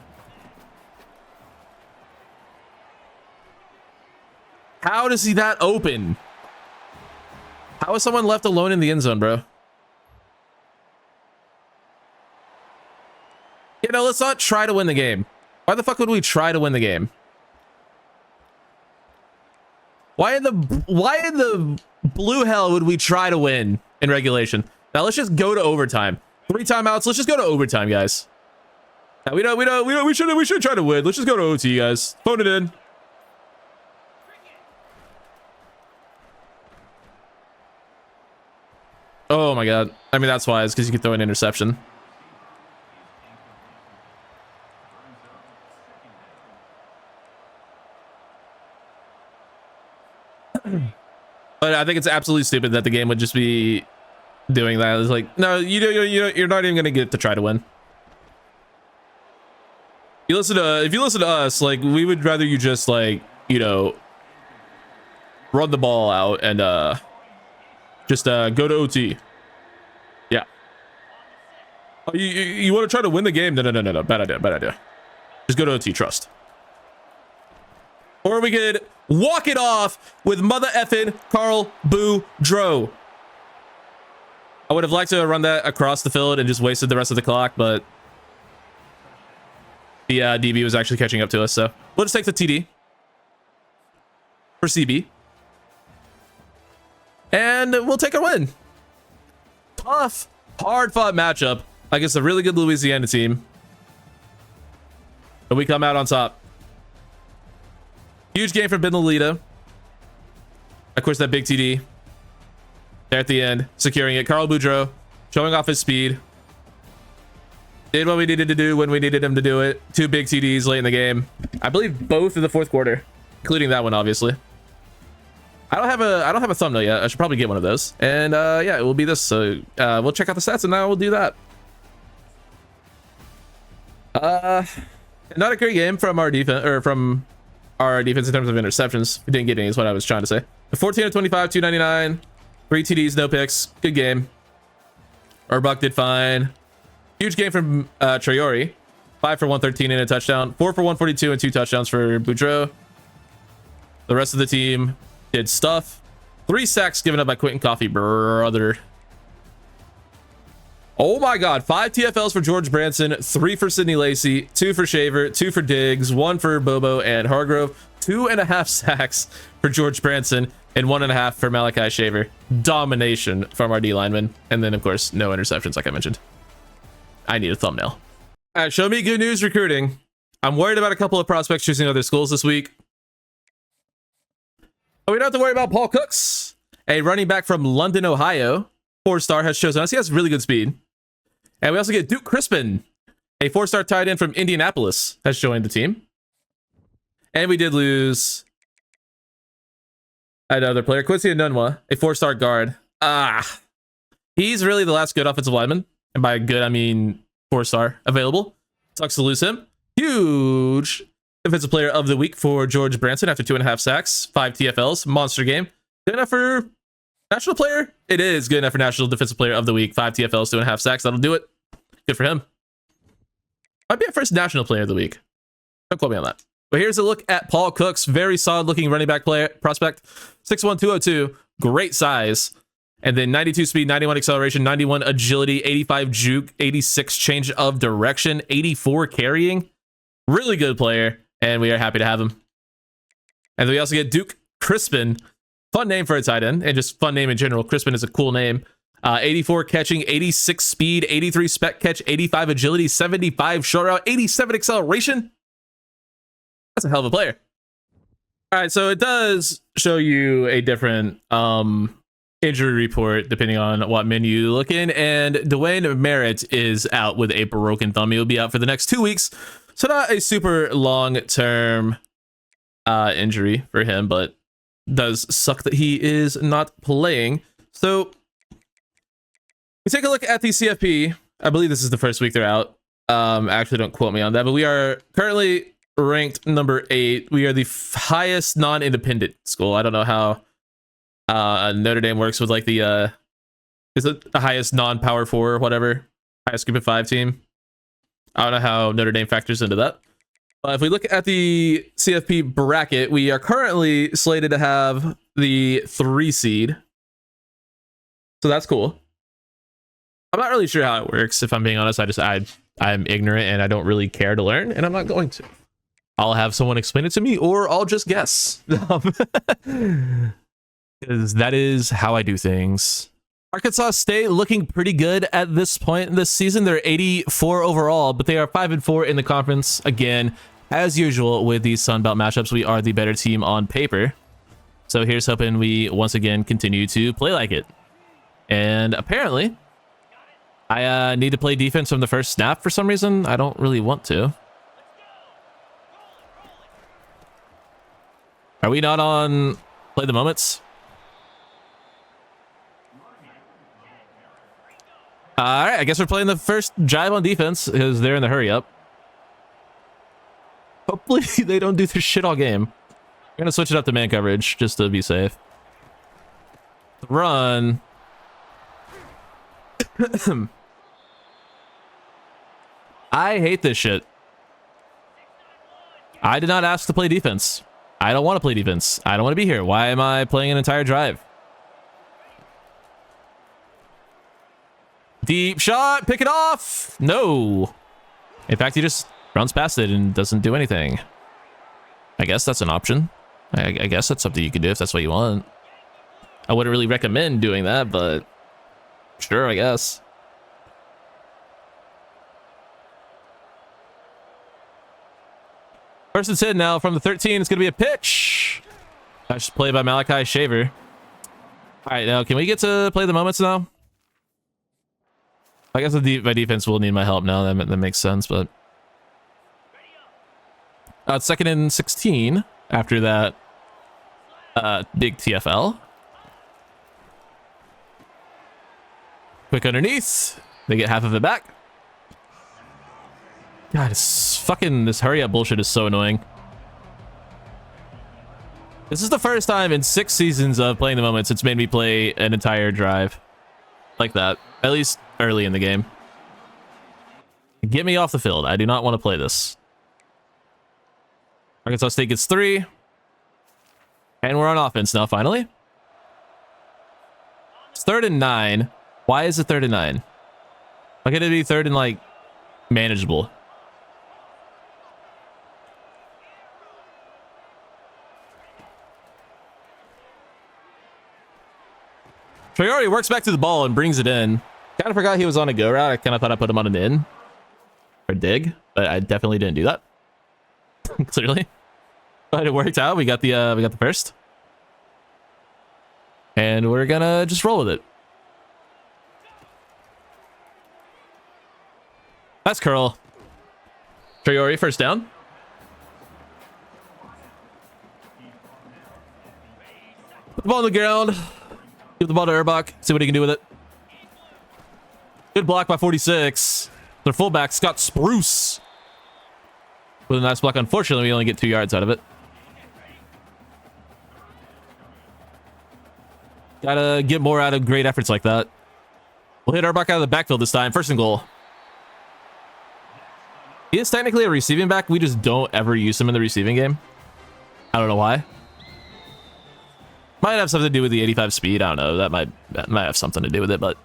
How does he that open? How is someone left alone in the end zone, bro? You know, let's not try to win the game. Why the fuck would we try to win the game? Why in the blue hell would we try to win in regulation? Now let's just go to overtime. 3 timeouts. Let's just go to overtime, guys. Now, we should try to win. Let's just go to OT, guys. Phone it in. Oh my god. I mean, that's why. It's because you can throw an interception. But I think it's absolutely stupid that the game would just be doing that. It's like, no, you're not even gonna get to try to win. If you listen to us, like, we would rather you just, like, you know, run the ball out and just go to OT. Yeah. Oh, you want to try to win the game? No. Bad idea. Just go to OT. Trust. Or we could walk it off with mother effing Carl Boudreaux. I would have liked to run that across the field and just wasted the rest of the clock, but the DB was actually catching up to us, so we'll just take the TD for CB. And we'll take a win. Tough, hard-fought matchup against a really good Louisiana team. But we come out on top. Huge game for Ben Lolita. Of course, that big TD. There at the end, securing it. Carl Boudreaux showing off his speed. Did what we needed to do when we needed him to do it. 2 big TDs late in the game. I believe both in the 4th quarter, including that one, obviously. I don't have a thumbnail yet. I should probably get one of those. And yeah, it will be this. So we'll check out the stats and now we'll do that. Not a great game from our defense, or from our defense in terms of interceptions. We didn't get any, is what I was trying to say. 14 of 25, 299, 3 TDs, no picks. Good game. Our Buck did fine. Huge game from Traore. 5 for 113 and a touchdown. 4 for 142 and 2 touchdowns for Boudreaux. The rest of the team did stuff. 3 sacks given up by Quentin Coffee, brother. Oh my god. 5 TFLs for George Branson, 3 for Sidney Lacey, 2 for Shaver, 2 for Diggs, 1 for Bobo and Hargrove, 2.5 sacks for George Branson, and 1.5 for Malachi Shaver. Domination from our D lineman. And then, of course, no interceptions, like I mentioned. I need a thumbnail. All right, show me good news recruiting. I'm worried about a couple of prospects choosing other schools this week. But we don't have to worry about Paul Cooks, a running back from London, Ohio. 4-star has chosen us. He has really good speed. And we also get Duke Crispin, a 4-star tight end from Indianapolis, has joined the team. And we did lose another player, Quincy Enunwa, a 4-star guard. He's really the last good offensive lineman. And by good, I mean 4-star available. Sucks to lose him. Huge defensive player of the week for George Branson after 2.5 sacks, 5 TFLs. Monster game. Good enough for national player? It is good enough for national defensive player of the week. 5 TFLs, 2.5 sacks. That'll do it. Good for him. Might be our first national player of the week. Don't quote me on that. But here's a look at Paul Cook's very solid looking running back player prospect. 6'1", 202, great size. And then 92 speed, 91 acceleration, 91 agility, 85 juke, 86 change of direction, 84 carrying. Really good player, and we are happy to have him. And then we also get Duke Crispin. Fun name for a tight end, and just fun name in general. Crispin is a cool name. 84 catching, 86 speed, 83 spec catch, 85 agility, 75 short route, 87 acceleration. That's a hell of a player. All right, so it does show you a different injury report depending on what menu you look in, and Dwayne Merritt is out with a broken thumb. He'll be out for the next 2 weeks, so not a super long-term injury for him, but does suck that he is not playing. So we take a look at the CFP. I believe this is the first week they're out. Actually, don't quote me on that, but we are currently ranked number 8. We are the highest non-independent school. I don't know how Notre Dame works with like the is it the highest non-power 4 or whatever, highest group of 5 team. I don't know how Notre Dame factors into that. But if we look at the CFP bracket, we are currently slated to have the 3 seed. So that's cool. I'm not really sure how it works, if I'm being honest. I'm ignorant and I don't really care to learn, and I'm not going to. I'll have someone explain it to me, or I'll just guess. Because that is how I do things. Arkansas State looking pretty good at this point in this season. They're 84 overall, but they are 5-4 in the conference. Again, as usual with these Sun Belt matchups, we are the better team on paper. So here's hoping we once again continue to play like it. And apparently, I need to play defense from the first snap for some reason. I don't really want to. Are we not on play the moments? All right, I guess we're playing the first drive on defense because they're in the hurry up. Hopefully they don't do this shit all game. I'm going to switch it up to man coverage just to be safe. Run. I hate this shit. I did not ask to play defense. I don't want to play defense. I don't want to be here. Why am I playing an entire drive? Deep shot. Pick it off. No. In fact, he just runs past it and doesn't do anything. I guess that's an option. I guess that's something you can do if that's what you want. I wouldn't really recommend doing that, but sure, I guess. First and 10 now from the 13. It's going to be a pitch. Nice play by Malachi Shaver. All right, now can we get to play the moments now? I guess my defense will need my help now. That makes sense, but it's 2nd and 16 after that big TFL. Quick underneath. They get half of it back. God, this hurry up bullshit is so annoying. This is the first time in 6 seasons of playing the moments it's made me play an entire drive like that, at least early in the game. Get me off the field. I do not want to play this. Arkansas State gets 3. And we're on offense now, finally. It's 3rd and 9. Why is it 3rd and 9? Why can't it be 3rd and, like, manageable? Traore works back to the ball and brings it in. Kind of forgot he was on a go route. I kind of thought I put him on an in. Or dig. But I definitely didn't do that. Clearly. But it worked out. We got the first. And we're gonna just roll with it. That's curl. Traore, first down. Put the ball on the ground. Give the ball to Urbach. See what he can do with it. Good block by 46. Their fullback, Scott Spruce. With a nice block. Unfortunately, we only get 2 yards out of it. Gotta get more out of great efforts like that. We'll hit Urbach out of the backfield this time. 1st and goal. He is technically a receiving back. We just don't ever use him in the receiving game. I don't know why. Might have something to do with the 85 speed. I don't know. That might have something to do with it, but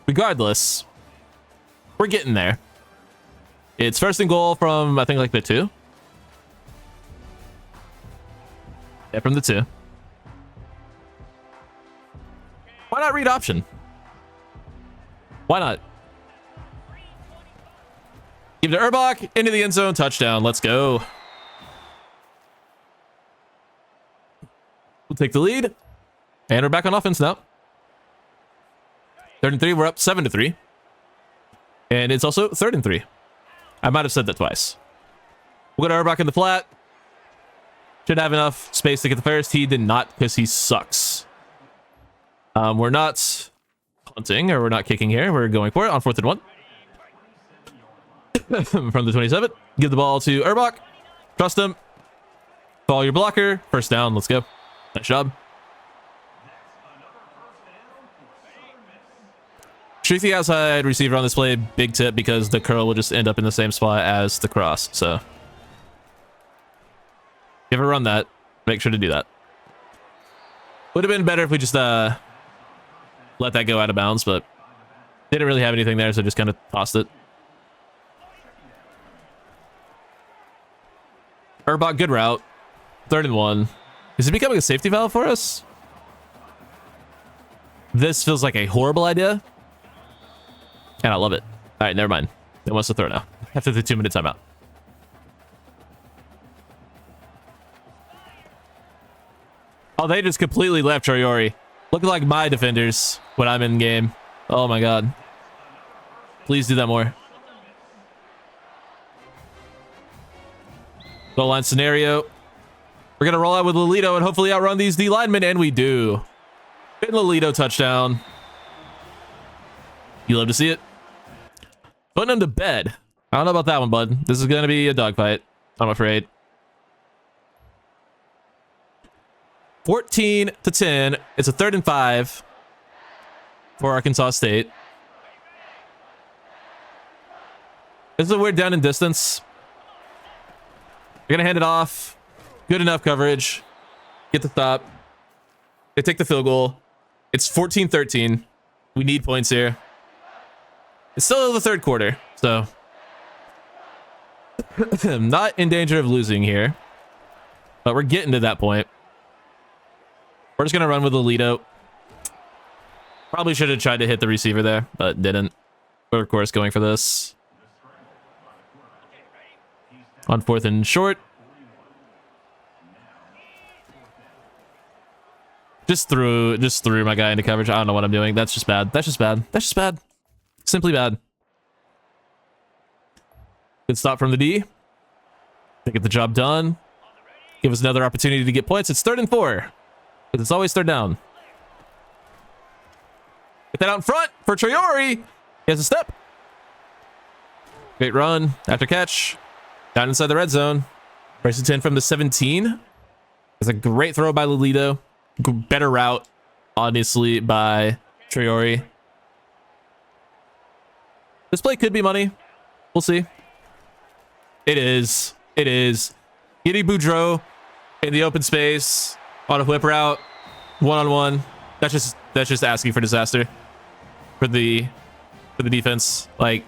regardless, we're getting there. It's first and goal from, I think, like the 2. Yeah, from the 2. Why not read option? Why not? Give to Urbach, into the end zone, touchdown. Let's go. We'll take the lead. And we're back on offense now. 3rd and 3, we're up 7-3. And it's also 3rd and 3. I might have said that twice. We'll go to Urbach in the flat. Should have enough space to get the first. He did not because he sucks. We're not punting, or we're not kicking here. We're going for it on 4th and 1. From the 27. Give the ball to Urbach. Trust him. Follow your blocker. First down. Let's go. Nice job. Streak the outside receiver on this play. Big tip, because the curl will just end up in the same spot as the cross. So if you ever run that, make sure to do that. Would have been better if we just let that go out of bounds, but didn't really have anything there, so just kind of tossed it. Urbach, good route. 3rd and 1. Is it becoming a safety valve for us? This feels like a horrible idea. And I love it. All right, never mind. It wants to throw now. After the 2-minute timeout. Oh, they just completely left Troyori. Looking like my defenders when I'm in game. Oh my god. Please do that more. Goal line scenario. We're going to roll out with Lolito and hopefully outrun these D linemen, and we do. Big Lolito touchdown. You love to see it. Putting him to bed. I don't know about that one, bud. This is going to be a dogfight, I'm afraid. 14-10. It's a 3rd and 5 for Arkansas State. This is a weird down in distance. They're going to hand it off. Good enough coverage. Get the stop. They take the field goal. It's 14-13. We need points here. It's still the 3rd quarter, so I'm not in danger of losing here. But we're getting to that point. We're just going to run with Lolito. Probably should have tried to hit the receiver there, but didn't. We're, of course, going for this. On 4th and short. Just threw my guy into coverage. I don't know what I'm doing. That's just bad. That's just bad. That's just bad. Simply bad. Good stop from the D. They get the job done. Give us another opportunity to get points. It's 3rd and 4. Because it's always 3rd down. Get that out in front for Troyori. He has a step. Great run. After catch. Down inside the red zone. First and 10 from the 17. It's a great throw by Lolito. Better route, obviously, by Troyori. This play could be money. We'll see. It is. It is. Giddy Boudreaux in the open space on a whip route. 1-on-1. That's just asking for disaster for the defense. Like,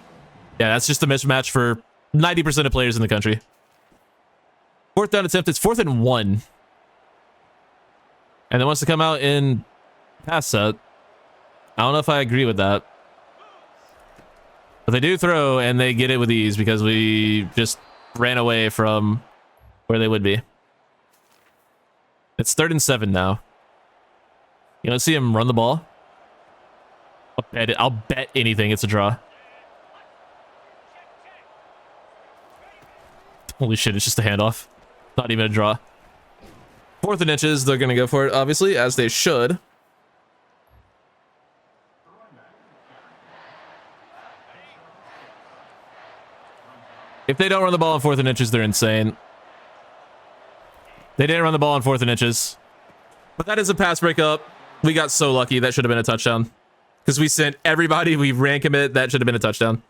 yeah, that's just a mismatch for 90% of players in the country. 4th down attempt. It's 4th and 1. And then wants to come out in pass set. I don't know if I agree with that. But they do throw, and they get it with ease because we just ran away from where they would be. It's 3rd and 7 now. You want to see him run the ball? I'll bet anything it's a draw. Holy shit, it's just a handoff. Not even a draw. 4th and inches, they're going to go for it, obviously, as they should. If they don't run the ball on 4th and inches, they're insane. They didn't run the ball on 4th and inches. But that is a pass breakup. We got so lucky. That should have been a touchdown. Because we sent everybody, we ran commit. That should have been a touchdown.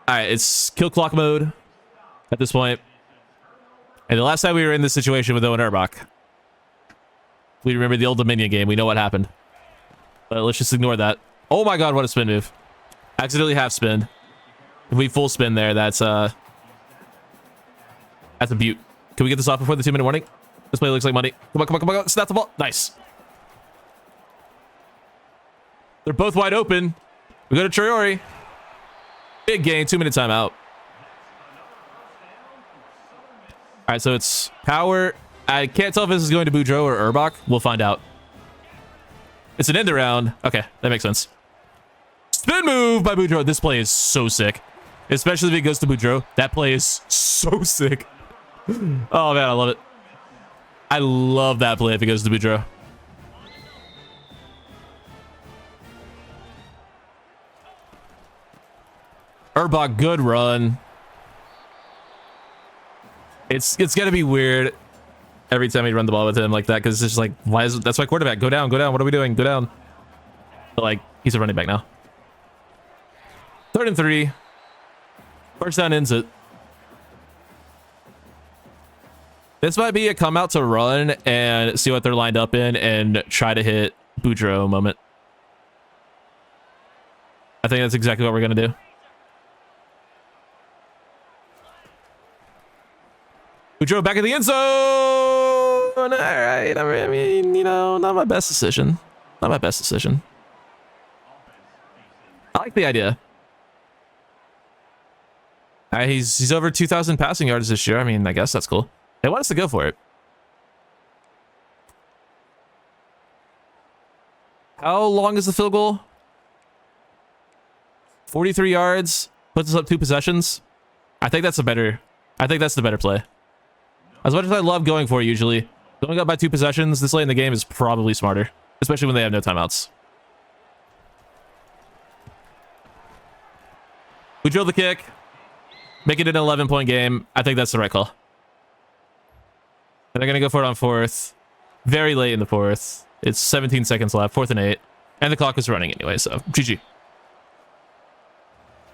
All right, it's kill clock mode at this point. And the last time we were in this situation with Owen Erbach, we remember the old Dominion game. We know what happened. But let's just ignore that. Oh my god, what a spin move. Accidentally half spin. If we full spin there, that's a beaut. Can we get this off before the 2-minute warning? This play looks like money. Come on, come on, come on. Snap the ball. Nice. They're both wide open. We go to Traore. Big gain, 2-minute timeout. All right, so it's power. I can't tell if this is going to Boudreaux or Erbach. We'll find out. It's an end around. Okay, that makes sense. Spin move by Boudreaux. This play is so sick. Especially if it goes to Boudreaux. That play is so sick. Oh, man, I love it. I love that play if it goes to Boudreaux. Erbach, good run. It's gonna be weird every time we run the ball with him like that, because it's just like, why is it, that's my quarterback. Go down, what are we doing? Go down. But like, he's a running back now. 3rd and 3. First down ends it. This might be a come out to run and see what they're lined up in and try to hit Boudreaux moment. I think that's exactly what we're gonna do. Boudreaux back in the end zone. All right. I mean, you know, not my best decision. Not my best decision. I like the idea. All right, he's over 2,000 passing yards this year. I mean, I guess that's cool. They want us to go for it. How long is the field goal? 43 yards. Puts us up 2 possessions. I think that's the better play. As much as I love going for it usually, going up by 2 possessions this late in the game is probably smarter, especially when they have no timeouts. We drill the kick, make it an 11-point game. I think that's the right call. And they're going to go for it on 4th. Very late in the 4th. It's 17 seconds left, 4th and 8. And the clock is running anyway, so GG.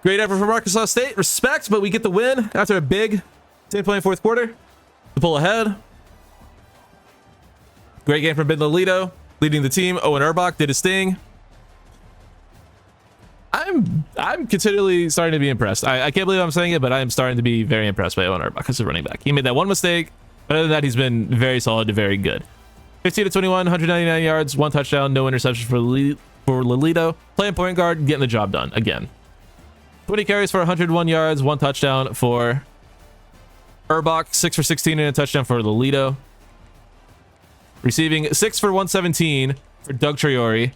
Great effort from Arkansas State. Respect, but we get the win after a big 10-point 4th quarter to pull ahead. Great game from Ben Lolito, leading the team. Owen Erbach did his thing. I'm continually starting to be impressed. I can't believe I'm saying it, but I'm starting to be very impressed by Owen Erbach as a running back. He made that one mistake, but other than that, he's been very solid to very good. 15 to 21, 199 yards, 1 touchdown, no interception for Lolito. Playing point guard, getting the job done again. 20 carries for 101 yards, 1 touchdown for Erbach, 6 for 16 and a touchdown for Lolito. Receiving 6 for 117 for Doug Traore.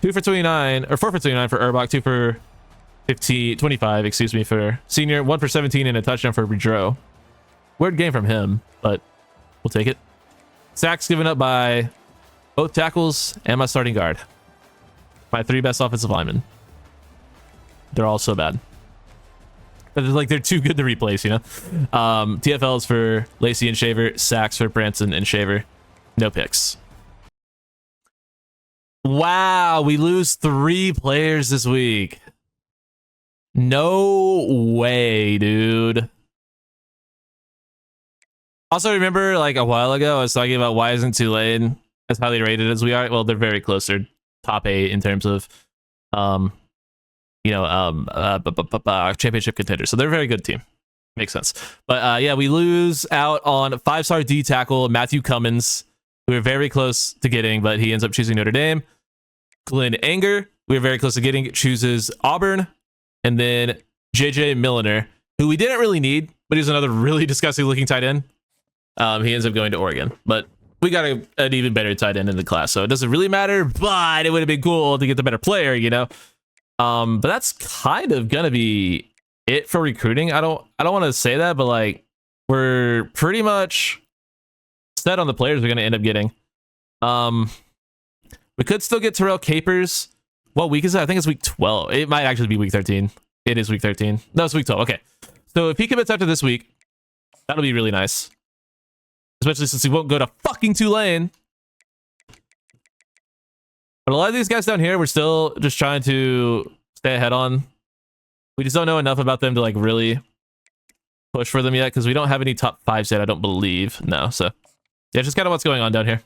2 for 29, or 4 for 29 for Erbach, 2 for 25, excuse me, for senior. 1 for 17 and a touchdown for Boudreaux. Weird game from him, but we'll take it. Sacks given up by both tackles and my starting guard. My 3 best offensive linemen. They're all so bad. But they're too good to replace, you know? TFLs for Lacey and Shaver. Sacks for Branson and Shaver. No picks. Wow, we lose 3 players this week. No way, dude. Also, remember, like a while ago, I was talking about why isn't Tulane as highly rated as we are? Well, they're very close. They're top 8 in terms of, championship contenders. So they're a very good team. Makes sense. But yeah, we lose out on 5-star D tackle Matthew Cummins, who we're very close to getting, but he ends up choosing Notre Dame. Glenn Anger, we were very close to getting, chooses Auburn. And then JJ Milliner, who we didn't really need, but he's another really disgusting looking tight end. He ends up going to Oregon, but we got an even better tight end in the class, so it doesn't really matter, but it would have been cool to get the better player, you know? But that's kind of gonna be it for recruiting. I don't want to say that, but like we're pretty much set on the players we're gonna end up getting. We could still get Terrell Capers. What week is it? I think it's week 12. It might actually be week 13. It is week 13. No, it's week 12. Okay. So if he commits after this week, that'll be really nice. Especially since he won't go to fucking Tulane. But a lot of these guys down here, we're still just trying to stay ahead on. We just don't know enough about them to like really push for them yet, because we don't have any top 5s yet, I don't believe. No, so yeah, just kind of what's going on down here.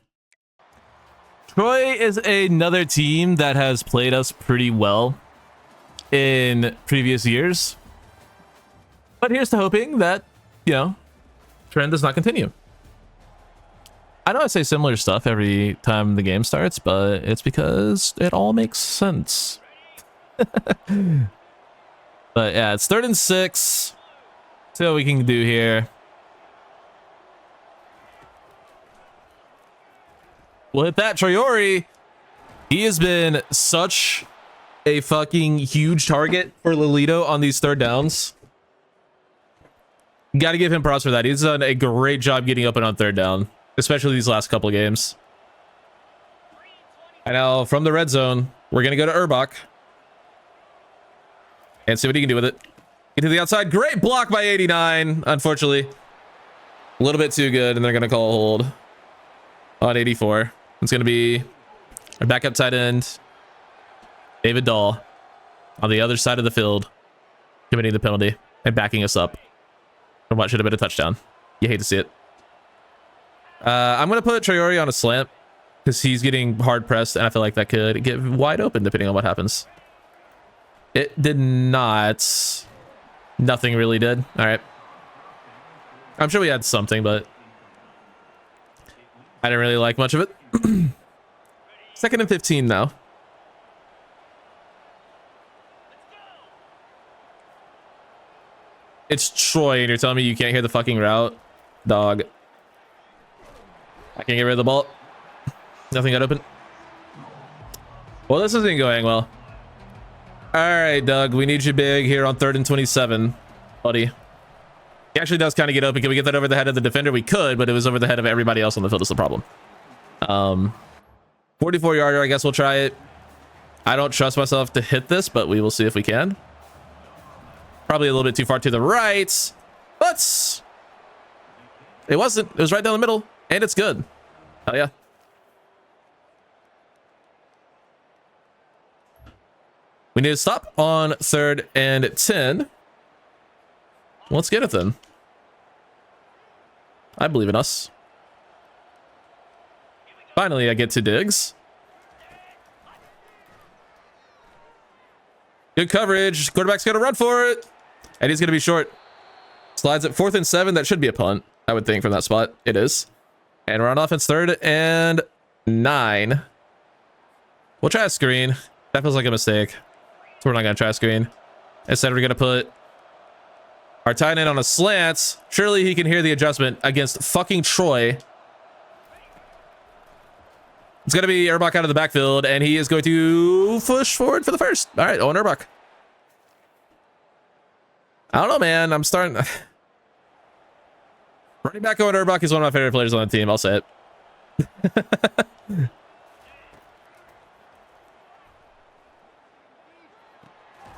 Troy is another team that has played us pretty well in previous years. But here's to hoping that, you know, trend does not continue. I know I say similar stuff every time the game starts, but it's because it all makes sense. But yeah, it's 3rd and 6. See what we can do here. We'll hit that. Traore, he has been such a fucking huge target for Lolito on these 3rd downs. Got to give him props for that. He's done a great job getting up and on 3rd down, especially these last couple of games. And now from the red zone, we're going to go to Urbach and see what he can do with it. Get to the outside. Great block by 89. Unfortunately, a little bit too good, and they're going to call a hold on 84. It's going to be our backup tight end, David Dahl, on the other side of the field, committing the penalty and backing us up from what should have been a touchdown. You hate to see it. I'm going to put Traore on a slant because he's getting hard pressed, and I feel like that could get wide open depending on what happens. It did not. Nothing really did. All right. I'm sure we had something, but I didn't really like much of it. 2nd and 15 now. It's Troy, and you're telling me you can't hear the fucking route? Dog. I can't get rid of the ball. Nothing got open. Well, this isn't going well. All right, Doug, we need you big here on 3rd and 27, buddy. He actually does kind of get open. Can we get that over the head of the defender? We could, but it was over the head of everybody else on the field is the problem. 44-yarder, I guess we'll try it. I don't trust myself to hit this, but we will see if we can. Probably a little bit too far to the right, but it wasn't. It was right down the middle, and it's good. Hell yeah. We need to stop on 3rd and 10. Let's get it then. I believe in us. Finally, I get to Diggs. Good coverage. Quarterback's going to run for it. And he's going to be short. Slides at 4th and 7. That should be a punt, I would think, from that spot. It is. And we're on offense 3rd and 9. We'll try a screen. That feels like a mistake. So we're not going to try a screen. Instead, we're going to put our tight end on a slant. Surely he can hear the adjustment against fucking Troy. It's going to be Urbach out of the backfield, and he is going to push forward for the first. All right, Owen Urbach. I don't know, man. I'm starting. Running back Owen Urbach is one of my favorite players on the team. I'll say it.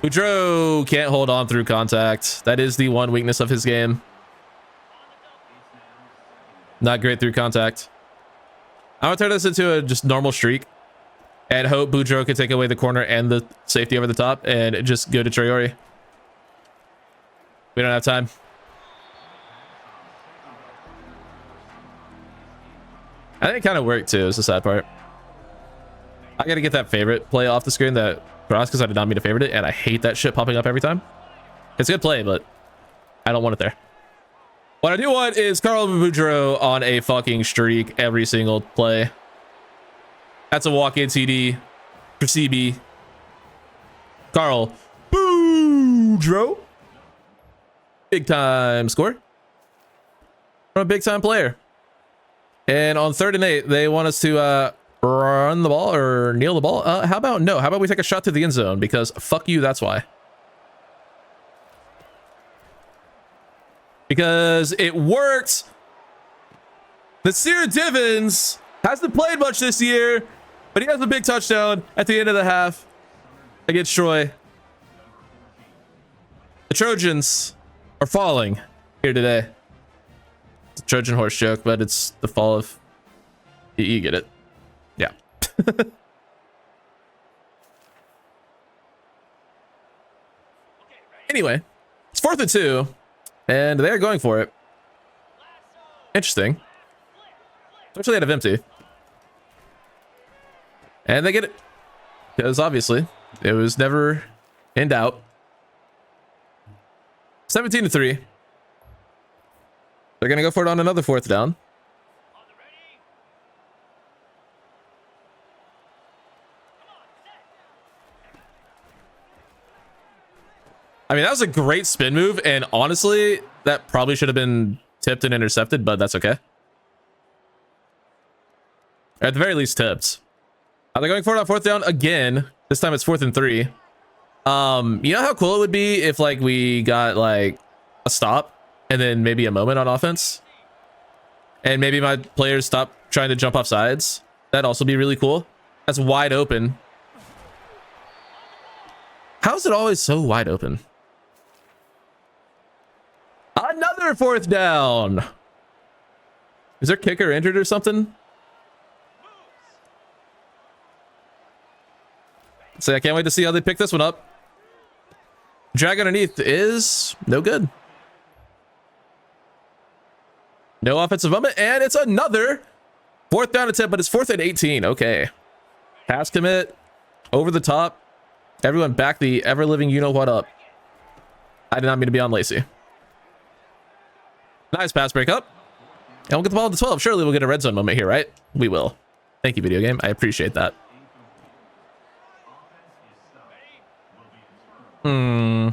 Boudreaux can't hold on through contact. That is the one weakness of his game. Not great through contact. I'm going to turn this into a just normal streak and hope Boudreaux can take away the corner and the safety over the top and just go to Traore. We don't have time. I think it kind of worked too, is the sad part. I got to get that favorite play off the screen that cross because I did not mean to favorite it, and I hate that shit popping up every time. It's a good play, but I don't want it there. What I do want is Carl Boudreaux on a fucking streak every single play. That's a walk-in TD for CB. Carl Boudreaux. Big time score. From a big time player. And on 3rd and 8, they want us to run the ball or kneel the ball. How about no? How about we take a shot to the end zone? Because fuck you, that's why. Because it worked. Nasir Divins hasn't played much this year, but he has a big touchdown at the end of the half against Troy. The Trojans are falling here today. It's a Trojan horse joke, but it's the fall of... You get it. Yeah. Anyway, it's 4th and 2, and they're going for it. Interesting. Especially out of empty. And they get it. Because obviously, it was never in doubt. 17 to 3. They're going to go for it on another 4th down. I mean, that was a great spin move, and honestly, that probably should have been tipped and intercepted, but that's okay. At the very least, tipped. They're going for it on 4th down again. This time it's 4th and 3. You know how cool it would be if like we got like a stop and then maybe a moment on offense, and maybe my players stop trying to jump off sides? That'd also be really cool. That's wide open. How is it always so wide open? Another 4th down. Is their kicker injured or something? So I can't wait to see how they pick this one up. Drag underneath is no good. No offensive moment, and it's another 4th down attempt, but it's 4th and 18. Okay. Pass commit. Over the top. Everyone back the ever-living you-know-what up. I did not mean to be on Lacey. Nice pass break up. And we'll get the ball to 12. Surely we'll get a red zone moment here, right? We will. Thank you, video game. I appreciate that. We'll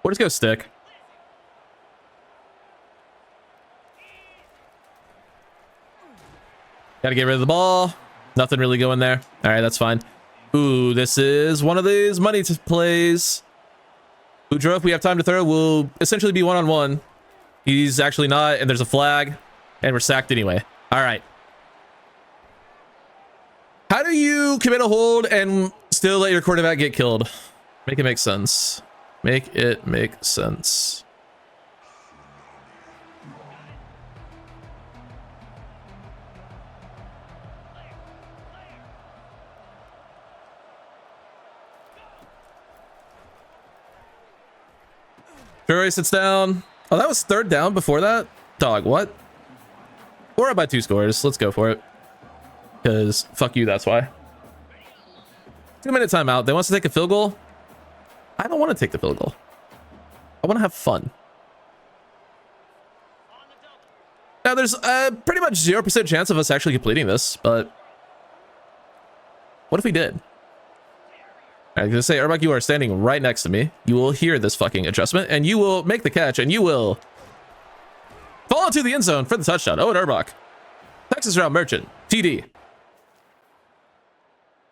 just go stick. Gotta get rid of the ball. Nothing really going there. All right, that's fine. Ooh, this is one of these money plays. Boudreaux, if we have time to throw, will essentially be one-on-one. He's actually not, and there's a flag, and we're sacked anyway. All right. How do you commit a hold and still let your quarterback get killed? Make it make sense. Make it make sense. Fury sits down. Oh, that was 3rd down before that? Dog, what? We're up by 2 scores. Let's go for it. Because fuck you, that's why. 2-minute timeout. They want us to take a field goal. I don't want to take the field goal. I want to have fun. Now, there's pretty much 0% chance of us actually completing this, but what if we did? I was gonna say, Urbach, you are standing right next to me. You will hear this fucking adjustment, and you will make the catch, and you will fall into the end zone for the touchdown. Owen Urbach. Texas round merchant. TD.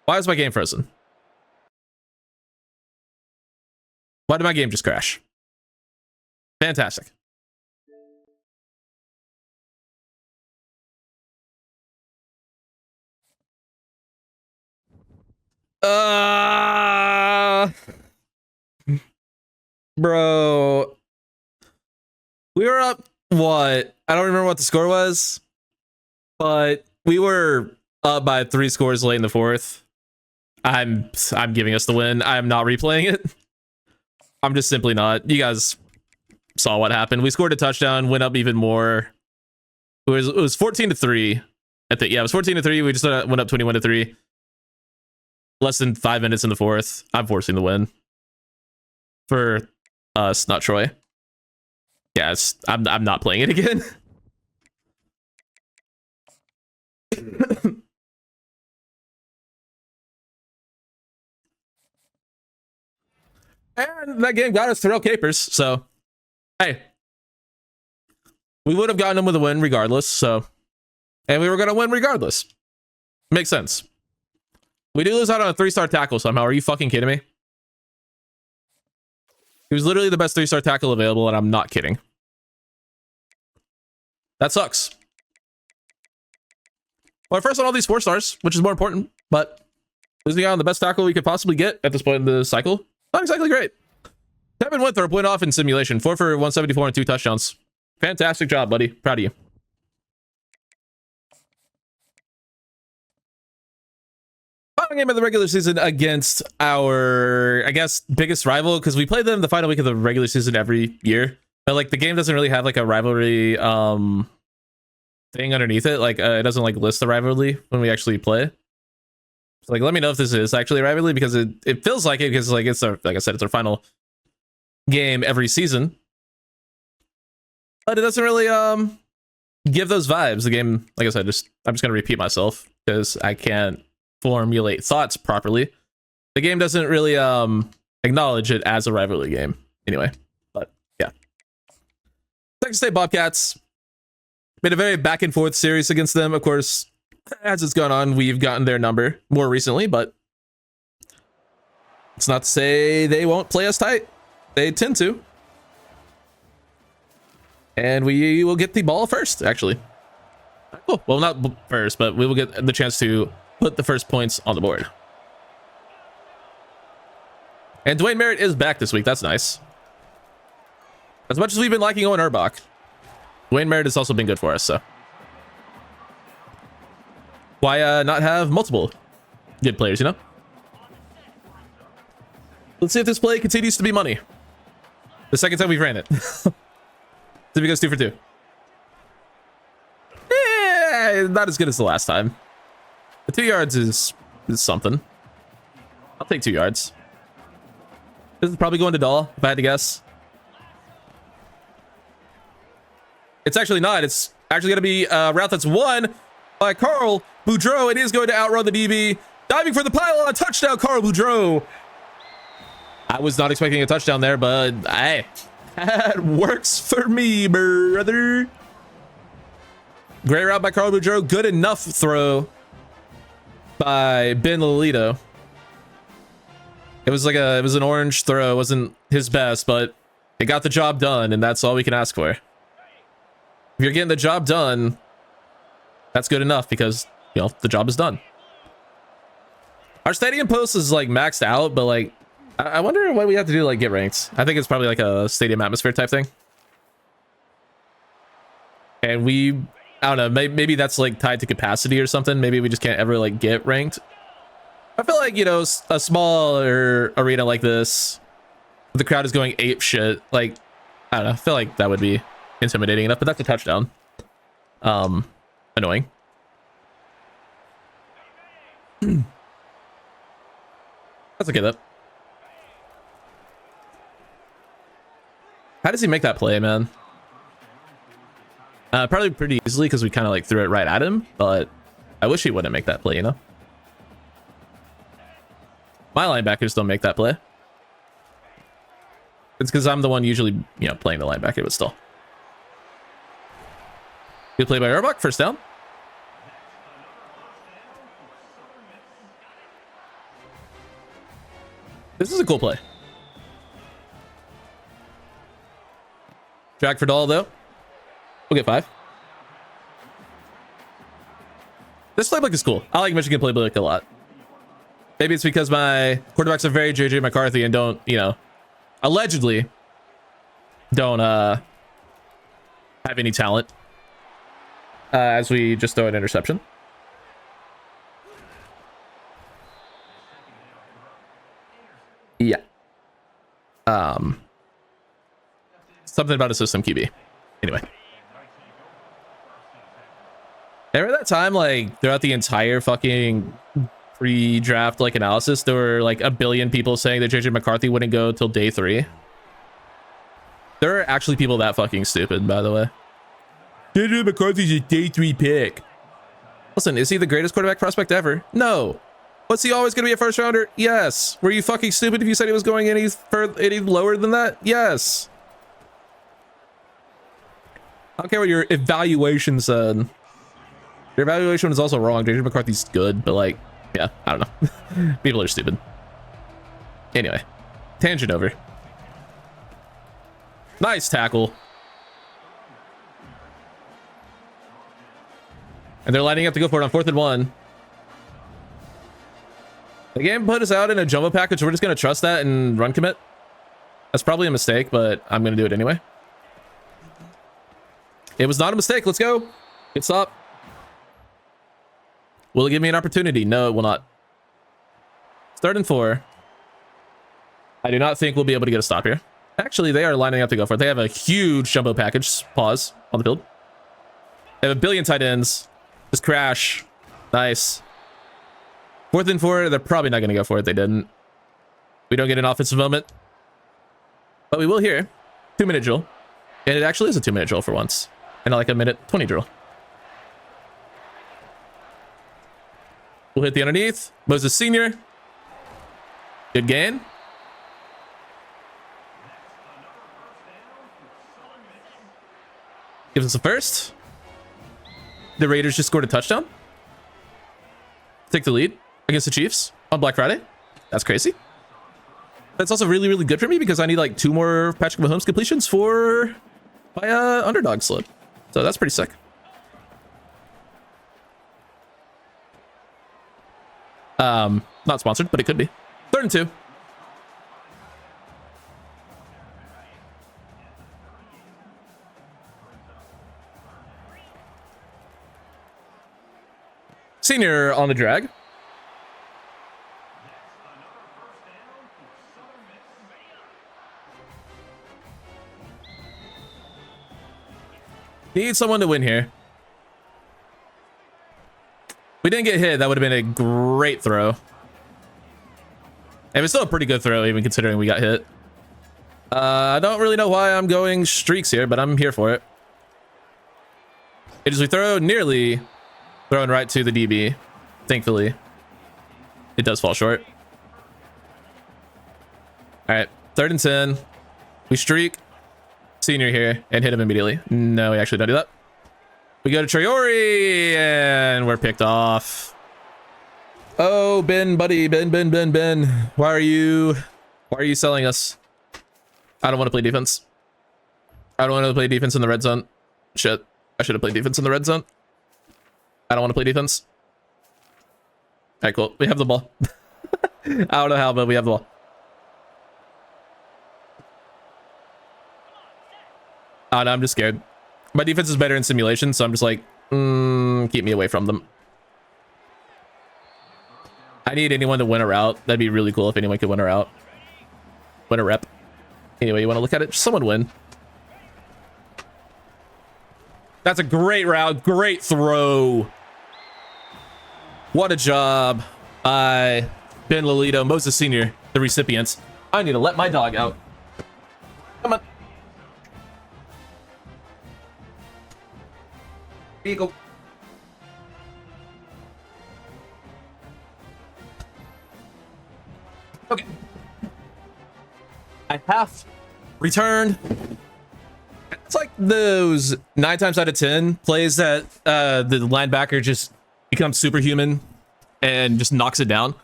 Why is my game frozen? Why did my game just crash? Fantastic. Bro. We were up, what? I don't remember what the score was, but we were up by 3 scores late in the 4th. I'm giving us the win. I'm not replaying it. I'm just simply not. You guys saw what happened. We scored a touchdown, went up even more. It was 14 to 3. I think, yeah, it was 14 to 3. We just went up 21 to 3. Less than 5 minutes in the 4th. I'm forcing the win for us, not Troy. Yeah, I'm not playing it again. And that game got us Terrell Capers, so hey, we would have gotten him with a win regardless. So, and we were gonna win regardless. Makes sense. We do lose out on a 3-star tackle somehow. Are you fucking kidding me? He was literally the best 3-star tackle available, and I'm not kidding. That sucks. Well, first on all these 4 stars, which is more important, but losing out on the best tackle we could possibly get at this point in the cycle, not exactly great. Kevin Winthrop went off in simulation, 4 for 174 and 2 touchdowns. Fantastic job, buddy. Proud of you. final game of the regular season against our, I guess, biggest rival, because we play them the final week of the regular season every year. But like the game doesn't really have like a rivalry thing underneath it. Like it doesn't like list the rivalry when we actually play. So like let me know if this is actually a rivalry, because it feels like it, because like it's our, like I said, it's our final game every season. But it doesn't really give those vibes. The game, like I said, I'm just gonna repeat myself because I can't formulate thoughts properly. The game doesn't really acknowledge it as a rivalry game anyway. But yeah, Texas State Bobcats been a very back and forth series against them. Of course, as it's gone on, we've gotten their number more recently, but it's not to say they won't play us tight. They tend to. And we will get the ball first, actually. Cool. Well, not first, but we will get the chance to put the first points on the board. And Dwayne Merritt is back this week. That's nice. As much as we've been liking Owen Urbach, Dwayne Merritt has also been good for us, so. Why not have multiple good players, you know? Let's see if this play continues to be money. The second time we've ran it. Did we go 2 for 2? Not as good as the last time. The 2 yards is something. I'll take 2 yards. This is probably going to Dahl, if I had to guess. It's actually not. It's actually going to be a route that's won by Carl Boudreaux. It is going to outrun the DB. Diving for the pylon. Touchdown, Carl Boudreaux. I was not expecting a touchdown there, but hey, that works for me, brother. Great route by Carl Boudreaux. Good enough throw by Ben Lolito. It was an orange throw. It wasn't his best, but it got the job done, and that's all we can ask for. If you're getting the job done, that's good enough, because, you know, the job is done. Our stadium post is like maxed out, but like, I wonder what we have to do to like get ranked. I think it's probably like a stadium atmosphere type thing. And I don't know, maybe that's like tied to capacity or something. Maybe we just can't ever like get ranked. I feel like, you know, a smaller arena like this, the crowd is going ape shit. Like, I don't know, I feel like that would be intimidating enough, but that's a touchdown. Annoying. That's okay though. How does he make that play, man? Probably pretty easily, because we kind of like threw it right at him, but I wish he wouldn't make that play, you know? My linebackers don't make that play. It's because I'm the one usually, you know, playing the linebacker, but still. Good play by Urbach, first down. This is a cool play. Drag for Dahl, though. We'll get 5. This playbook is cool. I like Michigan playbook a lot. Maybe it's because my quarterbacks are very JJ McCarthy and don't, you know, allegedly don't have any talent. As we just throw an interception. Yeah. Something about a system QB. Anyway. Remember that time, like, throughout the entire fucking pre-draft, like, analysis, there were, like, a billion people saying that JJ McCarthy wouldn't go till day 3? There are actually people that fucking stupid, by the way. JJ McCarthy's a day 3 pick. Listen, is he the greatest quarterback prospect ever? No. Was he always going to be a first rounder? Yes. Were you fucking stupid if you said he was going any lower than that? Yes. I don't care what your evaluation said. Your evaluation was also wrong. JJ McCarthy's good, but like, yeah, I don't know. People are stupid. Anyway, tangent over. Nice tackle. And they're lining up to go for it on 4th and 1. The game put us out in a jumbo package. We're just going to trust that and run commit. That's probably a mistake, but I'm going to do it anyway. It was not a mistake. Let's go. Good stop. Will it give me an opportunity? No, it will not. Third and 4. I do not think we'll be able to get a stop here. Actually, they are lining up to go for it. They have a huge jumbo package. Pause on the field. They have a billion tight ends. Just crash. Nice. 4th and 4. They're probably not going to go for it. They didn't. We don't get an offensive moment. But we will here. 2-minute drill. And it actually is a 2-minute drill for once. And not like a minute 20 drill. We'll hit the underneath. Moses Sr. Good gain. Gives us a first. The Raiders just scored a touchdown. Take the lead against the Chiefs on Black Friday. That's crazy. That's also really, really good for me because I need like 2 more Patrick Mahomes completions for my underdog slip. So that's pretty sick. Not sponsored, but it could be. 3rd and 2. Senior on the drag. Need someone to win here. We didn't get hit. That would have been a great throw. And it's still a pretty good throw, even considering we got hit. I don't really know why I'm going streaks here, but I'm here for it. It is we throw nearly throwing right to the DB. Thankfully, it does fall short. All right, 3rd and 10. We streak Senior here and hit him immediately. No, we actually don't do that. We go to Traore and we're picked off. Oh, Ben, buddy, Ben. Why are you selling us? I don't want to play defense. I don't want to play defense in the red zone. Shit, I should have played defense in the red zone. I don't want to play defense. All right, cool. We have the ball. I don't know how, but we have the ball. Oh, no, I'm just scared. My defense is better in simulation, so I'm just like, keep me away from them. I need anyone to win a route. That'd be really cool if anyone could win a route. Win a rep. Anyway, you want to look at it? Someone win. That's a great route. Great throw. What a job by Ben Lolito, Moses Sr., the recipients. I need to let my dog out. Come on. Here you go. Okay. I have returned. It's like those 9 times out of 10 plays that the linebacker just becomes superhuman and just knocks it down.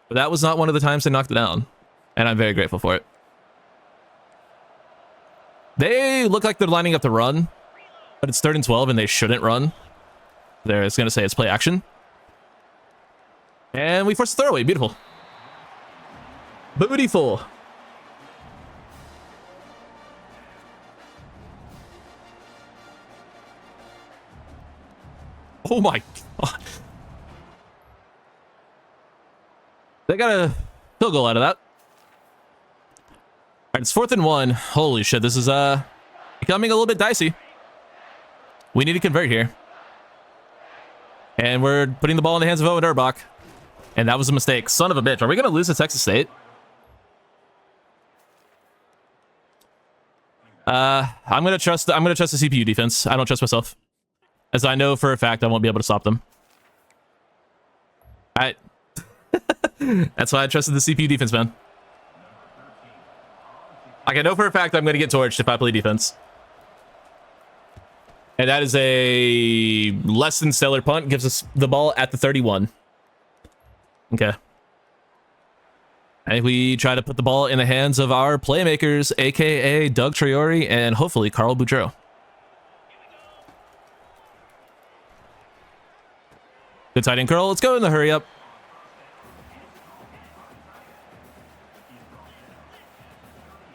But that was not one of the times they knocked it down. And I'm very grateful for it. They look like they're lining up to run, but it's 3rd and 12 and they shouldn't run. There, it's going to say it's play action. And we force the throwaway. Beautiful. Beautiful. Oh my god. They got a field goal out of that. All right, it's 4th and 1. Holy shit, this is becoming a little bit dicey. We need to convert here. And we're putting the ball in the hands of Owen Urbach. And that was a mistake. Son of a bitch. Are we going to lose to Texas State? I'm going to trust the CPU defense. I don't trust myself. As I know for a fact I won't be able to stop them. That's why I trusted the CPU defense, man. Like, I know for a fact I'm going to get torched if I play defense. And that is a less than stellar punt. Gives us the ball at the 31. Okay. I think we try to put the ball in the hands of our playmakers, a.k.a. Doug Traore and hopefully Carl Boudreaux. Good tight end curl. Let's go in the hurry up.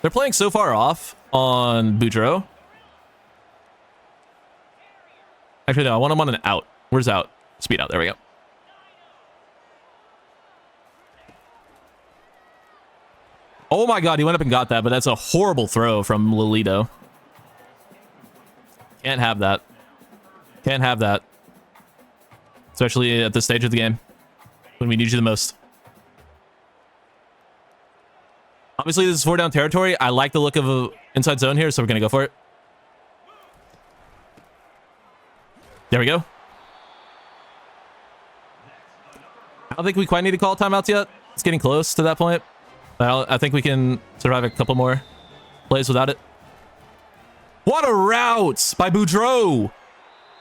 They're playing so far off on Boudreaux. Actually, no, I want him on an out. Where's out? Speed out. There we go. Oh my god, he went up and got that, but that's a horrible throw from Lolito. Can't have that. Can't have that. Especially at this stage of the game, when we need you the most. Obviously, this is 4-down territory. I like the look of an inside zone here, so we're going to go for it. There we go. I don't think we quite need to call timeouts yet. It's getting close to that point. I think we can survive a couple more plays without it. What a route by Boudreaux!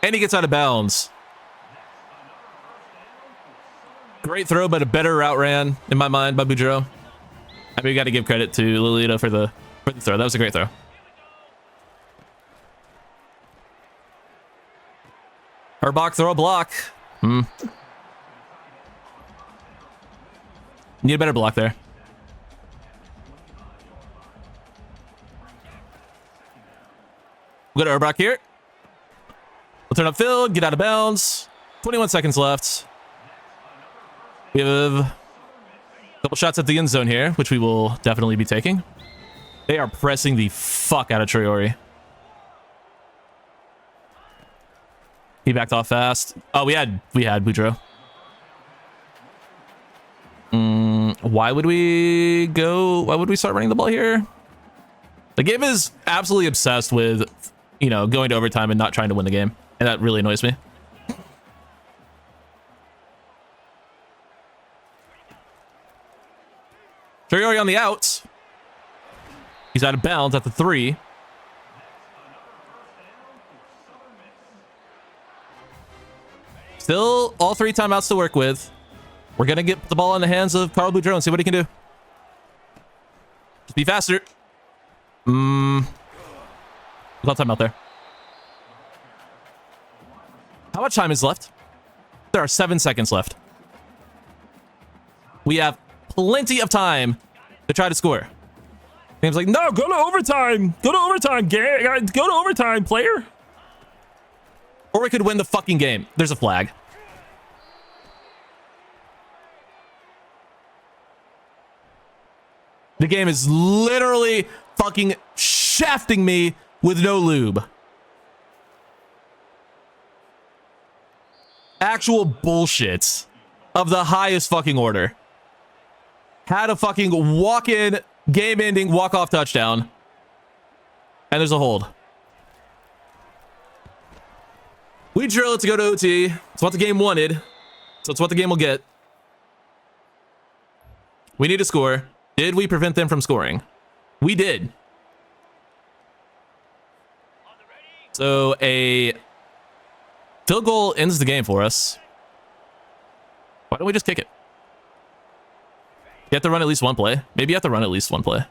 And he gets out of bounds. Great throw, but a better route ran, in my mind, by Boudreaux. I mean, we got to give credit to Lolito for the throw. That was a great throw. Herbach, throw a block. Need a better block there. We'll go to Herbach here. We'll turn upfield, get out of bounds. 21 seconds left. We have a couple shots at the end zone here, which we will definitely be taking. They are pressing the fuck out of Traore. He backed off fast. Oh, we had Boudreaux. Why would we start running the ball here? The game is absolutely obsessed with, you know, going to overtime and not trying to win the game. And that really annoys me. Traore on the outs. He's out of bounds at the 3. Still all 3 timeouts to work with. We're going to get the ball in the hands of Carl Boudreaux and see what he can do. Just be faster. We'll call timeout there. How much time is left? There are 7 seconds left. We have plenty of time to try to score. Game's like, no, go to overtime. Go to overtime. Go to overtime, player. Or we could win the fucking game. There's a flag. The game is literally fucking shafting me with no lube. Actual bullshit of the highest fucking order. Had a fucking walk-in, game-ending, walk-off touchdown. And there's a hold. We drill it to go to OT. It's what the game wanted. So it's what the game will get. We need to score. Did we prevent them from scoring? We did. So a field goal ends the game for us. Why don't we just kick it? You have to run at least one play. Maybe you have to run at least one play.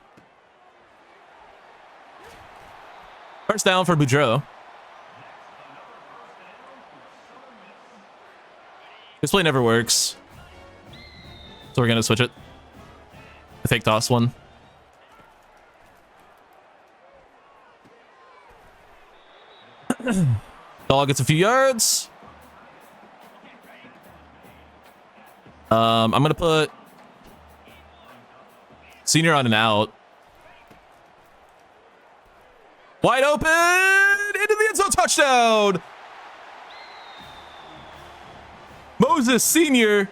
First down for Boudreaux. This play never works. So we're going to switch it. The fake toss one. Ball gets a few yards. I'm going to put Senior on an out. Wide open! Into the end zone, touchdown! Moses Senior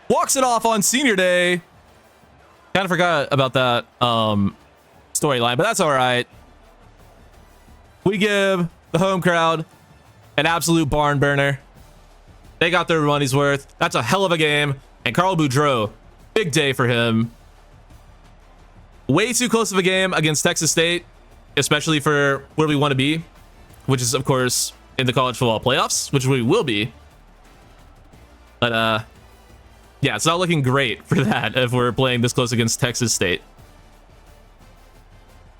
walks it off on Senior Day. Kind of forgot about that storyline, but that's all right. We give the home crowd an absolute barn burner. They got their money's worth. That's a hell of a game. And Carl Boudreaux, big day for him. Way too close of a game against Texas State, especially for where we want to be, which is, of course, in the college football playoffs, which we will be. But, yeah, it's not looking great for that if we're playing this close against Texas State.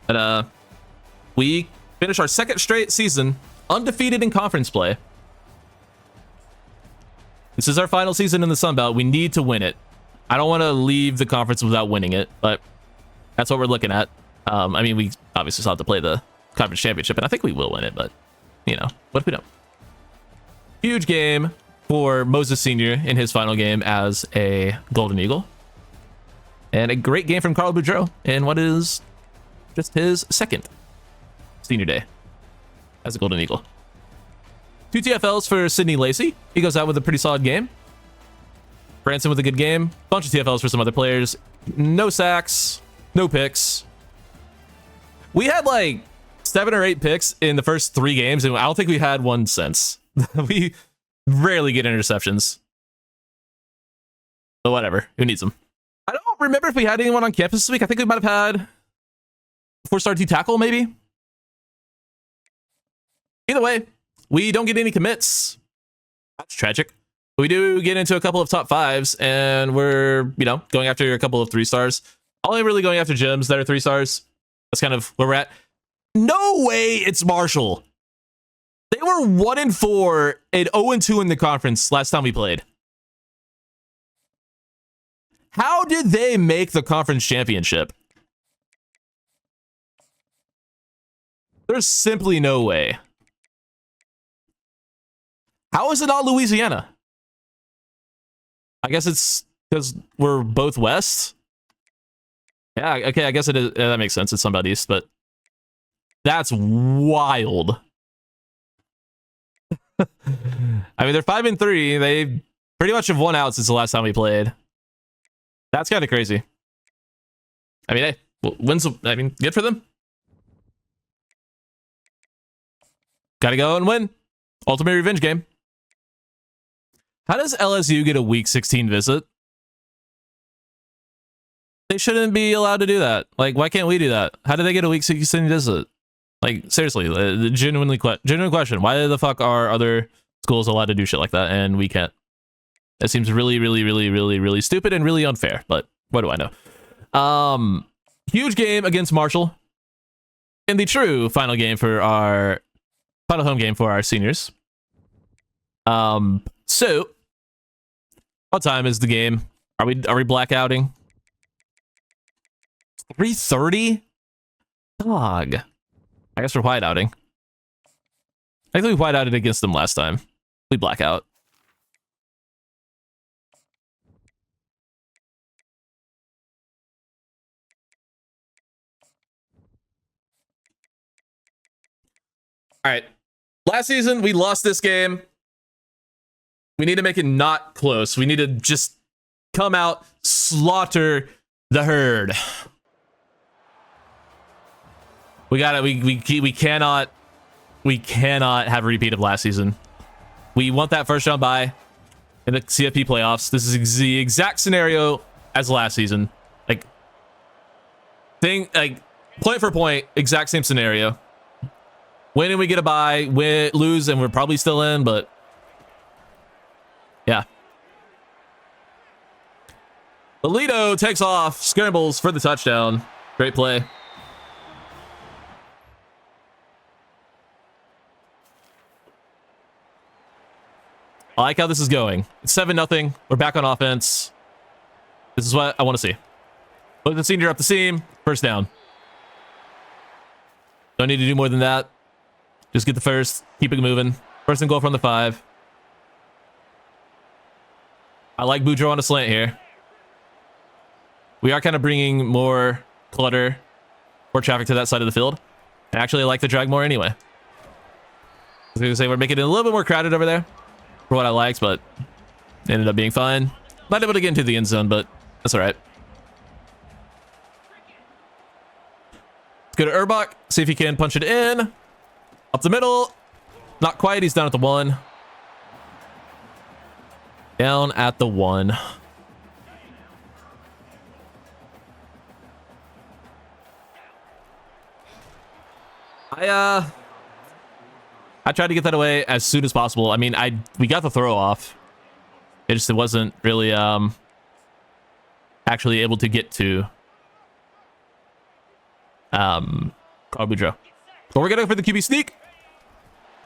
But, we finish our second straight season undefeated in conference play. This is our final season in the Sun Belt. We need to win it. I don't want to leave the conference without winning it, but that's what we're looking at. I mean, we obviously still have to play the conference championship, and I think we will win it, but, you know, what if we don't? Huge game for Moses Senior in his final game as a Golden Eagle. And a great game from Carl Boudreau in what is just his second senior day as a Golden Eagle. 2 TFLs for Sidney Lacey. He goes out with a pretty solid game. Branson with a good game. Bunch of TFLs for some other players. No sacks. No picks. We had like 7 or 8 picks in the first 3 games, and I don't think we had one since. We rarely get interceptions. But whatever. Who needs them? I don't remember if we had anyone on campus this week. I think we might have had 4-star D tackle, maybe. Either way, we don't get any commits. That's tragic. But we do get into a couple of top 5s, and we're, you know, going after a couple of 3-stars. Only really going after gyms that are 3-stars. That's kind of where we're at. No way it's Marshall. They were 1-4 and 0-2 in the conference last time we played. How did they make the conference championship? There's simply no way. How is it not Louisiana? I guess it's because we're both West. Yeah, okay, I guess it is. That makes sense. It's Sunbelt East, but that's wild. I mean, they're 5-3. They pretty much have won out since the last time we played. That's kind of crazy. I mean, hey, wins. I mean, good for them. Gotta go and win. Ultimate revenge game. How does LSU get a week 16 visit? They shouldn't be allowed to do that. Like, why can't we do that? How do they get a week 16 visit? Like, seriously, the genuine question. Why the fuck are other schools allowed to do shit like that and we can't? That seems really, really, really, really, really stupid and really unfair, but what do I know? Huge game against Marshall. In the true final game for our final home game for our seniors. So what time is the game? Are we blackouting? 3:30? Dog. I guess we're whiteouting. I think we whiteouted against them last time. We blackout. All right. Last season, we lost this game. We need to make it not close. We need to just come out, slaughter the herd. We got it. We cannot have a repeat of last season. We want that first round bye in the CFP playoffs. This is the exact scenario as last season. Like point for point, exact same scenario. Win and we get a bye, win, lose, and we're probably still in, but yeah. Alito takes off, scrambles for the touchdown. Great play. I like how this is going. It's 7-0. We're back on offense. This is what I want to see. Put the senior up the seam. First down. Don't need to do more than that. Just get the first. Keep it moving. First and goal from the 5. I like Boudreaux on a slant here. We are kind of bringing more clutter, more traffic to that side of the field. I actually like the drag more anyway. I was going to say we're making it a little bit more crowded over there for what I liked, but it ended up being fine. Not able to get into the end zone, but that's all right. Let's go to Urbach, see if he can punch it in. Up the middle. Not quite. He's down at the 1. Down at the 1. I tried to get that away as soon as possible. I mean, we got the throw off. It wasn't really actually able to get to Carl Boudreaux. But we're gonna go for the QB sneak.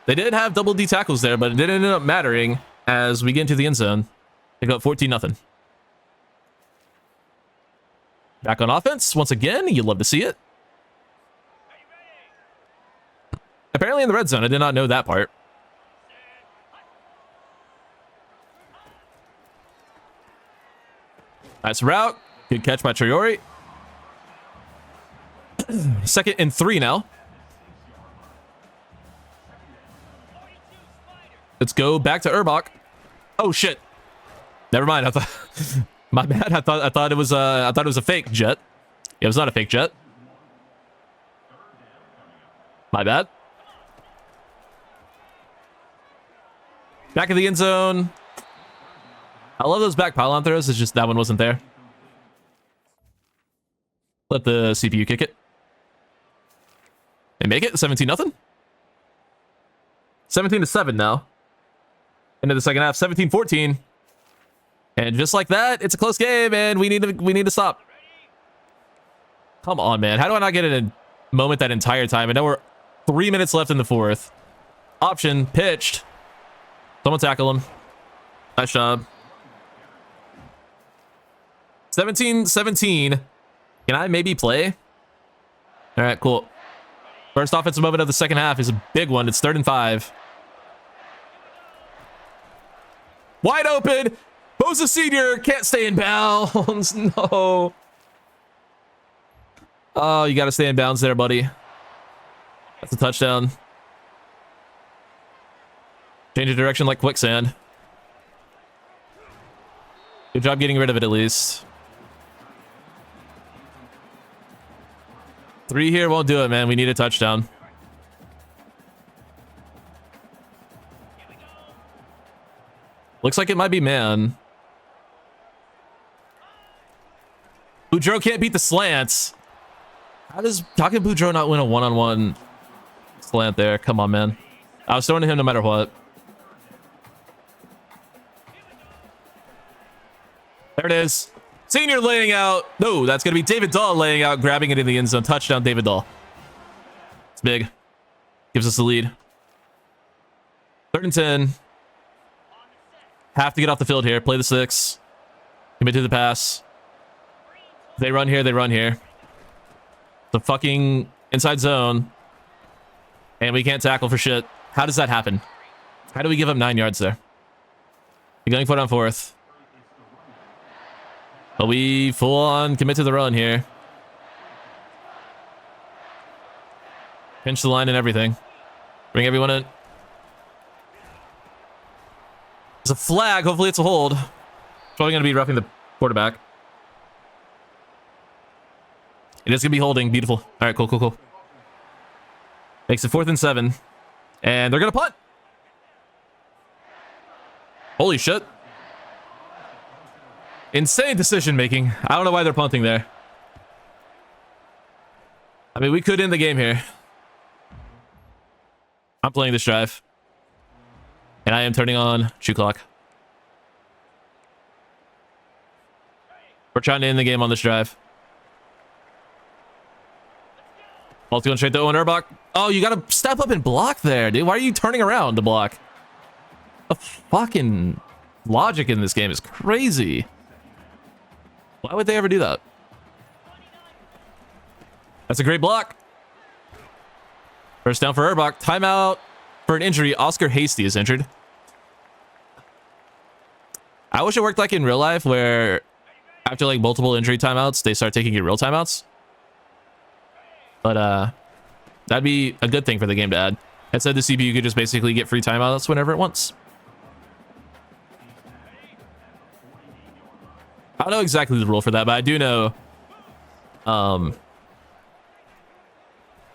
They did have double D tackles there, but it didn't end up mattering as we get into the end zone. They go 14-0. Back on offense once again. You'd love to see it. Apparently in the red zone. I did not know that part. Nice route. Good catch by Traore. 2nd and 3 now. Let's go back to Urbach. Oh shit. Never mind. I thought my bad. I thought it was a fake jet. It was not a fake jet. My bad. Back of the end zone. I love those back pylon throws. It's just that one wasn't there. Let the CPU kick it. They make it 17-0. 17-7 now. Into the second half, 17-14. And just like that, it's a close game, and we need to stop. Come on, man. How do I not get in a moment that entire time? And now we're 3 minutes left in the fourth. Option pitched. Someone tackle him. Nice job. 17-17. Can I maybe play? All right, cool. First offensive moment of the second half is a big one. It's 3rd and 5. Wide open. Bosa Sr. can't stay in bounds. No. Oh, you got to stay in bounds there, buddy. That's a touchdown. Change of direction like quicksand. Good job getting rid of it at least. 3 here won't do it, man. We need a touchdown. Looks like it might be man. Boudreaux can't beat the slants. How can Boudreaux not win a one-on-one slant there? Come on, man. I was throwing to him no matter what. There it is. Senior laying out. No, that's going to be David Dahl laying out, grabbing it in the end zone. Touchdown, David Dahl. It's big. Gives us the lead. 3rd and 10. Have to get off the field here. Play the 6. Commit to the pass. If they run here, they run here. The fucking inside zone. And we can't tackle for shit. How does that happen? How do we give up 9 yards there? We're going for it on 4th. But we full on commit to the run here. Pinch the line and everything. Bring everyone in. There's a flag. Hopefully it's a hold. Probably going to be roughing the quarterback. It is going to be holding. Beautiful. All right, cool. Makes it 4th and 7. And they're going to punt. Holy shit. Insane decision making. I don't know why they're punting there. I mean, we could end the game here. I'm playing this drive. And I am turning on shoe clock. We're trying to end the game on this drive. Ball's going straight to Owen Urbach. Oh, you got to step up and block there, dude. Why are you turning around to block? The fucking logic in this game is crazy. Why would they ever do that? That's a great block. First down for Urbach. Timeout for an injury. Oscar Hasty is injured. I wish it worked like in real life where after like multiple injury timeouts, they start taking your real timeouts. But that'd be a good thing for the game to add. Instead, the CPU could just basically get free timeouts whenever it wants. I don't know exactly the rule for that, but I do know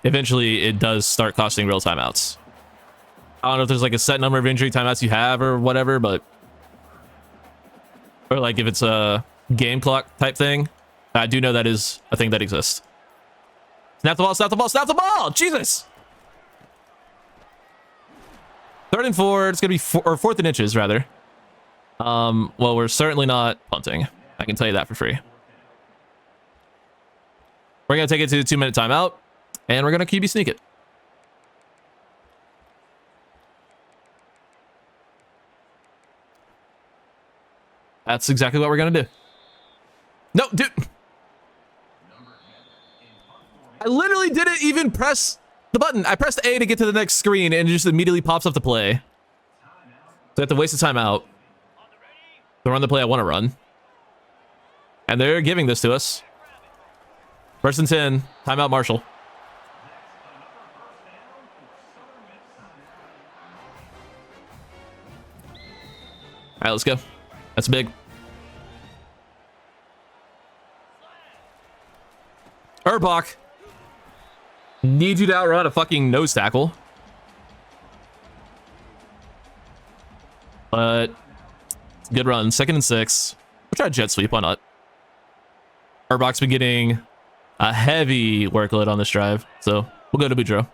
eventually it does start costing real timeouts. I don't know if there's like a set number of injury timeouts you have or whatever, but or like if it's a game clock type thing. I do know that is a thing that exists. Snap the ball, snap the ball, snap the ball! Jesus! 3rd and 4. It's going to be 4th and inches, rather. Well, we're certainly not punting. I can tell you that for free. We're going to take it to the 2-minute timeout, and we're going to QB sneak it. That's exactly what we're going to do. No, dude. I literally didn't even press the button. I pressed A to get to the next screen, and it just immediately pops up the play. So I have to waste the timeout to run the play I want to run. And they're giving this to us. First and 10. Timeout, Marshall. All right, let's go. That's big. Urbach. Need you to outrun a fucking nose tackle. But good run. 2nd and 6. We'll try a jet sweep. Why not? Urbach's been getting a heavy workload on this drive. So we'll go to Boudreaux.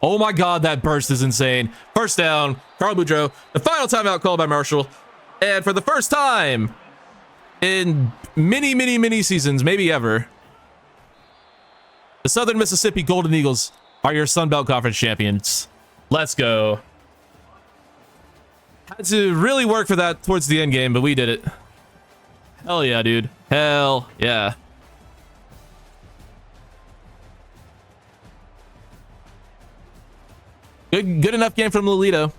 Oh my god, that burst is insane. First down, Carl Boudreaux. The final timeout called by Marshall. And for the first time in many seasons, maybe ever, the Southern Mississippi Golden Eagles are your Sun Belt Conference champions. Let's go. Had to really work for that towards the end game, but we did it. Hell yeah, dude. Hell yeah. Good enough game from Lolito.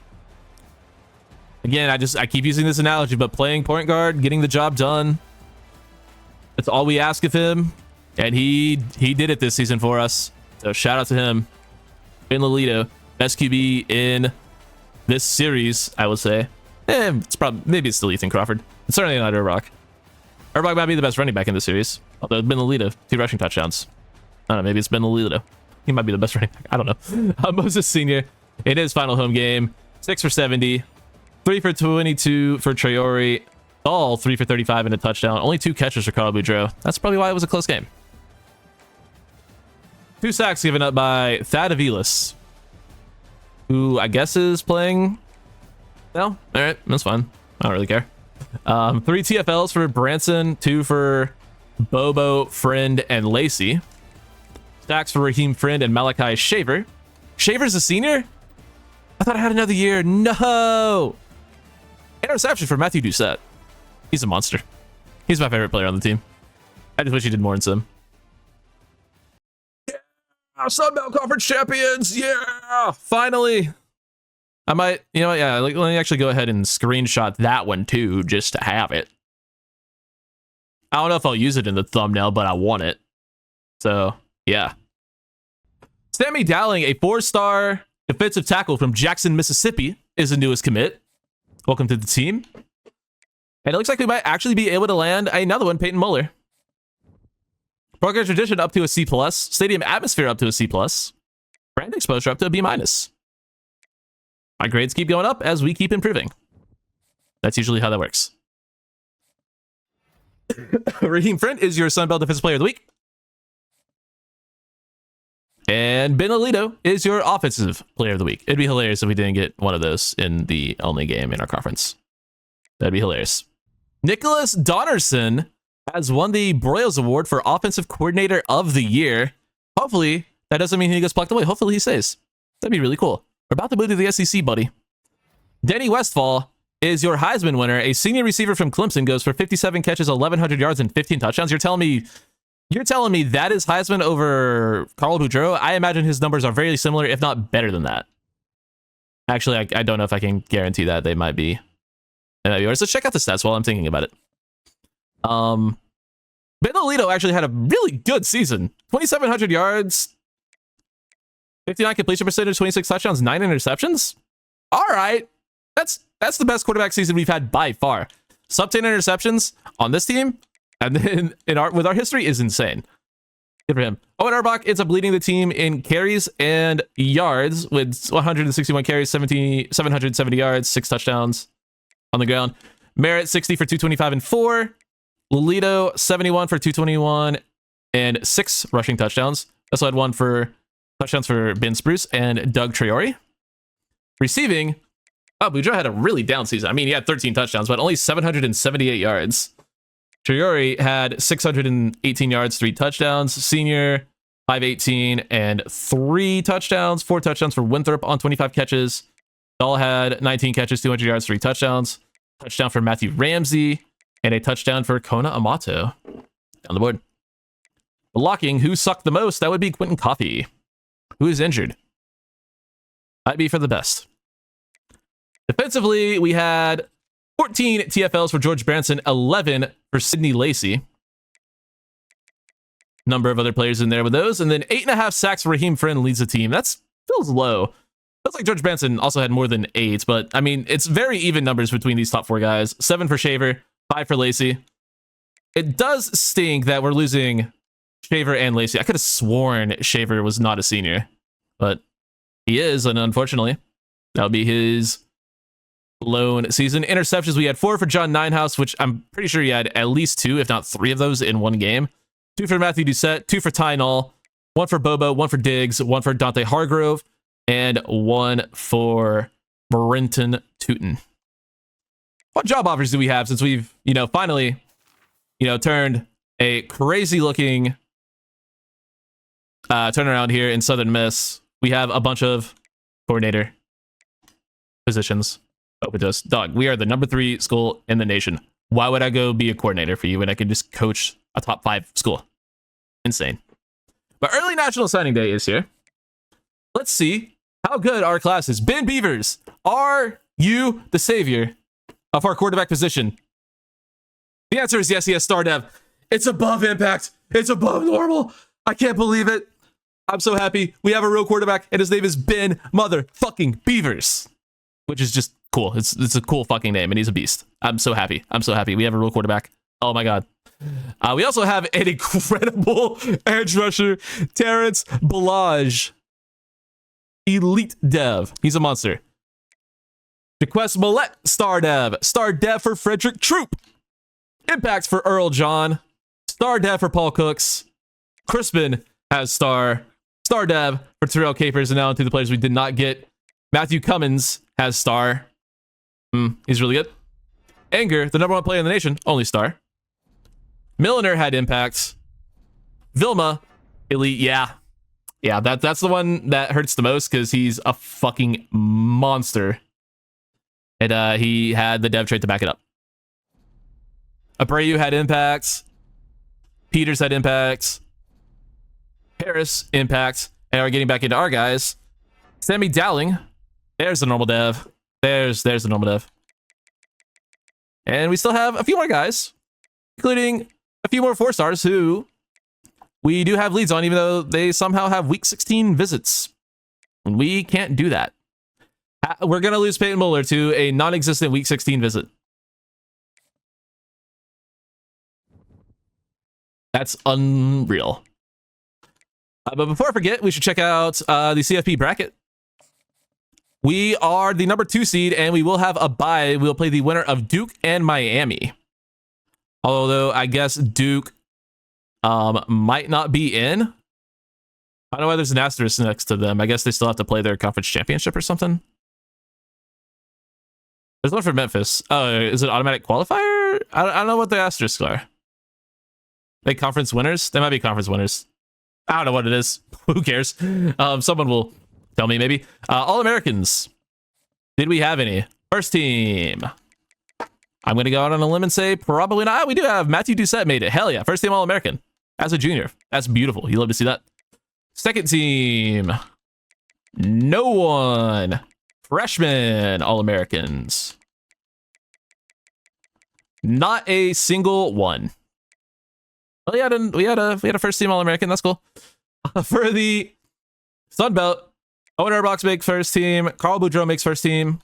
Again, I keep using this analogy, but playing point guard, getting the job done. That's all we ask of him. And he did it this season for us. So shout out to him. Ben Lolito, best QB in this series, I would say. It's probably, maybe it's still Ethan Crawford. It's certainly not Urbach. Urbach might be the best running back in the series. Although Ben Lolito, 2 rushing touchdowns. I don't know, maybe it's Ben Lolito. He might be the best running back. I don't know. Moses Sr. in his final home game. 6 for 70. 3 for 22 for Traore. All 3 for 35 and a touchdown. Only 2 catches for Carl Boudreaux. That's probably why it was a close game. 2 sacks given up by Thad Aviles, who I guess is playing now. All right, that's fine. I don't really care. 3 TFLs for Branson, 2 for Bobo, Friend, and Lacey. Sacks for Raheem Friend and Malachi Shaver. Shaver's a senior? I thought I had another year. No! Interception for Matthew Doucette. He's a monster. He's my favorite player on the team. I just wish he did more in sim. Yeah! Sun Belt Conference champions! Yeah! Finally! I might, you know what, yeah, let me actually go ahead and screenshot that one too, just to have it. I don't know if I'll use it in the thumbnail, but I want it. So, yeah. Sammy Dowling, a 4-star defensive tackle from Jackson, Mississippi, is the newest commit. Welcome to the team. And it looks like we might actually be able to land another one, Peyton Muller. Program tradition up to a C+. Stadium atmosphere up to a C+. Brand exposure up to a B-. My grades keep going up as we keep improving. That's usually how that works. Raheem Friend is your Sun Belt Defensive Player of the Week. And Ben Alito is your Offensive Player of the Week. It'd be hilarious if we didn't get one of those in the only game in our conference. That'd be hilarious. Nicholas Donnerson has won the Broyles Award for Offensive Coordinator of the Year. Hopefully, that doesn't mean he gets plucked away. Hopefully, he stays. That'd be really cool. We're about to move to the SEC, buddy. Denny Westfall is your Heisman winner. A senior receiver from Clemson goes for 57 catches, 1,100 yards, and 15 touchdowns. You're telling me that is Heisman over Carl Boudreaux? I imagine his numbers are very similar, if not better than that. Actually, I don't know if I can guarantee that. They might be. Let's check out the stats while I'm thinking about it. Ben Alito actually had a really good season. 2,700 yards, 59 completion percentage, 26 touchdowns, 9 interceptions. All right. That's the best quarterback season we've had by far. Sub 10 interceptions on this team, and then with our history is insane. Good for him. Owen Urbach ends up leading the team in carries and yards with 161 carries, 770 yards, 6 touchdowns on the ground. Merritt 60 for 225 and 4. Lolito 71 for 221 and 6 rushing touchdowns. Also had 1 for touchdowns for Ben Spruce and Doug Traore. Receiving, Boudreaux had a really down season. I mean, he had 13 touchdowns, but only 778 yards. Traore had 618 yards, 3 touchdowns. Senior, 518 and 3 touchdowns. 4 touchdowns for Winthrop on 25 catches. Dahl had 19 catches, 200 yards, 3 touchdowns. Touchdown for Matthew Ramsey and a touchdown for Kona Amato. Down the board. Blocking, who sucked the most? That would be Quentin Coffey, who is injured. Might be for the best. Defensively, we had 14 TFLs for George Branson, 11 for Sidney Lacey. Number of other players in there with those. And then 8.5 sacks for Raheem Friend leads the team. That's feels low. Feels like George Branson also had more than 8, but I mean, it's very even numbers between these top 4 guys. 7 for Shaver, 5 for Lacey. It does stink that we're losing Shaver and Lacey. I could have sworn Shaver was not a senior, but he is, and unfortunately, that'll be his lone season. Interceptions, we had 4 for John Ninehouse, which I'm pretty sure he had at least 2, if not 3 of those in one game. 2 for Matthew Doucette, 2 for Ty Null, 1 for Bobo, 1 for Diggs, 1 for Dante Hargrove, and 1 for Marinton Tootin. What job offers do we have since we've, finally, turned a crazy looking turnaround here in Southern Miss? We have a bunch of coordinator positions open to us. Dog, we are the number 3 school in the nation. Why would I go be a coordinator for you when I can just coach a top 5 school? Insane. But early national signing day is here. Let's see how good our class is. Ben Beavers, are you the savior of our quarterback position? The answer is yes, he has star dev. It's above impact. It's above normal. I can't believe it. I'm so happy. We have a real quarterback, and his name is Ben motherfucking Beavers, which is just cool. It's a cool fucking name, and he's a beast. I'm so happy. I'm so happy. We have a real quarterback. Oh my god. We also have an incredible edge rusher, Terrence Balaj. Elite dev. He's a monster. Jaquest Millette, star dev. Star dev for Frederick Troop. Impact for Earl John. Star dev for Paul Cooks. Crispin has star. Star dev for Terrell Capers. And now into the players we did not get. Matthew Cummins has star. He's really good. Anger, the number 1 player in the nation, only star. Milliner had impact. Vilma, elite, yeah. Yeah, that's the one that hurts the most because he's a fucking monster. And he had the dev trait to back it up. Abreu had impacts. Peters had impacts. Harris, impact. And we're getting back into our guys. Sammy Dowling. There's the normal dev. There's the normal dev. And we still have a few more guys, including a few more 4-stars who we do have leads on, even though they somehow have week 16 visits. We can't do that. We're going to lose Peyton Muller to a non-existent week 16 visit. That's unreal. But before I forget, we should check out the CFP bracket. We are the number 2 seed, and we will have a bye. We'll play the winner of Duke and Miami. Although I guess Duke might not be in. I don't know why there's an asterisk next to them. I guess they still have to play their conference championship or something. There's one for Memphis. Oh, is it automatic qualifier? I don't know what the asterisks are. They conference winners? They might be conference winners. I don't know what it is. Who cares? Someone will tell me maybe. All-Americans. Did we have any? First team. I'm going to go out on a limb and say probably not. We do have Matthew Doucette made it. Hell yeah. First team All-American. As a junior. That's beautiful. You love to see that. Second team. No one. Freshman All-Americans. Not a single one. Well, we had a first team All-American. That's cool. For the Sun Belt, Owen Urbox makes first team. Carl Boudreaux makes first team.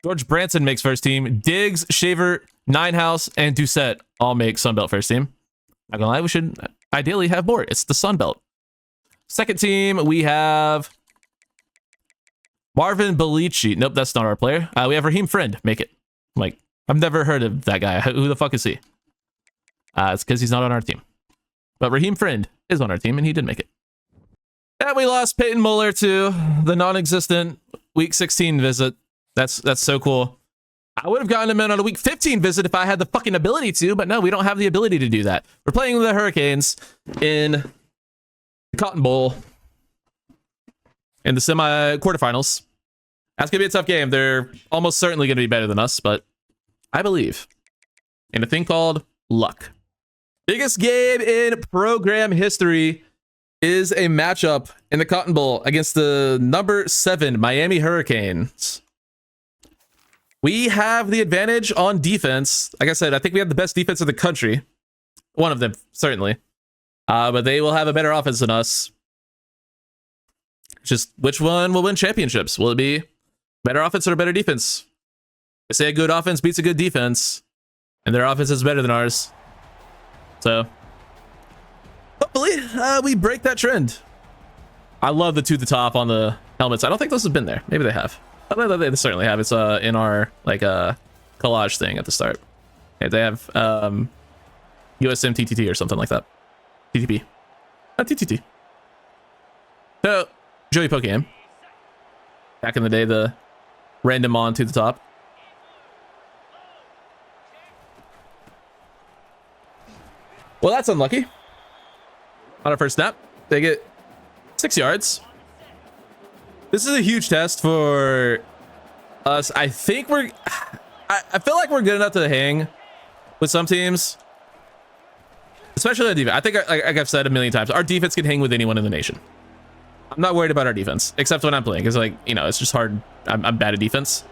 George Branson makes first team. Diggs, Shaver, Ninehouse, and Doucette all make Sun Belt first team. Not gonna lie, we should ideally have more. It's the Sun Belt. Second team, we have Marvin Belici. Nope, that's not our player. We have Raheem Friend. Make it. Like, I've never heard of that guy. Who the fuck is he? It's because he's not on our team. But Raheem Friend is on our team, and he did make it. And we lost Peyton Muller to the non-existent Week 16 visit. That's so cool. I would have gotten him in on a Week 15 visit if I had the fucking ability to, but no, we don't have the ability to do that. We're playing the Hurricanes in the Cotton Bowl in the semi-quarterfinals. That's going to be a tough game. They're almost certainly going to be better than us, but I believe in a thing called luck. Biggest game in program history is a matchup in the Cotton Bowl against the number 7 Miami Hurricanes. We have the advantage on defense. Like I said, I think we have the best defense in the country. One of them, certainly. But they will have a better offense than us. Just which one will win championships? Will it be better offense or better defense? They say a good offense beats a good defense, and their offense is better than ours. So hopefully we break that trend. I love the to the top on the helmets. I don't think those have been there. Maybe they have. They certainly have. It's in our like collage thing at the start. Yeah, they have USM TTT or something like that. TTP. Not TTT. So Joey Pokemon. Back in the day, the random on to the top. Well, that's unlucky. On our first snap, they get 6 yards. This is a huge test for us. I think I feel like we're good enough to hang with some teams, especially on defense. I think, like I've said a million times, our defense can hang with anyone in the nation. I'm not worried about our defense, except when I'm playing, because, like, you know, it's just hard. I'm bad at defense.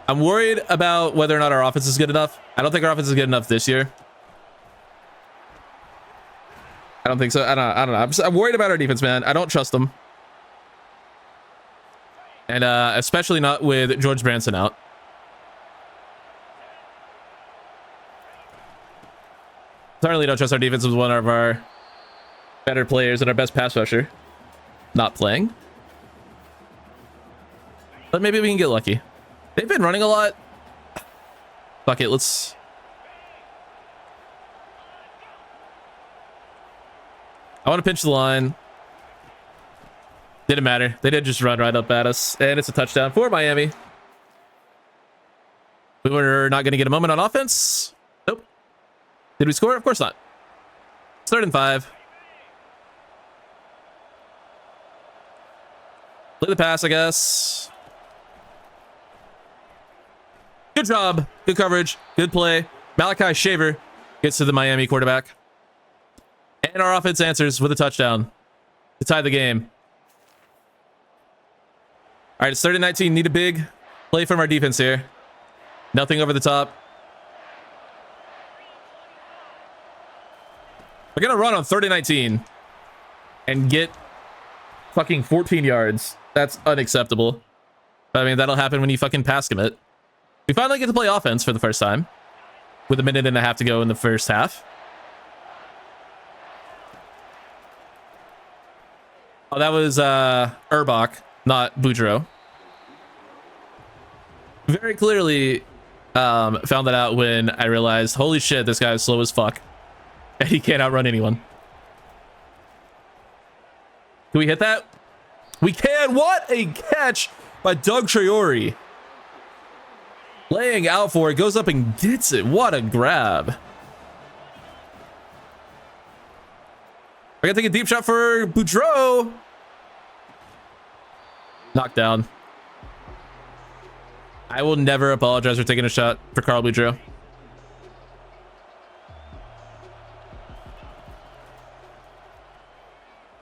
I'm worried about whether or not our offense is good enough. I don't think our offense is good enough this year. I don't think so. I don't know. I'm worried about our defense, man. I don't trust them. And especially not with George Branson out. Certainly don't trust our defense with one of our better players and our best pass rusher not playing. But maybe we can get lucky. They've been running a lot. Fuck it, let's... I want to pinch the line. Didn't matter. They did just run right up at us. And it's a touchdown for Miami. We were not going to get a moment on offense. Nope. Did we score? Of course not. 3rd and 5. Play the pass, I guess. Good job. Good coverage. Good play. Malachi Shaver gets to the Miami quarterback. And our offense answers with a touchdown to tie the game. All right, it's 3rd and 19. Need a big play from our defense here. Nothing over the top. We're going to run on 3rd and 19 and get fucking 14 yards. That's unacceptable. I mean, that'll happen when you fucking pass commit. We finally get to play offense for the first time with 1.5 minutes to go in the first half. Oh, that was Urbach, not Boudreaux. Very clearly found that out when I realized, holy shit, this guy is slow as fuck. And he can't outrun anyone. Can we hit that? We can! What a catch by Doug Traore. Laying out for it, goes up and gets it. What a grab. We're gonna take a deep shot for Boudreaux. Knocked down. I will never apologize for taking a shot for Carl Boudreaux.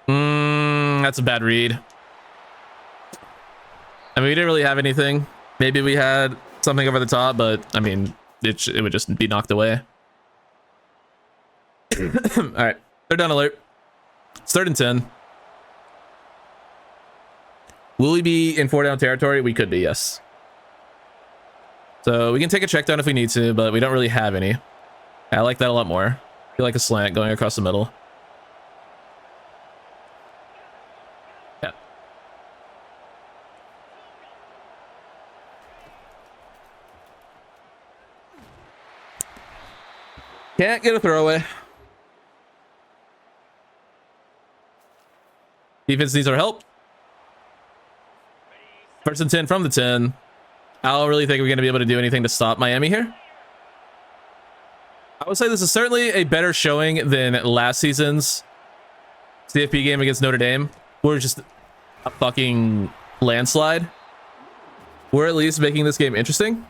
That's a bad read. I mean, we didn't really have anything. Maybe we had something over the top, but I mean, it would just be knocked away. All right, 3rd down alert. It's 3rd and 10. Will we be in 4-down territory? We could be, yes. So we can take a check down if we need to, but we don't really have any. I like that a lot more. I feel like a slant going across the middle. Yeah. Can't get a throwaway. Defense needs our help. 1st and 10 from the 10. I don't really think we're going to be able to do anything to stop Miami here. I would say this is certainly a better showing than last season's CFP game against Notre Dame. We're just a fucking landslide. We're at least making this game interesting.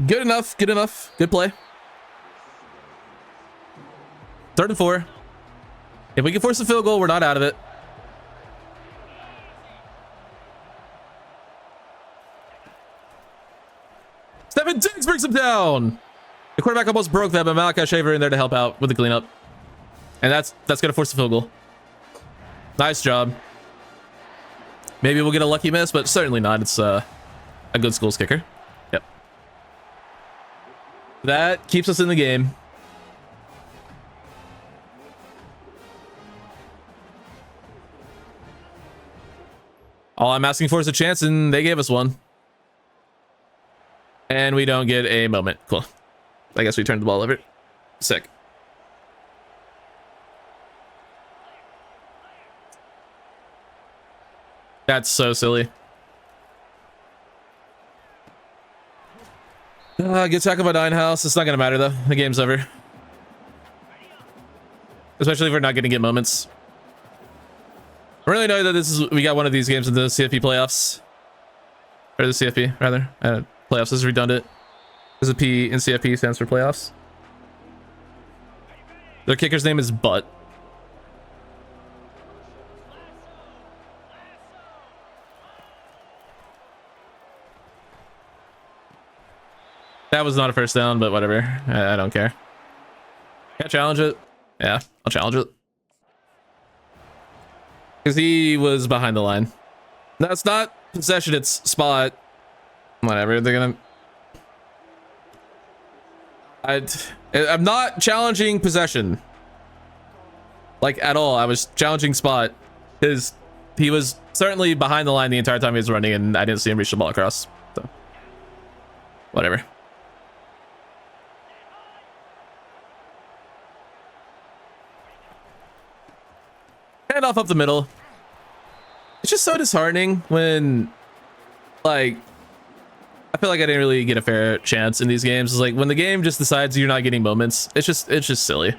Good enough. Good enough. Good play. 3rd and 4. If we can force a field goal, we're not out of it. Stephen Diggs brings him down. The quarterback almost broke that, but Malachi Shaver in there to help out with the cleanup. And that's going to force the field goal. Nice job. Maybe we'll get a lucky miss, but certainly not. It's a good schools kicker. Yep. That keeps us in the game. All I'm asking for is a chance, and they gave us one. And we don't get a moment. Cool. I guess we turned the ball over. Sick. That's so silly. Good tackle by Dine House. It's not going to matter, though. The game's over. Especially if we're not going to get moments. I really know that we got one of these games in the CFP playoffs. Or the CFP, rather. Playoffs is redundant. Because the P in CFP stands for playoffs. Their kicker's name is Butt. That was not a first down, but whatever. I don't care. Can I challenge it? Yeah, I'll challenge it. Because he was behind the line. No, it's not possession, it's spot. Whatever, they're gonna... I'm not challenging possession. Like, at all. I was challenging spot. Because he was certainly behind the line the entire time he was running, and I didn't see him reach the ball across. So, whatever. Hand off up the middle. It's just so disheartening when, like, I feel like I didn't really get a fair chance in these games. It's like when the game just decides you're not getting moments, it's just silly.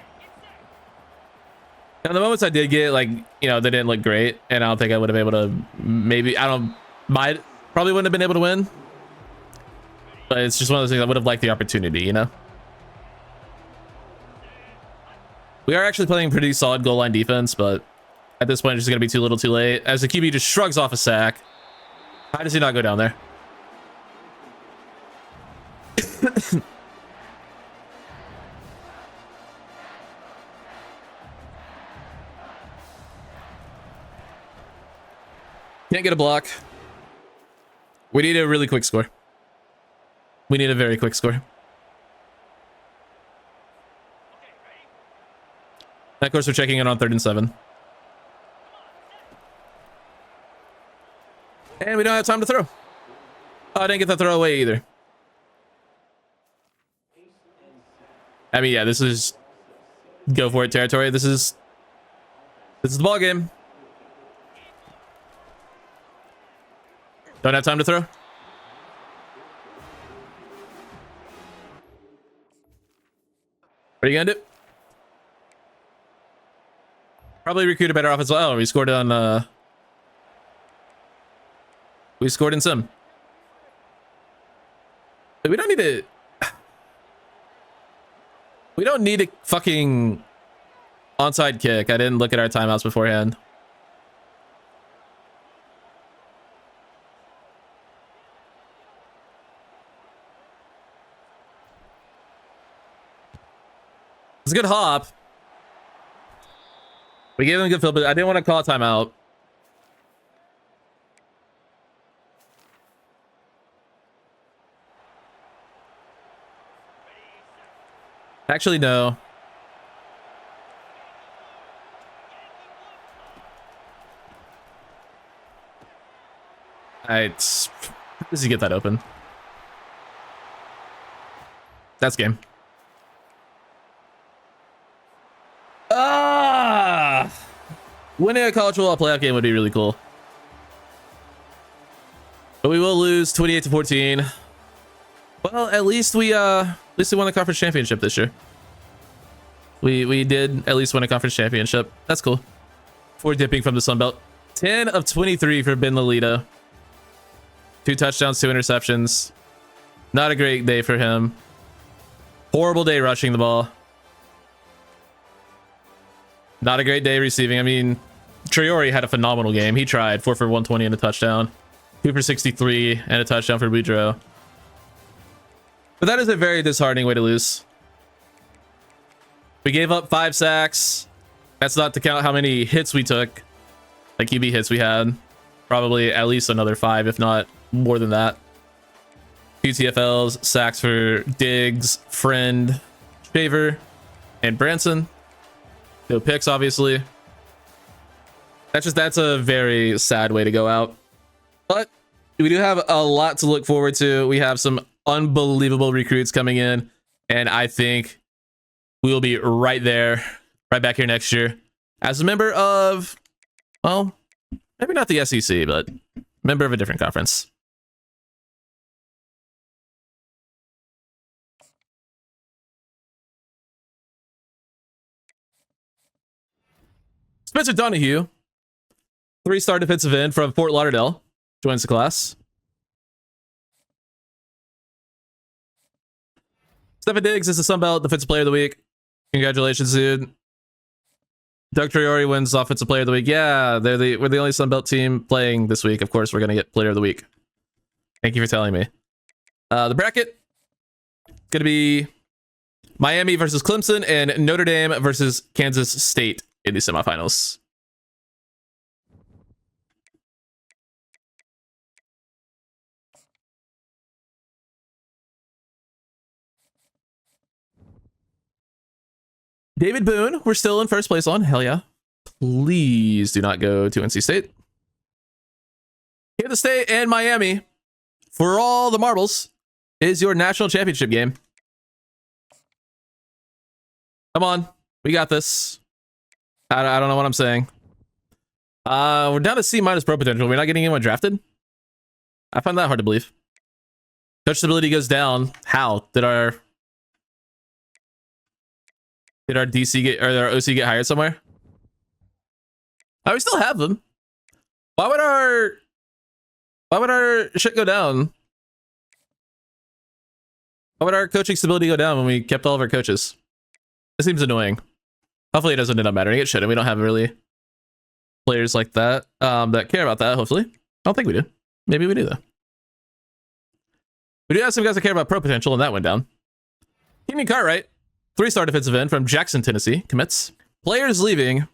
And the moments I did get, like, you know, they didn't look great, and I don't think I would have been able to, maybe, probably wouldn't have been able to win. But it's just one of those things I would have liked the opportunity, you know? We are actually playing pretty solid goal line defense, but at this point, it's just going to be too little too late. As the QB just shrugs off a sack. How does he not go down there? Can't get a block. We need a really quick score. We need a very quick score. Of course, we're checking in on 3rd and 7. And we don't have time to throw. Oh, I didn't get the throw away either. I mean, yeah, this is go for it territory. This is the ball game. Don't have time to throw. What are you gonna do? Probably recruit a better offense. Oh, we scored on we scored in sim. We don't need to. We don't need a fucking onside kick. I didn't look at our timeouts beforehand. It's a good hop. We gave them a good field, but I didn't want to call a timeout. Actually, no. How does he get that open? That's game. Winning a college football playoff game would be really cool. But we will lose 28-14. Well, at least we won the conference championship this year. We did at least win a conference championship. That's cool. For dipping from the Sun Belt. 10 of 23 for Ben Lolita. 2 touchdowns, 2 interceptions. Not a great day for him. Horrible day rushing the ball. Not a great day receiving. I mean, Traore had a phenomenal game. He tried 4 for 120 and a touchdown, 2 for 63 and a touchdown for Boudreaux. But that is a very disheartening way to lose. We gave up 5 sacks. That's not to count how many hits we took. Like QB hits we had. Probably at least another 5, if not more than that. PTFLs, sacks for Diggs, Friend, Shaver, and Branson. No picks, obviously. That's a very sad way to go out. But we do have a lot to look forward to. We have some unbelievable recruits coming in, and I think we will be right there, right back here next year as a member of, well, maybe not the SEC, but member of a different conference. Spencer Donahue, 3-star defensive end from Fort Lauderdale, joins the class. Stephen Diggs is the Sunbelt Defensive Player of the Week. Congratulations, dude. Doug Traore wins Offensive Player of the Week. Yeah, we're the only Sunbelt team playing this week. Of course, we're going to get Player of the Week. Thank you for telling me. The bracket going to be Miami versus Clemson and Notre Dame versus Kansas State in the semifinals. David Boone, we're still in first place on. Hell yeah. Please do not go to NC State. Kansas State and Miami, for all the marbles, is your national championship game. Come on. We got this. I don't know what I'm saying. We're down to C- pro potential. We're not getting anyone drafted. I find that hard to believe. Coach stability goes down. How? Did our DC get, or our OC get hired somewhere? Oh, we still have them. Why would our shit go down? Why would our coaching stability go down when we kept all of our coaches? It seems annoying. Hopefully it doesn't end up mattering. It shouldn't. We don't have really players like that that care about that, hopefully. I don't think we do. Maybe we do, though. We do have some guys that care about pro potential, and that went down. Keenan Cartwright, 3-star defensive end from Jackson, Tennessee, commits. Players leaving.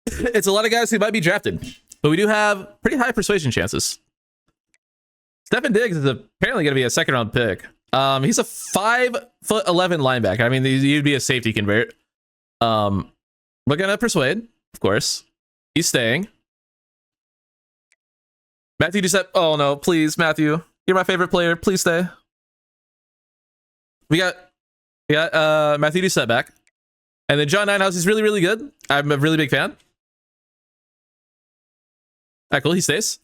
It's a lot of guys who might be drafted, but we do have pretty high persuasion chances. Stephen Diggs is apparently going to be a 2nd-round pick. He's a 5'11" linebacker. I mean, he'd be a safety convert. We're going to persuade, of course. He's staying. Matthew Ducette. Oh, no, please, Matthew. You're my favorite player. Please stay. We got Matthew Ducette back. And then John Ninehouse is really, really good. I'm a really big fan. All right, cool. He stays.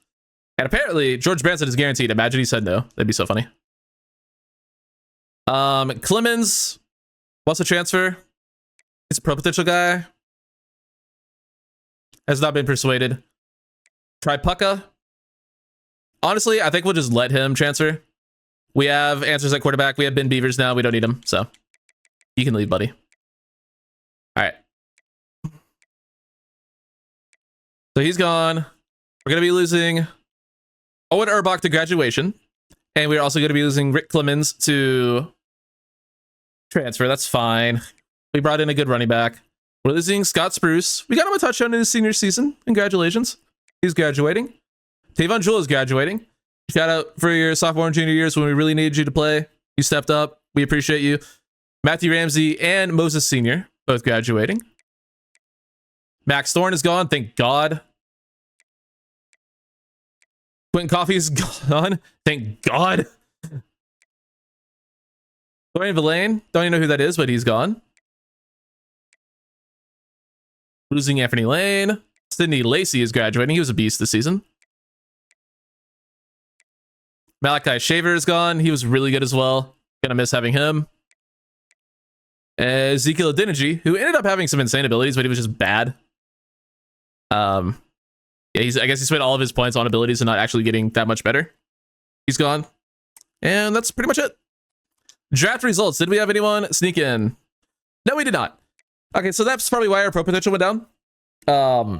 And apparently, George Branson is guaranteed. Imagine he said no. That'd be so funny. Clemens wants to transfer. He's a pro potential guy. Has not been persuaded. Try Pucka. Honestly, I think we'll just let him transfer. We have answers at quarterback. We have Ben Beavers now. We don't need him. So you can leave, buddy. All right. So he's gone. We're going to be losing Owen Urbach to graduation. And we're also going to be losing Rick Clemens to transfer. That's fine. We brought in a good running back. We're losing Scott Spruce. We got him a touchdown in his senior season. Congratulations. He's graduating. Tavon Jewell is graduating. Shout out for your sophomore and junior years when we really needed you to play. You stepped up. We appreciate you. Matthew Ramsey and Moses Sr. both graduating. Max Thorne is gone. Thank God. Quentin Coffey is gone. Thank God. Dorian Villain. Don't even know who that is, but he's gone. Losing Anthony Lane. Sidney Lacey is graduating. He was a beast this season. Malachi Shaver is gone. He was really good as well. Gonna miss having him. Ezekiel Adeniji, who ended up having some insane abilities, but he was just bad. Yeah, I guess he spent all of his points on abilities and not actually getting that much better. He's gone. And that's pretty much it. Draft results. Did we have anyone sneak in? No, we did not. Okay, so that's probably why our pro potential went down.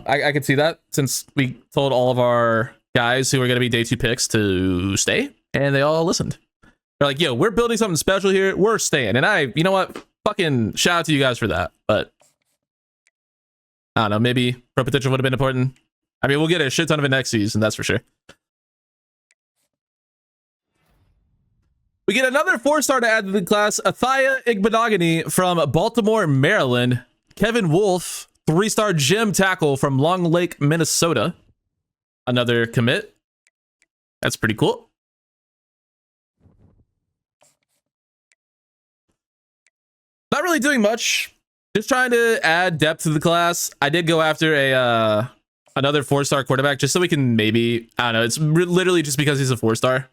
I could see that since we told all of our guys who are going to be day 2 picks to stay, and they all listened. They're like, yo, we're building something special here. We're staying. And you know what? Fucking shout out to you guys for that. But I don't know, maybe pro potential would have been important. I mean, we'll get a shit ton of it next season, that's for sure. We get another 4-star to add to the class, Athaya Igbenogany from Baltimore, Maryland. Kevin Wolf, 3-star gym tackle from Long Lake, Minnesota. Another commit. That's pretty cool. Not really doing much. Just trying to add depth to the class. I did go after another 4-star quarterback just so we can maybe, I don't know, it's literally just because he's a 4-star.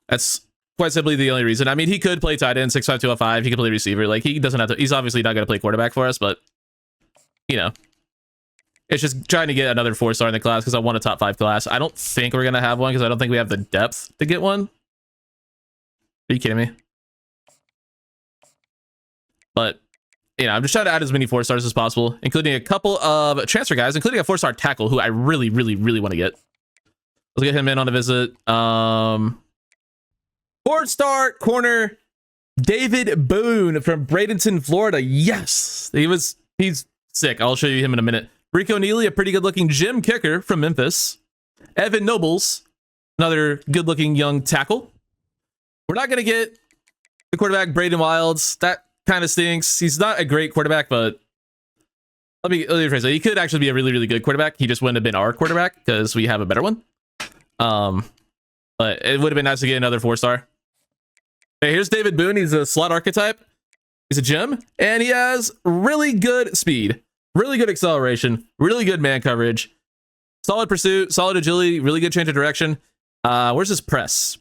That's quite simply the only reason. I mean, he could play tight end, 6'5", 205. He could play receiver. Like, he doesn't have to, he's obviously not going to play quarterback for us, but, you know, it's just trying to get another 4-star in the class because I want a top 5 class. I don't think we're going to have one because I don't think we have the depth to get one. Are you kidding me? But, you know, I'm just trying to add as many 4-stars as possible, including a couple of transfer guys, including a 4-star tackle who I really, really, really want to get. Let's get him in on a visit. 4-star corner, David Boone from Bradenton, Florida. Yes, he's sick. I'll show you him in a minute. Rico Neely, a pretty good-looking gym kicker from Memphis. Evan Nobles, another good-looking young tackle. We're not going to get the quarterback, Braden Wilds. That kind of stinks. He's not a great quarterback, but let me rephrase it. He could actually be a really, really good quarterback. He just wouldn't have been our quarterback because we have a better one. But it would have been nice to get another 4-star. Okay, here's David Boone. He's a slot archetype. He's a gem, and he has really good speed, really good acceleration, really good man coverage, solid pursuit, solid agility, really good change of direction. Where's his press?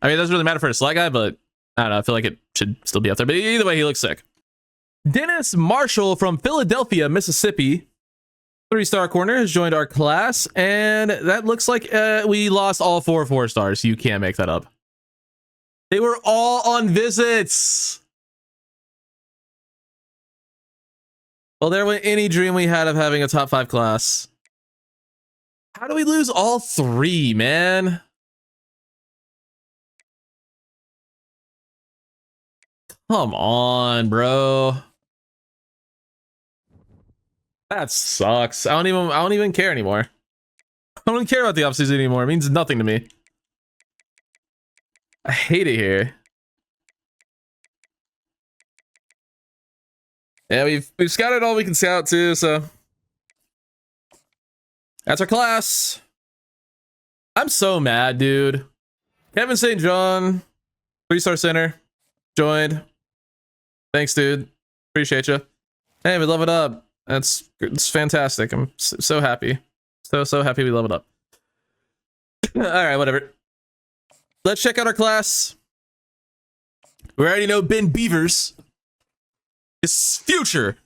I mean, it doesn't really matter for a slot guy, but I don't know. I feel like it should still be up there. But either way, he looks sick. Dennis Marshall from Philadelphia, Mississippi. 3-star corner has joined our class, and that looks like we lost all 4 4-stars. You can't make that up. They were all on visits. Well, there went any dream we had of having a top 5 class. How do we lose all 3, man? Come on, bro. That sucks. I don't even care anymore. I don't care about the offseason anymore. It means nothing to me. I hate it here. Yeah, we've scouted all we can scout too, so that's our class. I'm so mad, dude. Kevin St. John, 3-star center, joined. Thanks, dude. Appreciate you. Hey, we love it up. It's fantastic. I'm so happy. So happy we leveled up. All right, whatever. Let's check out our class. We already know Ben Beavers. His future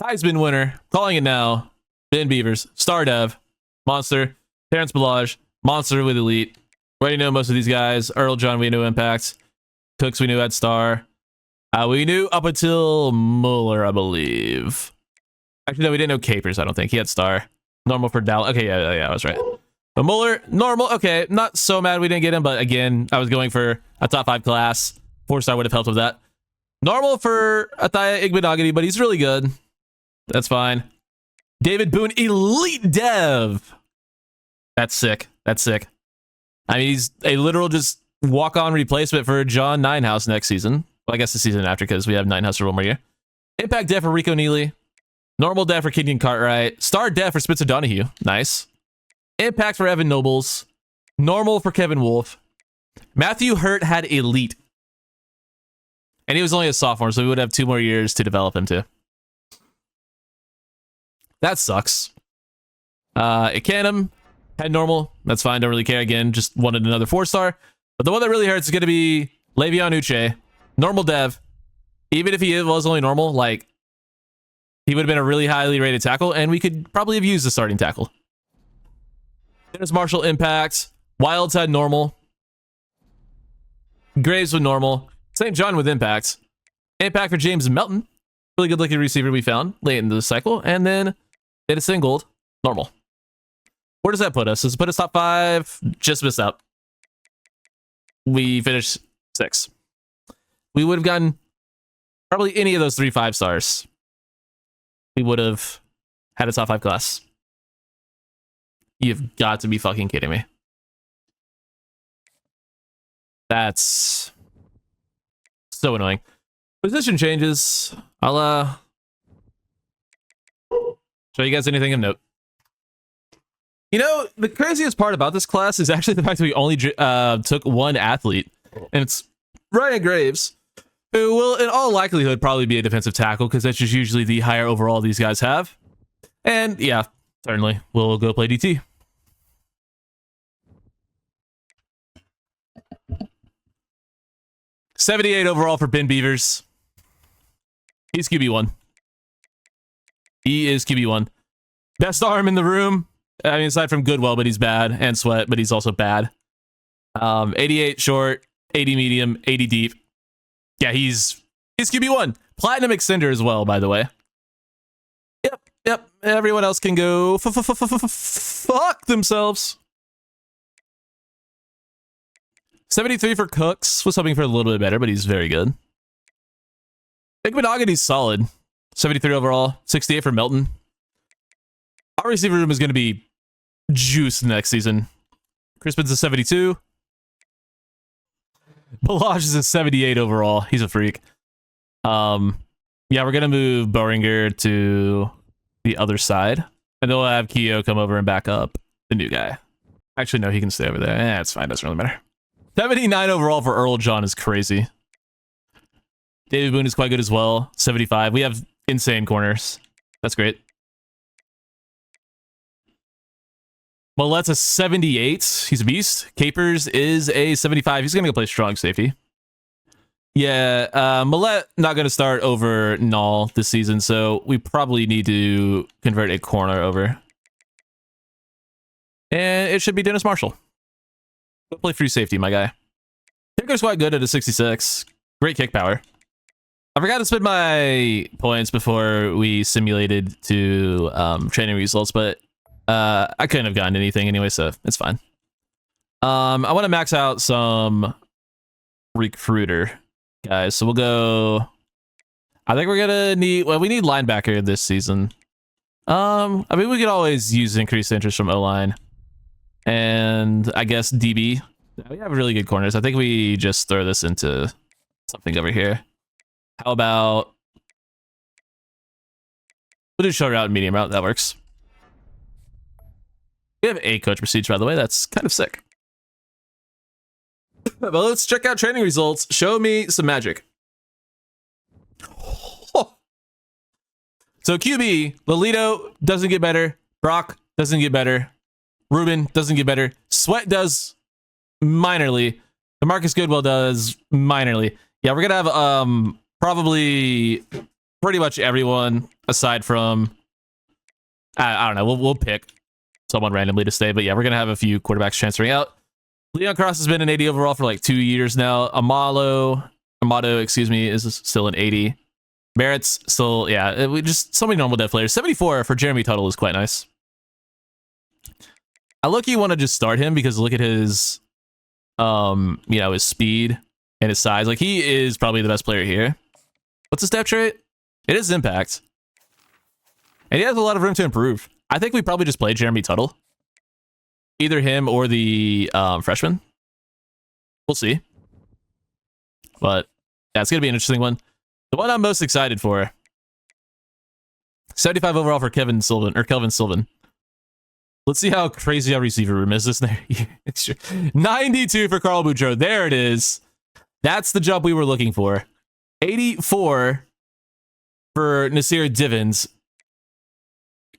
Heisman winner. Calling it now. Ben Beavers. Star Dev. Monster. Terrence Balaj. Monster with Elite. We already know most of these guys. Earl John, we knew Impact. Cooks, we knew had Star. We knew up until Mueller, I believe. Actually, no, we didn't know Capers, I don't think. He had Star. Normal for Dallas. Okay, yeah, I was right. But Mueller, normal. Okay, not so mad we didn't get him, but again, I was going for a top 5 class. 4-star would have helped with that. Normal for Athaya Igbenogany, but he's really good. That's fine. David Boone, Elite Dev. That's sick. That's sick. I mean, he's a literal just walk-on replacement for John Ninehouse next season. Well, I guess the season after because we have Ninehouse for one more year. Impact Dev for Rico Neely. Normal Dev for Kenyon Cartwright. Star Dev for Spencer Donahue. Nice. Impact for Evan Nobles. Normal for Kevin Wolf. Matthew Hurt had Elite. And he was only a sophomore, so we would have 2 more years to develop him too. That sucks. Ikanem had normal. That's fine. Don't really care. Again, just wanted another 4-star. But the one that really hurts is going to be Le'Veon Uche. Normal Dev. Even if he was only normal, like, he would have been a really highly rated tackle, and we could probably have used the starting tackle. Dennis Marshall impact. Wilds had normal. Graves with normal. St. John with impact. Impact for James Melton. Really good looking receiver we found late in the cycle. And then Edison Gold. Normal. Where does that put us? Does it put us top 5? Just missed out. We finished 6. We would have gotten probably any of those 3 5-stars. We would have had a top 5 class. You've got to be fucking kidding me. That's so annoying. Position changes. I'll show you guys anything of note. You know, the craziest part about this class is actually the fact that we only took one athlete, and it's Ryan Graves, who will in all likelihood probably be a defensive tackle because that's just usually the higher overall these guys have. And yeah, certainly we'll go play DT. $78 overall for Ben Beavers. He's QB1. He is QB1. Best arm in the room. I mean, aside from Goodwell, but he's bad, and Sweat, but he's also bad. 88 short, 80 medium, 80 deep. Yeah, he's QB1. Platinum extender as well, by the way. Yep. Everyone else can go fuck themselves. 73 for Cooks. Was hoping for a little bit better, but he's very good. Igbenogany's solid. 73 overall. 68 for Melton. Our receiver room is going to be juice next season. Crispin's a 72. Balaj is a 78 overall. He's a freak. Yeah, we're going to move Boringer to the other side. And then we'll have Keo come over and back up the new guy. Actually, no, he can stay over there. It's fine. Doesn't really matter. 79 overall for Earl John is crazy. David Boone is quite good as well. 75. We have insane corners. That's great. Millett's a 78. He's a beast. Capers is a 75. He's going to go play strong safety. Yeah, Millette not going to start over Null this season, so we probably need to convert a corner over. And it should be Dennis Marshall. Go play free safety, my guy. Kicker's quite good at a 66. Great kick power. I forgot to spend my points before we simulated to training results, but I couldn't have gotten anything anyway, so it's fine. I want to max out some recruiter guys, so we'll go. I think we're gonna need. Well, we need linebacker this season. I mean, we could always use increased interest from O-line, and I guess DB. We have really good corners. I think we just throw this into something over here. How about we'll do short route and medium route? That works. We have a coach procedure, by the way. That's kind of sick. But let's check out training results. Show me some magic. Oh. So QB, Lolito doesn't get better. Brock doesn't get better. Ruben doesn't get better. Sweat does minorly. DeMarcus Goodwell does minorly. Yeah, we're gonna have probably pretty much everyone aside from I don't know. We'll pick someone randomly to stay, but yeah, we're gonna have a few quarterbacks transferring out. Leon Cross has been an 80 overall for like 2 years now. Amato, excuse me, is still an 80. Barrett's still, yeah, we just so many normal dev players. 74 for Jeremy Tuttle is quite nice. I look, you want to just start him because look at his, you know, his speed and his size. Like he is probably the best player here. What's his step trait? It is impact, and he has a lot of room to improve. I think we probably just play Jeremy Tuttle. Either him or the freshman. We'll see. But yeah, it's going to be an interesting one. The one I'm most excited for. 75 overall for Kelvin Sylvan. Let's see how crazy our receiver room is this there. 92 for Carl Boudreaux. There it is. That's the jump we were looking for. 84 for Nasir Divins.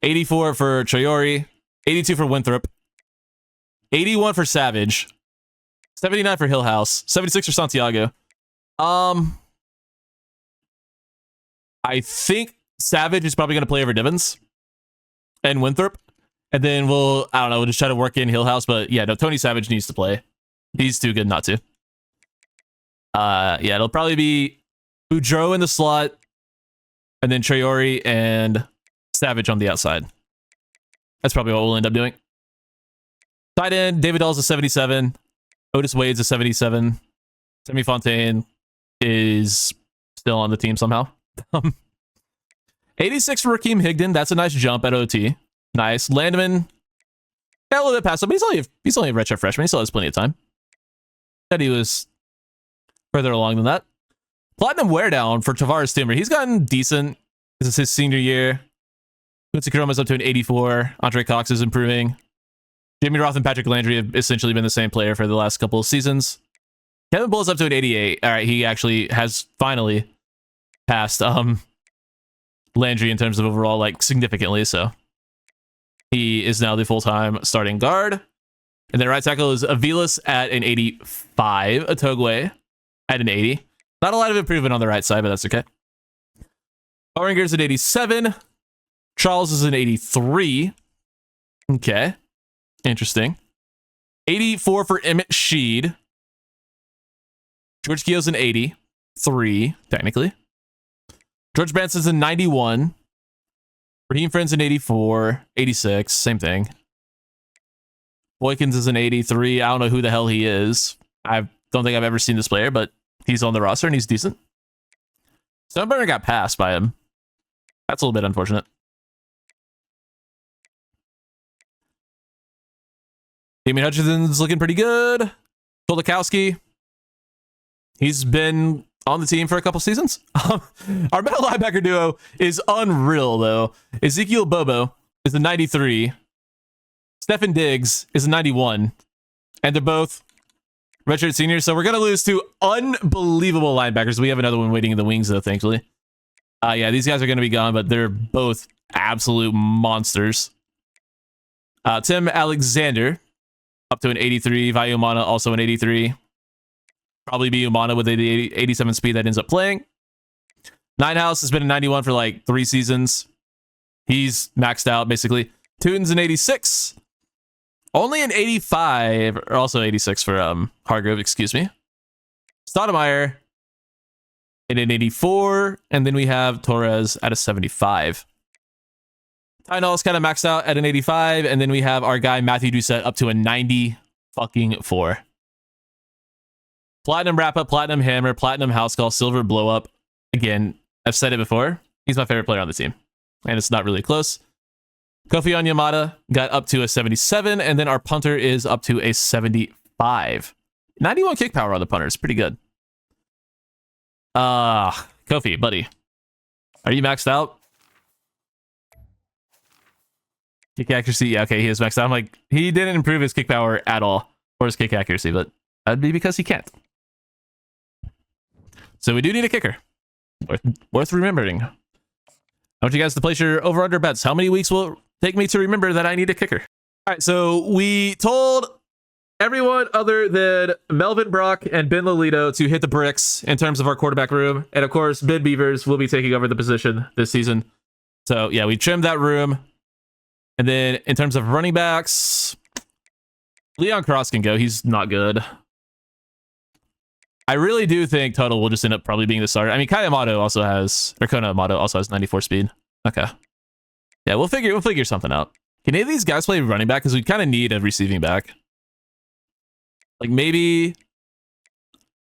84 for Traore. 82 for Winthrop. 81 for Savage. 79 for Hillhouse. 76 for Santiago. I think Savage is probably going to play over Divins and Winthrop. And then I don't know, we'll just try to work in Hillhouse. But yeah, no, Tony Savage needs to play. He's too good not to. Yeah, it'll probably be Boudreaux in the slot, and then Traore and Savage on the outside. That's probably what we'll end up doing. Tight end, David Dahl's a 77. Otis Wade's a 77. Semi Fontaine is still on the team somehow. 86 for Raheem Higdon. That's a nice jump at OT. Nice. Landman got a little bit past him, but he's only a redshirt freshman. He still has plenty of time. Said he was further along than that. Platinum wear down for Tavares Timber. He's gotten decent. This is his senior year. Quincy Karoma's up to an 84. Andre Cox is improving. Jimmy Roth and Patrick Landry have essentially been the same player for the last couple of seasons. Kevin Bull's up to an 88. All right, he actually has finally passed Landry in terms of overall, like, significantly. So he is now the full-time starting guard. And then right tackle is Avilas at an 85. Atogwe at an 80. Not a lot of improvement on the right side, but that's okay. Oringer's at 87. Charles is an 83. Okay. Interesting. 84 for Emmett Sheed. George Keogh's an 83, technically. George Branson's a 91. Raheem Friend's an 84. 86, same thing. Boykins is an 83. I don't know who the hell he is. I don't think I've ever seen this player, but he's on the roster and he's decent. Stoneburner got passed by him. That's a little bit unfortunate. Damien Hutchinson's looking pretty good. Kolakowski. He's been on the team for a couple seasons. Our middle linebacker duo is unreal, though. Ezekiel Bobo is a 93. Stephen Diggs is a 91. And they're both redshirt seniors. So we're going to lose two unbelievable linebackers. We have another one waiting in the wings, though, thankfully. Yeah, these guys are going to be gone, but they're both absolute monsters. Tim Alexander, up to an 83. Vayumana, also an 83. Probably be Umana with the 87 speed that ends up playing. Ninehouse has been a 91 for like 3 seasons. He's maxed out, basically. Tootin's an 86. Only an 85, or also 86 for Hargrove, excuse me. Stoudemire in an 84, and then we have Torres at a 75. Tynall's kind of maxed out at an 85, and then we have our guy Matthew Doucette up to a 94. Platinum wrap up, platinum hammer, platinum house call, silver blow up. Again, I've said it before. He's my favorite player on the team, and it's not really close. Kofi Onyemata got up to a 77, and then our punter is up to a 75. 91 kick power on the punter is pretty good. Kofi, buddy, are you maxed out? Kick accuracy, yeah, okay, he is maxed out. I'm like, he didn't improve his kick power at all, or his kick accuracy, but that'd be because he can't. So we do need a kicker. Worth remembering. I want you guys to place your over-under bets. How many weeks will it take me to remember that I need a kicker? All right, so we told everyone other than Melvin Brock and Ben Lolito to hit the bricks in terms of our quarterback room. And of course, Ben Beavers will be taking over the position this season. So yeah, we trimmed that room. And then in terms of running backs, Leon Cross can go. He's not good. I really do think Tuttle will just end up probably being the starter. I mean, Kona Amato also has 94 speed. Okay. Yeah, we'll figure something out. Can any of these guys play running back? Because we kind of need a receiving back. Like maybe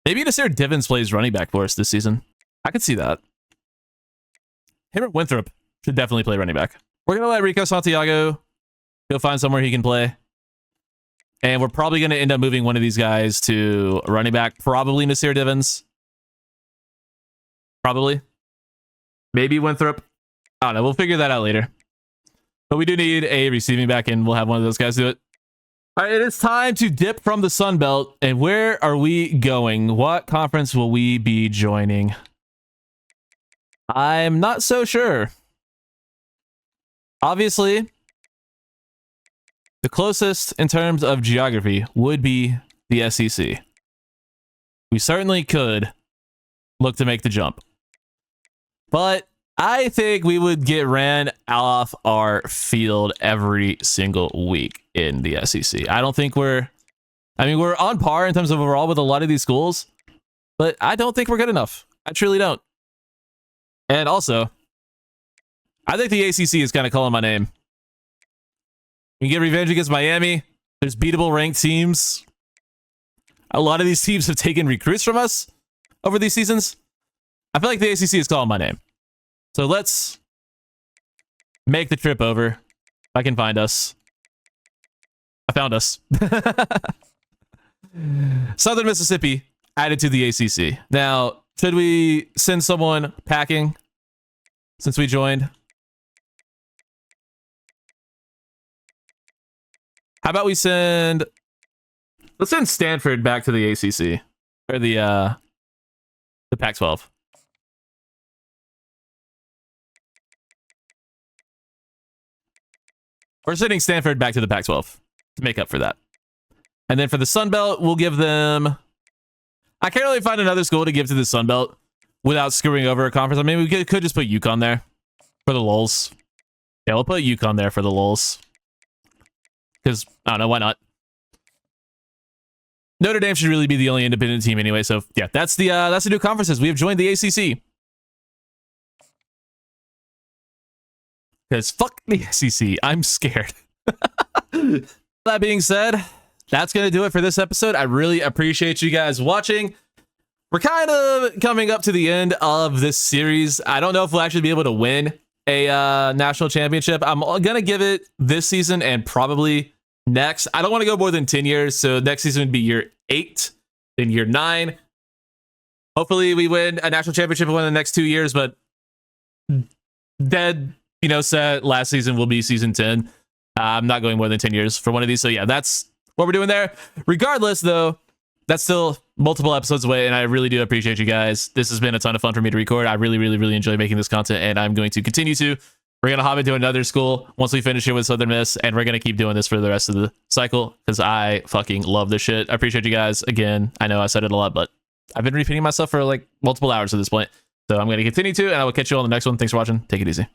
Nasir Divins plays running back for us this season. I could see that. Him or Winthrop should definitely play running back. We're going to let Rico Santiago go find somewhere he can play. And we're probably going to end up moving one of these guys to running back. Probably Nasir Divins. Probably. Maybe Winthrop. I don't know. We'll figure that out later. But we do need a receiving back, and we'll have one of those guys do it. All right, it is time to dip from the Sun Belt. And where are we going? What conference will we be joining? I'm not so sure. Obviously, the closest in terms of geography would be the SEC. We certainly could look to make the jump. But I think we would get ran off our field every single week in the SEC. I don't think we're on par in terms of overall with a lot of these schools, but I don't think we're good enough. I truly don't. And also, I think the ACC is kind of calling my name. We get revenge against Miami. There's beatable ranked teams. A lot of these teams have taken recruits from us over these seasons. I feel like the ACC is calling my name. So let's make the trip over. If I can find us. I found us. Southern Mississippi added to the ACC. Now, should we send someone packing since we joined? How about we let's send Stanford back to the ACC or the Pac-12. We're sending Stanford back to the Pac-12 to make up for that. And then for the Sun Belt, we'll give them... I can't really find another school to give to the Sun Belt without screwing over a conference. I mean, we could just put UConn there for the lulz. Yeah, we'll put UConn there for the lulz. Because, I don't know, why not? Notre Dame should really be the only independent team anyway. So, yeah, that's the new conferences. We have joined the ACC. Because fuck the SEC. I'm scared. That being said, that's going to do it for this episode. I really appreciate you guys watching. We're kind of coming up to the end of this series. I don't know if we'll actually be able to win a national championship. I'm going to give it this season and probably next. I don't want to go more than 10 years. So next season would be year 8, then year 9. Hopefully we win a national championship in one of the next 2 years, but dead, set last season will be season 10. I'm not going more than 10 years for one of these. So yeah, that's what we're doing there. Regardless, though, that's still multiple episodes away, and I really do appreciate you guys. This has been a ton of fun for me to record. I really, really, really enjoy making this content, and I'm going to continue to. We're going to hop into another school once we finish it with Southern Miss, and we're going to keep doing this for the rest of the cycle because I fucking love this shit. I appreciate you guys. Again, I know I said it a lot, but I've been repeating myself for like multiple hours at this point. So I'm going to continue to, and I will catch you on the next one. Thanks for watching. Take it easy.